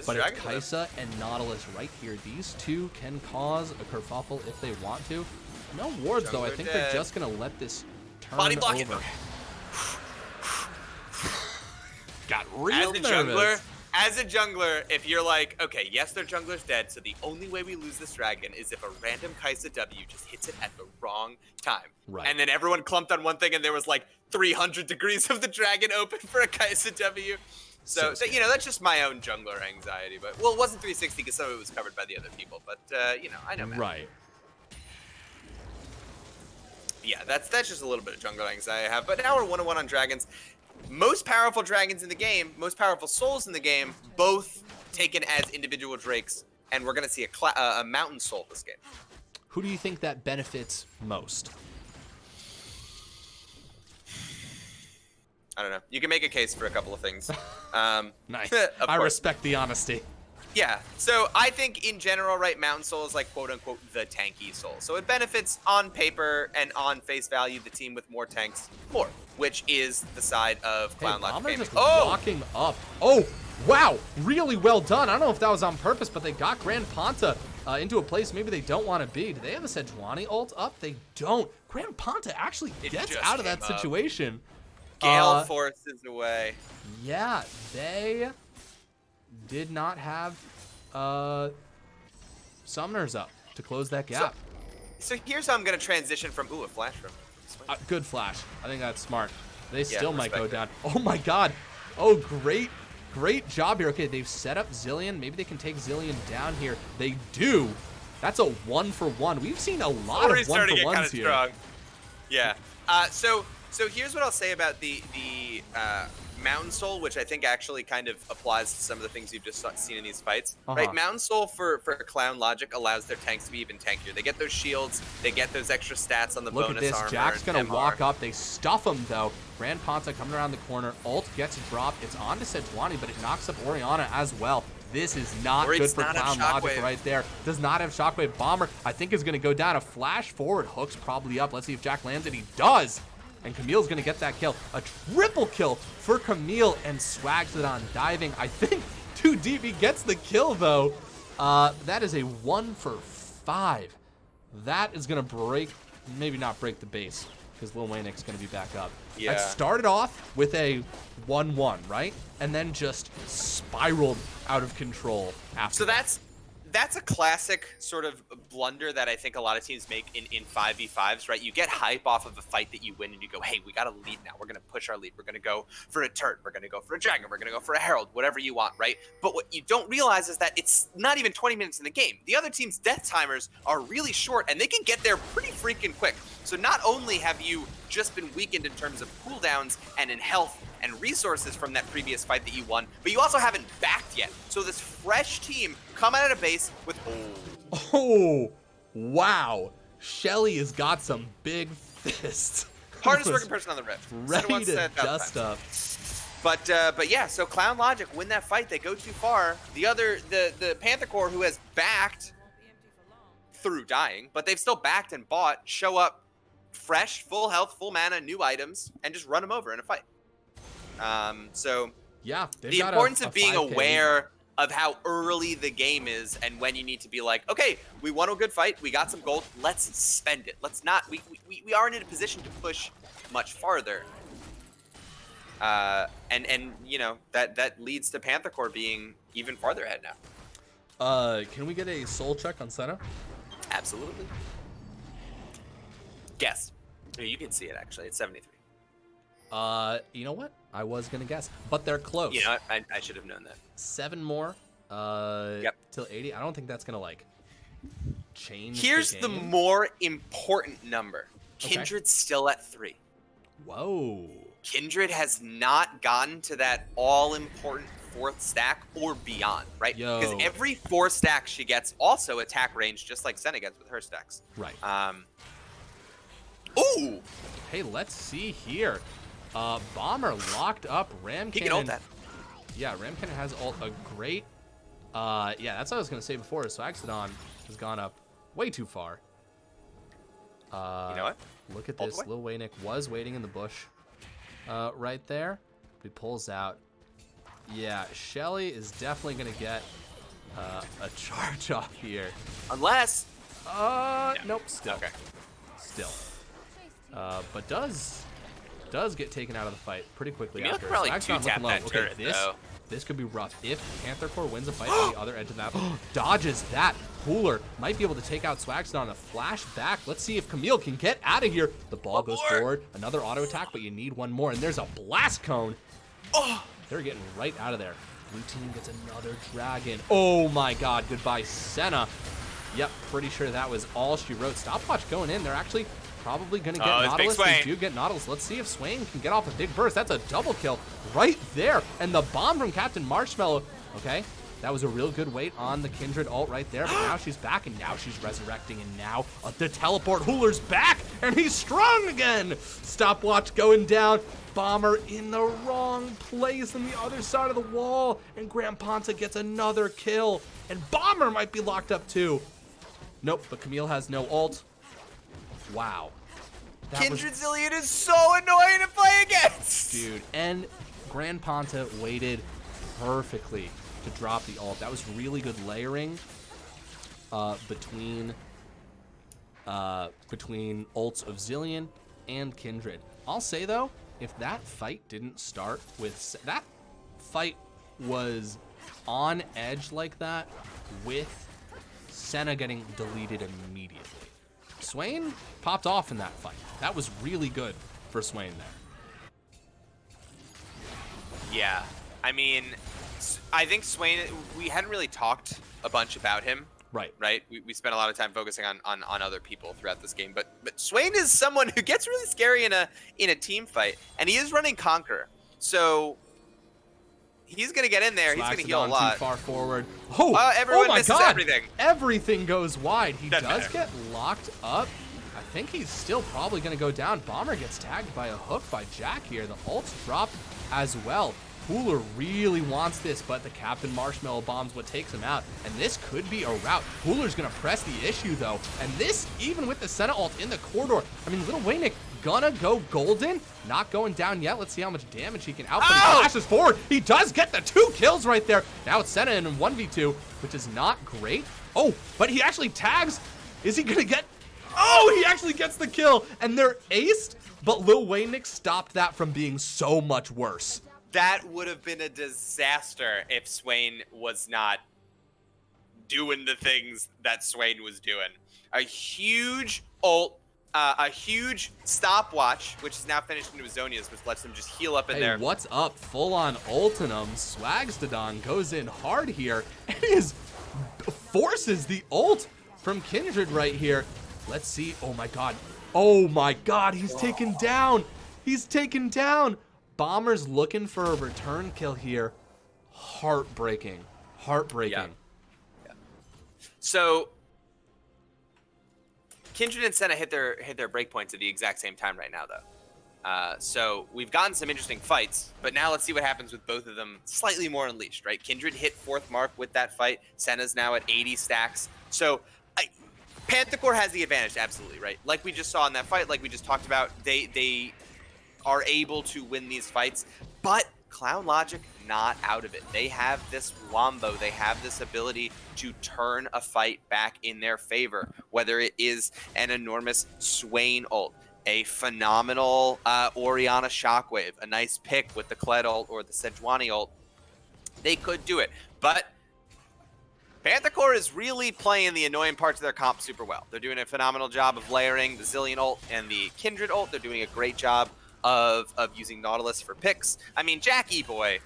But it's Kaisa and Nautilus right here. These two can cause a kerfuffle if they want to. No wards, though. I think they're just going to let this turn Body block over. it. Got real nervous. As a jungler, if you're like, okay, yes, their jungler's dead, so the only way we lose this dragon is if a random Kaisa W just hits it at the wrong time. Right. And then everyone clumped on one thing, and there was like 300 degrees of the dragon open for a Kaisa W. So you know, that's just my own jungler anxiety. But well, it wasn't 360 because some of it was covered by the other people. But you know, I know, man. Right. Yeah, that's just a little bit of jungler anxiety I have. But now we're 1-1 on dragons. Most powerful dragons in the game, most powerful souls in the game, both taken as individual drakes, and we're gonna see a mountain soul this game. Who do you think that benefits most? I don't know. You can make a case for a couple of things. Nice. Of I course. respect the honesty. Yeah, so I think in general, right, Mountain Soul is like quote unquote the tanky soul. So it benefits on paper and on face value the team with more tanks more, which is the side of Hey, Clown Logic Bomber Gaming. just Oh, walking up. Oh, wow. Really well done. I don't know if that was on purpose, but they got Grand Panta into a place maybe they don't want to be. Do they have a Sejuani ult up? They don't. Grand Panta actually It gets just out of that came up. situation. Gale forces away. Yeah, they did not have summoners up to close that gap. So here's how I'm gonna transition from a flash from Good flash. I think that's smart. They still might respect go it. down. Oh my god. Oh, great job here. Okay, they've set up Zillion. Maybe they can take Zillion down here. They do. That's a 1-for-1. We've seen a lot Already of starting to get kind 1-for-1s of here. strong. Yeah. So here's what I'll say about the Mountain Soul, which I think actually kind of applies to some of the things you've just seen in these fights. Right, Mountain Soul for Clown Logic allows their tanks to be even tankier. They get those shields, they get those extra stats on the Look bonus at this. armor. Jack's and going to MR. walk up. They stuff him, though. Grand Panta coming around the corner. Ult gets dropped. It's on to Sejuani, but it knocks up Orianna as well. This is not Or good it's for not have Clown Logic Shockwave. right there. Does not have Shockwave. Bomber, I think, is going to go down. A flash forward. Hook's probably up. Let's see if Jack lands it. He does. And Camille's going to get that kill. A triple kill for Camille, and swags it on diving. I think too deep. He gets the kill, though. That is a 1-for-5. That is going to break, maybe not break the base, because Lil Wayne's going to be back up. Yeah. That started off with a 1-1, right? And then just spiraled out of control after So that. that's a classic sort of blunder that I think a lot of teams make in 5v5s, right? You get hype off of a fight that you win and you go, hey, we got a lead now. We're going to push our lead. We're going to go for a turret. We're going to go for a dragon. We're going to go for a herald, whatever you want, right? But what you don't realize is that it's not even 20 minutes in the game. The other team's death timers are really short and they can get there pretty freaking quick. So not only have you just been weakened in terms of cooldowns and in health and resources from that previous fight that you won, but you also haven't backed yet. So this fresh team come out of base with Oh, wow. Shelly has got some big fists. hardest working person on the Rift. Ready to dust up. But yeah, so Clown Logic win that fight. They go too far. The Panther Corps, who has backed through dying, but they've still backed and bought, show up fresh, full health, full mana, new items, and just run them over in a fight. So Yeah, the importance of being aware of how early the game is and when you need to be like, okay, we won a good fight, we got some gold, let's spend it. Let's not, we aren't in a position to push much farther. And you know, that leads to Panther Corps being even farther ahead now. Can we get a soul check on Senna? Absolutely. Guess. You can see it actually. It's 73. You know what? I was gonna guess, but they're close. You know what? I should have known that. 7 more. Yep. Till 80. I don't think that's gonna like change. Here's the the game. more important number. Okay. Kindred's still at 3. Whoa. Kindred has not gotten to that all-important 4th stack or beyond, right? Yo. Because every 4 stack she gets also attack range, just like Senna gets with her stacks. Right. Ooh! Hey, let's see here. Bomber locked up. Ram He Cannon. can ult that. Yeah, Ram Cannon has ult. A great. Yeah, that's what I was gonna say before. Swaxodon has gone up way too far. You know what? Look at Ult this. away. Lil Waynick was waiting in the bush right there. He pulls out. Yeah, Shelly is definitely going to get a charge off here. Unless... Nope, still. Okay. Still. But does get taken out of the fight pretty quickly You after. could probably Swaxodon two-tap looking low. that Okay, turret, though. this could be rough. If Panther Corps wins a fight on the other edge of the map, dodges that. Cooler might be able to take out Swaxodon on a flashback. Let's see if Camille can get out of here. The ball goes forward. Another auto attack, but you need one more. And there's a blast cone. Oh! They're getting right out of there. Blue team gets another dragon. Oh my god, goodbye Senna. Yep, pretty sure that was all she wrote. Stopwatch going in. They're actually probably going to get Nautilus. They do get Nautilus. Let's see if Swain can get off a big burst. That's a double kill right there. And the bomb from Captain Marshmallow. Okay, That was a real good weight on the Kindred ult right there, but now she's back, and now she's resurrecting, and now the teleport Hooler's back, and he's strong again. Stopwatch going down. Bomber in the wrong place on the other side of the wall, and Panther gets another kill, and Bomber might be locked up too. Nope, but Camille has no ult. Wow. Kindred Zillion is so annoying to play against. Dude, and Panther waited perfectly to drop the ult. That was really good layering between ults of Zillion and Kindred. I'll say though, if that fight didn't start with that fight was on edge like that with Senna getting deleted immediately. Swain popped off in that fight. That was really good for Swain there. Yeah, I mean, I think Swain, we hadn't really talked a bunch about him. Right. We spent a lot of time focusing on other people throughout this game, but Swain is someone who gets really scary in a team fight, and he is running Conqueror, so he's gonna get in there. He's gonna heal a lot. Too far forward. Everyone my misses God. everything. Everything goes wide. He Doesn't does matter. get locked up. I think he's still probably gonna go down. Bomber gets tagged by a hook by Jack here. The ult's dropped as well. Hooler really wants this, but the Captain Marshmallow bomb's what takes him out, and this could be a rout. Hooler's gonna press the issue though, and this, even with the Senna ult in the corridor, I mean, Little Waynick gonna go golden, not going down yet. Let's see how much damage he can output. He flashes forward. He does get the 2 kills right there. Now it's Senna in 1v2, which is not great. Oh, but he actually tags. Is he gonna get? Oh, he actually gets the kill, and they're aced, but Lil Waynick stopped that from being so much worse. That would have been a disaster if Swain was not doing the things that Swain was doing. A huge ult, a huge stopwatch, which is now finished into Azonia's, which lets him just heal up in there. What's up? Full on ultinum. Swagstodon goes in hard here and forces the ult from Kindred right here. Let's see. Oh my God. Oh my God. He's taken down. He's taken down. Bomber's looking for a return kill here. Heartbreaking. Heartbreaking. Yeah. So Kindred and Senna hit their breakpoints at the exact same time right now, though. So we've gotten some interesting fights, but now let's see what happens with both of them slightly more unleashed, right? Kindred hit 4th mark with that fight. Senna's now at 80 stacks. So Panther Corp has the advantage, absolutely, right? Like we just saw in that fight, like we just talked about, they are able to win these fights, but Clown Logic not out of it. They have this wombo. They have this ability to turn a fight back in their favor, whether it is an enormous Swain ult, a phenomenal Orianna Shockwave, a nice pick with the Kled ult or the Sejuani ult. They could do it, but Panther Corp is really playing the annoying parts of their comp super well. They're doing a phenomenal job of layering the Zillion ult and the Kindred ult. They're doing a great job of using Nautilus for picks. I mean, Jackie boy.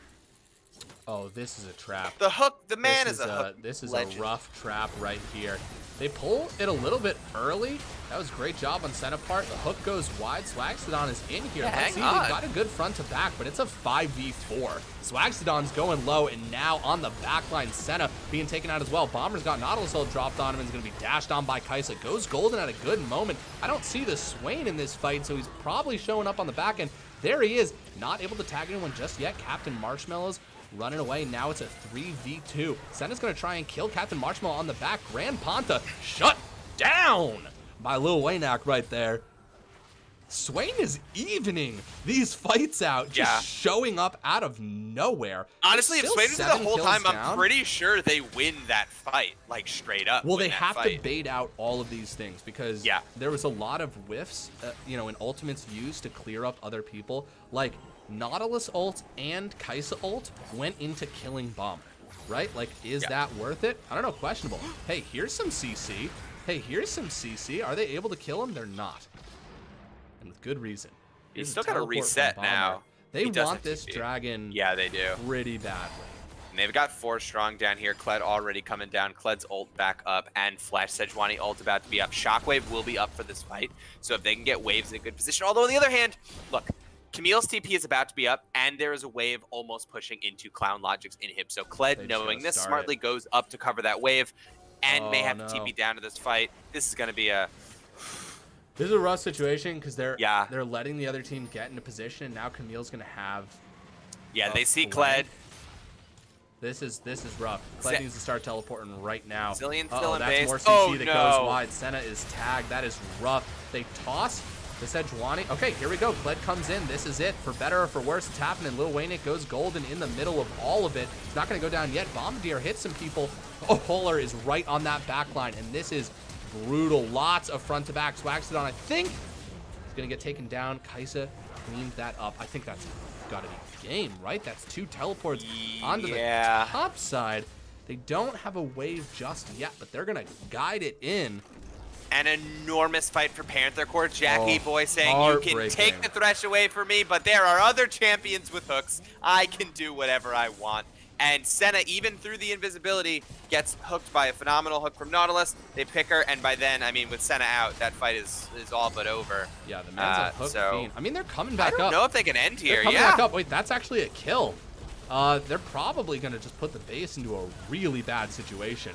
Oh, this is a trap. The hook, the man is a hook. This is legend. a rough trap right here. They pull it a little bit early. That was a great job on Senna part. The hook goes wide. Swagstodon is in here. Yeah, Let's see, hang on. they've got a good front to back, but it's a 5v4. Swagstodon's going low, and now on the backline, Senna being taken out as well. Bomber's got Nautilus ult dropped on him and is going to be dashed on by Kaisa. Goes golden at a good moment. I don't see the Swain in this fight, so he's probably showing up on the back end. There he is. Not able to tag anyone just yet. Captain Marshmallows running away. Now it's a 3v2. Senna's going to try and kill Captain Marshmallow on the back. Panther shut down by Lil Waynack right there. Swain is evening these fights out, just showing up out of nowhere. Honestly, if Still Swain was there the 7 whole kills time, down. I'm pretty sure they win that fight, like straight up. Well, win they that have fight. to bait out all of these things because there was a lot of whiffs, in ultimates used to clear up other people. Like Nautilus ult and Kaisa ult went into killing Bomber, right? Like, is that worth it? I don't know, questionable. Hey, here's some CC. Hey, here's some CC. Are they able to kill him? They're not. And with good reason. He's Here's still a got to teleport from reset Bomber. now. They He does want have this TP. dragon Yeah, they do. pretty badly. And they've got 4 strong down here. Kled already coming down. Kled's ult back up, and Flash Sejuani ult about to be up. Shockwave will be up for this fight, so if they can get waves in a good position. Although on the other hand, look, Camille's TP is about to be up, and there is a wave almost pushing into Clown Logic's inhib. So Kled, They knowing just this, started. smartly goes up to cover that wave, and may Oh, have to no. TP down to this fight. This is going to be a... This is a rough situation because they're Yeah. letting the other team get into position, and now Camille's gonna have. Yeah, they see flank. Kled. This is rough. Kled needs to start teleporting right now. Zillion's Uh-oh, still in that's base. more CC Oh, that no. goes wide. Senna is tagged. That is rough. They toss the Sejuani. Okay, here we go. Kled comes in. This is it. For better or for worse, it's happening. Lil Wayne goes golden in the middle of all of it. It's not going to go down yet. Bombardier hits some people. Oh, Polar is right on that back line, and this is brutal. Lots of front to back. Swagstodon, I think, is going to get taken down. Kaisa cleaned that up. I think that's got to be game, right? That's 2 teleports onto the top side. They don't have a wave just yet, but they're going to guide it in. An enormous fight for Panther Corp. Jackie Boy saying, you can take the Thresh away from me, but there are other champions with hooks. I can do whatever I want. And Senna, even through the invisibility, gets hooked by a phenomenal hook from Nautilus. They pick her, and by then, I mean, with Senna out, that fight is all but over. Yeah, the man's a hook fiend. I mean, they're coming back up. I don't know if they can end here. They're coming back up. Wait, that's actually a kill. They're probably going to just put the base into a really bad situation.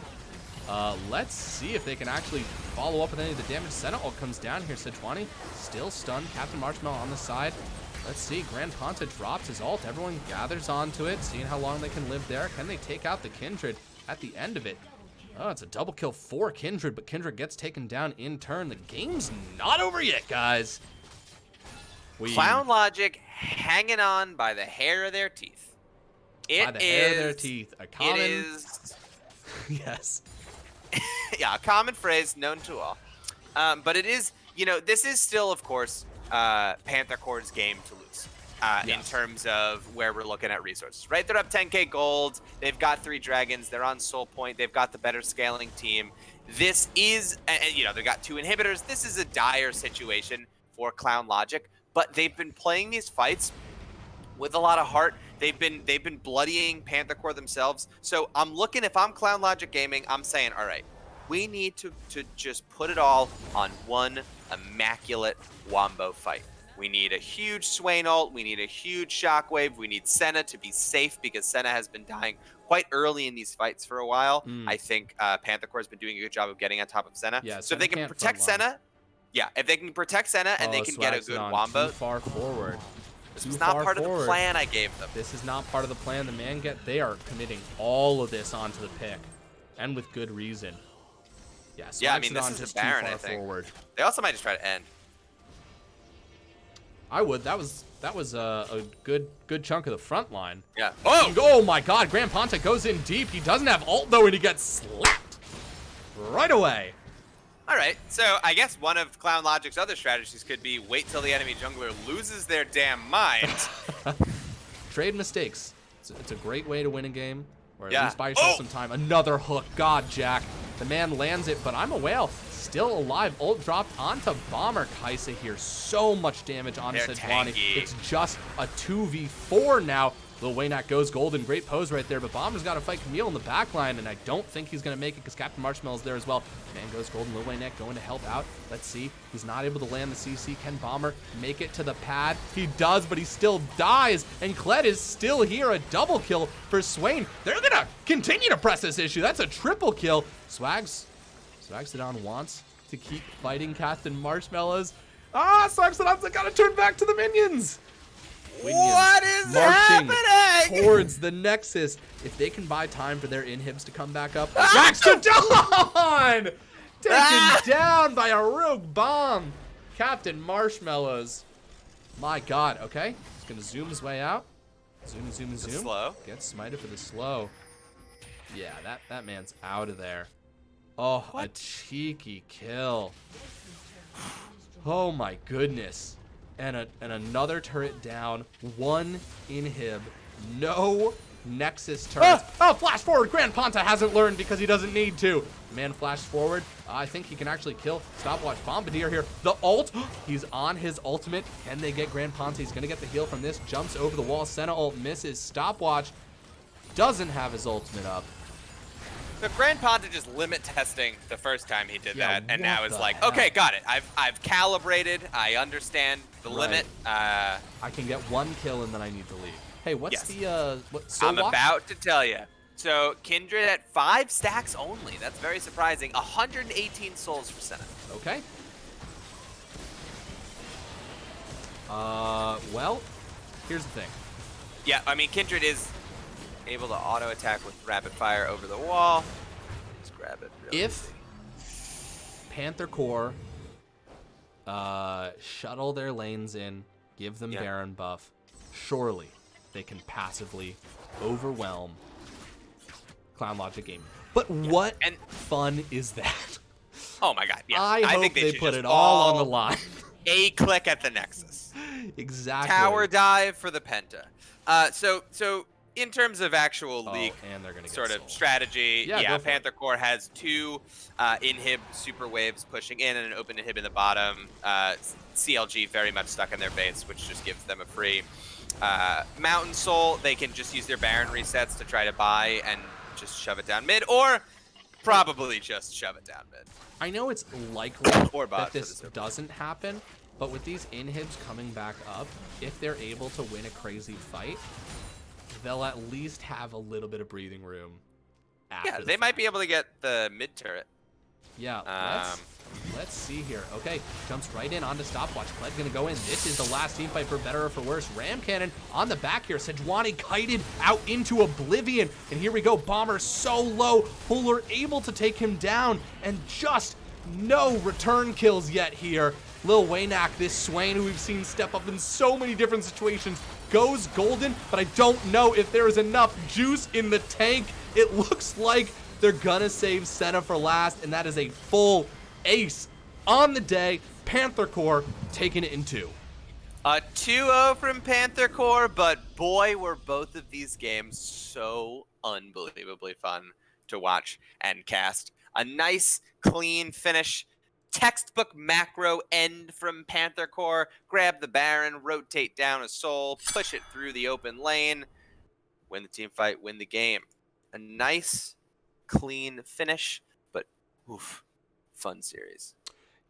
Let's see if they can actually follow up with any of the damage. Senna ult comes down here. Sejuani still stunned. Captain Marshmallow on the side. Let's see. Grand Panther drops his ult. Everyone gathers onto it, seeing how long they can live there. Can they take out the Kindred at the end of it? Oh, it's a double kill for Kindred, but Kindred gets taken down in turn. The game's not over yet, guys. Clown Logic hanging on by the hair of their teeth. By the hair of their teeth. A common... It is... Yes. Yeah, a common phrase known to all. But it is, you know, this is still, of course, Panther Corp's game to lose in terms of where we're looking at resources, right? They're up 10k gold. They've got 3 dragons. They're on Soul Point. They've got the better scaling team. This is, you know, they've got 2 inhibitors. This is a dire situation for Clown Logic, but they've been playing these fights with a lot of heart. They've been bloodying Panther Corp themselves. So I'm looking, if I'm Clown Logic Gaming, I'm saying, all right, we need to just put it all on one immaculate Wombo fight. We need a huge Swain ult. We need a huge Shockwave. We need Senna to be safe because Senna has been dying quite early in these fights for a while. I think Panther Corp has been doing a good job of getting on top of Senna. Yeah, so if they can protect Senna, if they can protect Senna and they can get a good Wombo. Too far forward. This was not part of the plan I gave them. This is not part of the plan. The man they are committing all of this onto the pick, and with good reason. Yeah, I mean, this is a Baron, I think. Forward. They also might just try to end. I would. That was a good chunk of the front line. Yeah. Oh my God! Grand Panther goes in deep. He doesn't have ult though, and he gets slapped right away. All right, so I guess one of Clown Logic's other strategies could be wait till the enemy jungler loses their damn mind. Trade mistakes. It's a great way to win a game, or at least buy yourself some time. Another hook. God, Jack. The man lands it, but I'm a whale. Still alive. Ult dropped onto Bomber. Kaisa here. So much damage onto Sejuani. It's just a 2v4 now. Lil Waynak goes golden. Great pose right there, but Bomber's got to fight Camille in the back line, and I don't think he's going to make it because Captain Marshmallow's there as well. Man goes golden. Lil Waynak going to help out. Let's see. He's not able to land the CC. Can Bomber make it to the pad? He does, but he still dies, and Kled is still here. A double kill for Swain. They're going to continue to press this issue. That's a triple kill. Swagstodon wants to keep fighting Captain Marshmallows. Swagstodon's got to turn back to the minions. What is happening? Towards the Nexus. If they can buy time for their inhibs to come back up. Swagstodon! Taken down by a rogue bomb. Captain Marshmallows. My God. Okay. He's going to zoom his way out. Zoom. Slow. Gets smited for the slow. Yeah, that man's out of there. Oh, a cheeky kill. Oh my goodness. And another turret down. 1 inhib. No Nexus turrets. Oh, flash forward. Grand Panther hasn't learned because he doesn't need to. Man flashed forward. I think he can actually kill Stopwatch Bombardier here. The ult. He's on his ultimate. Can they get Grand Panther? He's going to get the heal from this. Jumps over the wall. Senna ult misses. Stopwatch doesn't have his ultimate up. The Grand Panther just limit testing the first time he did that, and now it's like, okay, got it. I've calibrated. I understand the Right. limit. I can get 1 kill and then I need to leave. Hey, what's Yes. the what? Soul I'm Walk? about to tell you. So Kindred at 5 stacks only. That's very surprising. 118 souls for Senna. Okay. Well, here's the thing. Yeah, I mean Kindred is able to auto attack with rapid fire over the wall. Just grab it. Really If Panther Core shuttle their lanes in, give them Baron buff, surely they can passively overwhelm Clown Logic Gaming. But what fun is that? Oh my god, yeah. I hope think they should put just it all on the line. A click at the Nexus. Exactly. Tower dive for the Penta. So in terms of actual league and they're gonna sort get of sold. strategy, Yeah, Panther Core has 2 inhib super waves pushing in and an open inhib in the bottom. CLG very much stuck in their base, which just gives them a free Mountain Soul. They can just use their Baron resets to try to buy and just shove it down mid, or probably just shove it down mid. I know it's likely Or that bot this doesn't happen, but with these inhibs coming back up, if they're able to win a crazy fight, they'll at least have a little bit of breathing room. Yeah, they might be able to get the mid turret. Yeah, let's see here. Okay, jumps right in onto stopwatch. Pled's gonna go in. This is the last team fight for better or for worse. Ram cannon on the back here. Sejuani kited out into oblivion. And here we go. Bomber so low. Fuller able to take him down. And just no return kills yet here. Lil Waynak, this Swain who we've seen step up in so many different situations, goes golden, but I don't know if there is enough juice in the tank. It looks like they're gonna save Senna for last, and that is a full ace on the day. Panther Core taking it in 2. 2-0 from Panther Core, but boy, were both of these games so unbelievably fun to watch and cast. A nice, clean finish. Textbook macro end from Panther Core. Grab the Baron, rotate down a soul, push it through the open lane, win the team fight, win the game. A nice, clean finish, but oof, fun series.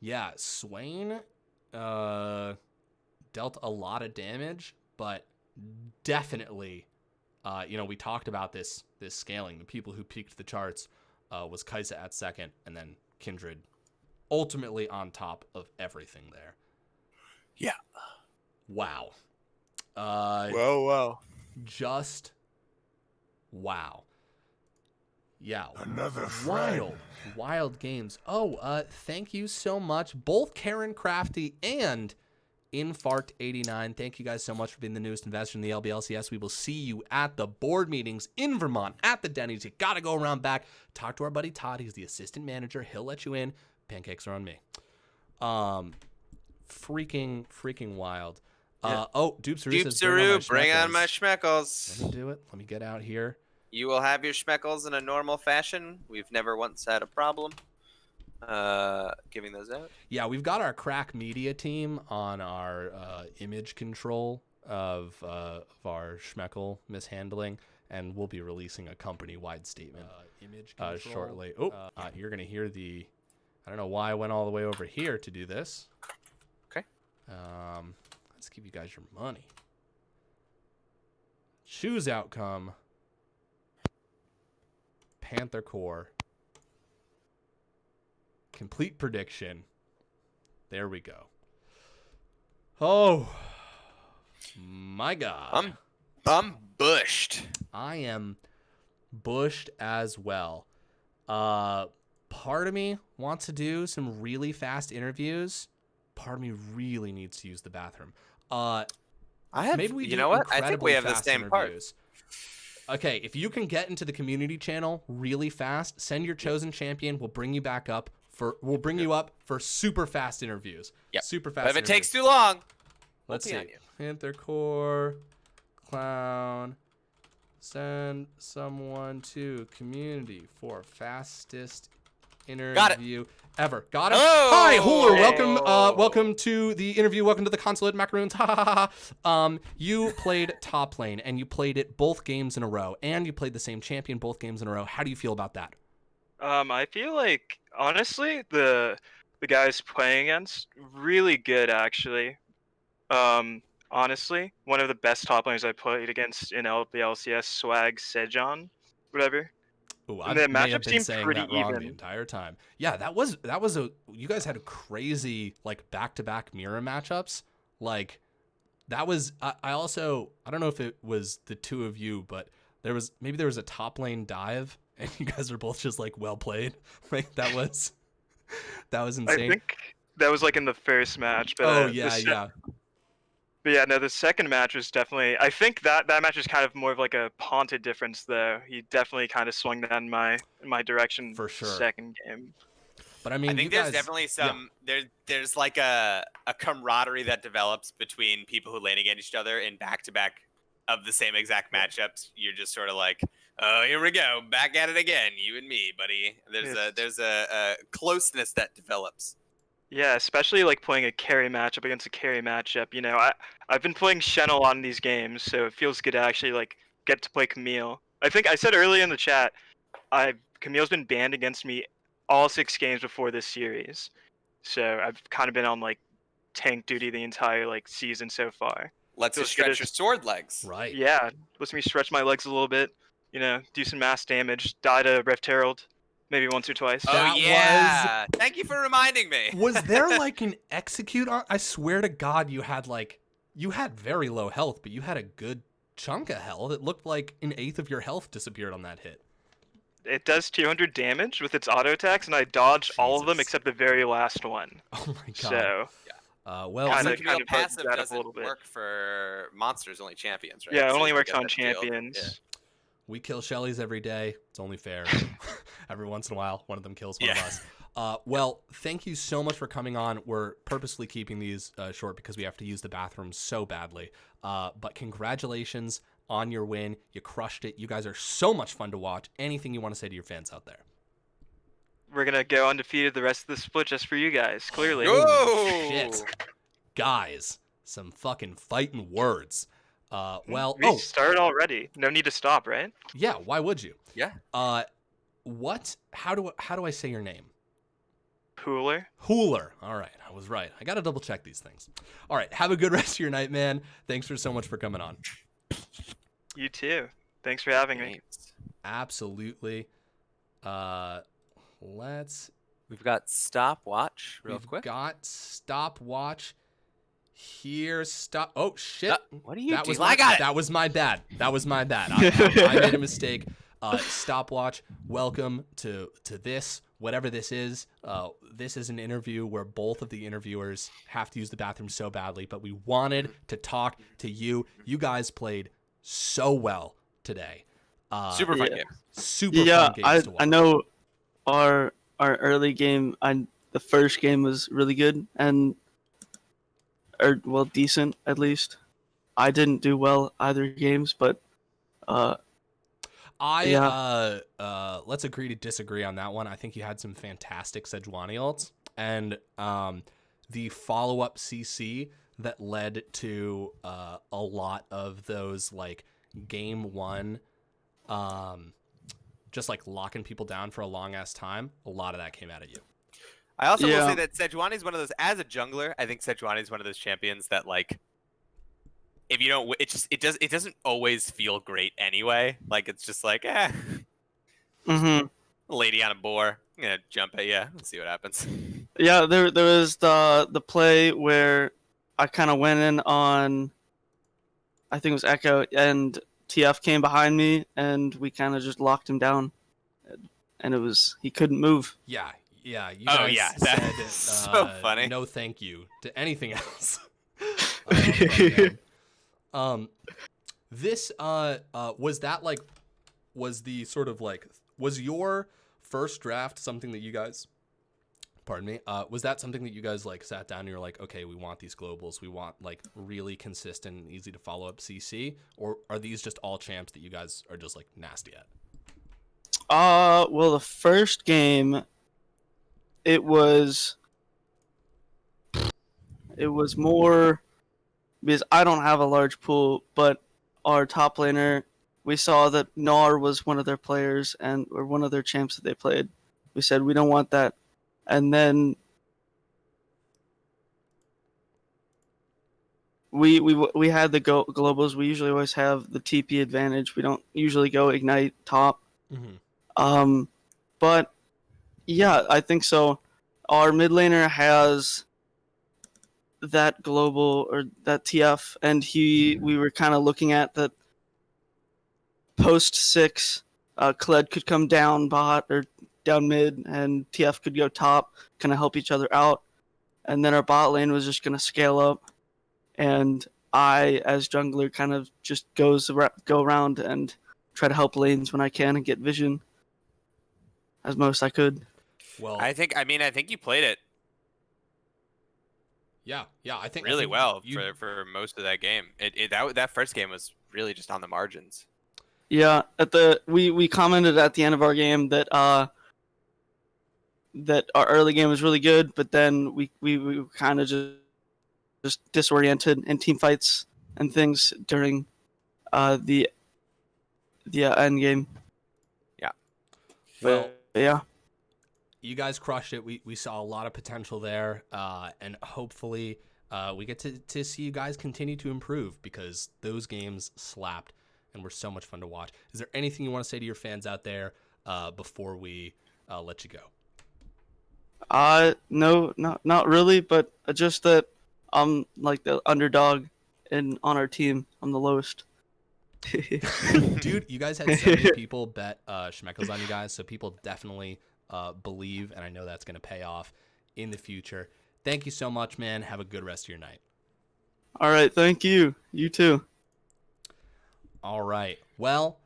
Yeah, Swain dealt a lot of damage, but definitely, we talked about this scaling. The people who peaked the charts was Kaisa at second, and then Kindred ultimately on top of everything there. Yeah. Wow. Whoa. Just wow. Yeah. Another friend. Wild games. Oh, thank you so much, both Karen Crafty and Infart89. Thank you guys so much for being the newest investor in the LBLCS. We will see you at the board meetings in Vermont at the Denny's. You got to go around back. Talk to our buddy Todd. He's the assistant manager. He'll let you in. Pancakes are on me. Freaking wild. Dupesaru, bring on my schmeckles. Let me do it. Let me get out here. You will have your schmeckles in a normal fashion. We've never once had a problem giving those out. Yeah, we've got our crack media team on our image control of our schmeckle mishandling, and we'll be releasing a company-wide statement shortly. You're going to hear the... I don't know why I went all the way over here to do this. Okay. Let's give you guys your money. Choose outcome. Panther Core. Complete prediction. There we go. Oh my God. I'm bushed. I am bushed as well. Part of me wants to do some really fast interviews. Part of me really needs to use the bathroom. Maybe we you know what? I think we have the same interviews. Okay, if you can get into the community channel really fast, send your chosen champion. We'll bring you back up we'll bring you up for super fast interviews. Yep. Super fast. But if it interviews. takes too long, let's see. On you. Panther Core, Clown, send someone to community for fastest interview ever. Got it. Oh! Hi, Hooler. Welcome to the interview. Welcome to the consulate macaroons. You played top lane, and you played it both games in a row, and you played the same champion both games in a row. How do you feel about that? I feel like honestly the guys playing against really good actually. Honestly, one of the best top laners I played against in LPLCS, Swag Sejon, whatever. Ooh, And I the may have matchup been seemed saying pretty that wrong the even. entire time. Yeah, that was a you guys had a crazy like back-to-back mirror matchups. Like that was I also I don't know if it was the two of you, but there was a top lane dive and you guys are both just like well played. Like that was I insane. think that was like in the first match, but Oh yeah, yeah. but yeah, no, the second match was definitely. I think that match is kind of more of like a Ponta difference, though. He definitely kind of swung that in my direction. For sure. Second game. But I I mean, you think there's guys definitely yeah. some there's like a camaraderie that develops between people who lane against each other in back-to-back of the same exact matchups. You're just sort of like, oh, here we go, back at it again, you and me, buddy. There's a closeness that develops. Yeah, especially like playing a carry matchup against a carry matchup. You know, I've been playing Shen a lot in these games, so it feels good to actually like get to play Camille. I think I said earlier in the chat, Camille's been banned against me all 6 games before this series, so I've kind of been on like tank duty the entire like season so far. Lets you Feels good stretch to, your sword legs. Right. yeah, lets me stretch my legs a little bit. You know, do some mass damage, die to Rift Herald, maybe once or twice. Oh That yeah, thank you for reminding me. Was there like an execute on? I swear to God, you had very low health, but you had a good chunk of health. It looked like an eighth of your health disappeared on that hit. It does 200 damage with its auto attacks, and I dodged all of them Jesus. except the very last one. Oh my God. So Well, Kinda- Also, Camille bugged passive that up a doesn't little bit. work for monsters, only champions, right? yeah, it So only you works get on that shield. champions. we kill Shellys every day. It's only fair. Every once in a while, one of them kills one of Yeah. us. Well, thank you so much for coming on. We're purposely keeping these short because we have to use the bathroom so badly. But congratulations on your win. You crushed it. You guys are so much fun to watch. Anything you want to say to your fans out there? We're gonna go undefeated the rest of the split just for you guys. Clearly, Go! Holy shit. Guys, some fucking fighting words. Well, we started already. No need to stop, right? yeah, why would you? Yeah. How do I say your name? Pooler. Hooler. All right, I was right. I got to double check these things. All right, have a good rest of your night, man. Thanks for so much for coming on. You too. Thanks for having me. Absolutely. We've got stopwatch real We've quick. got stopwatch here. Stop. Oh shit! What are you That doing? was my, I got it. That was my bad. I made a mistake. Stopwatch. Welcome to this. Whatever this is. This is an interview where both of the interviewers have to use the bathroom so badly, but we wanted to talk to you. You guys played so well today. Super fun yeah. game. Super Yeah, fun games to watch. I know our early game, the first game was really good or decent at least. I didn't do well either games, but Let's agree to disagree on that one. I think you had some fantastic Sejuani ults, and the follow-up CC that led to a lot of those like game one, just like locking people down for a long ass time. A lot of that came out of you. I also will Yeah. say that Sejuani is one of those. As a jungler, I think Sejuani is one of those champions that like, if you don't, it doesn't always feel great anyway. Like it's just like, lady on a boar. I'm gonna jump at you. Let's see what happens. yeah, there was the play where I kind of went in on, I think it was Echo, and TF came behind me, and we kind of just locked him down, and he couldn't move. Yeah. You Oh, guys yeah, said that's so funny. no thank you to anything else. This was that like was the sort of like was your first draft something that you guys was that something that you guys like sat down and you're like, okay, we want these globals, we want like really consistent and easy to follow up CC, or are these just all champs that you guys are just like nasty at? Well, the first game, it was more because I don't have a large pool, but our top laner, we saw that Gnar was one of their players or one of their champs that they played. We said we don't want that, and then we had the globals. We usually always have the TP advantage. We don't usually go ignite top. But yeah, I think so. Our mid laner has that global or that TF, and we were kind of looking at that post 6. Kled could come down bot or down mid, and TF could go top, kind of help each other out. And then our bot lane was just gonna scale up, and I, as jungler, kind of just go around and try to help lanes when I can and get vision as most I could. Well, I think you played it yeah, I think really well you, for most of that game. That first game was really just on the margins. Yeah, we commented at the end of our game that that our early game was really good, but then we kind of just disoriented in team fights and things during the end game. Yeah. Well, But yeah. you guys crushed it. We saw a lot of potential there, and hopefully we get to see you guys continue to improve, because those games slapped and were so much fun to watch. Is there anything you want to say to your fans out there before we let you go? No, not really, but just that I'm like the underdog on our team. I'm the lowest. Dude, you guys had so many people bet Schmeckles on you guys, so people definitely believe, and I know that's going to pay off in the future. Thank you so much, man. Have a good rest of your night. All right, thank you. You too. All right. Well,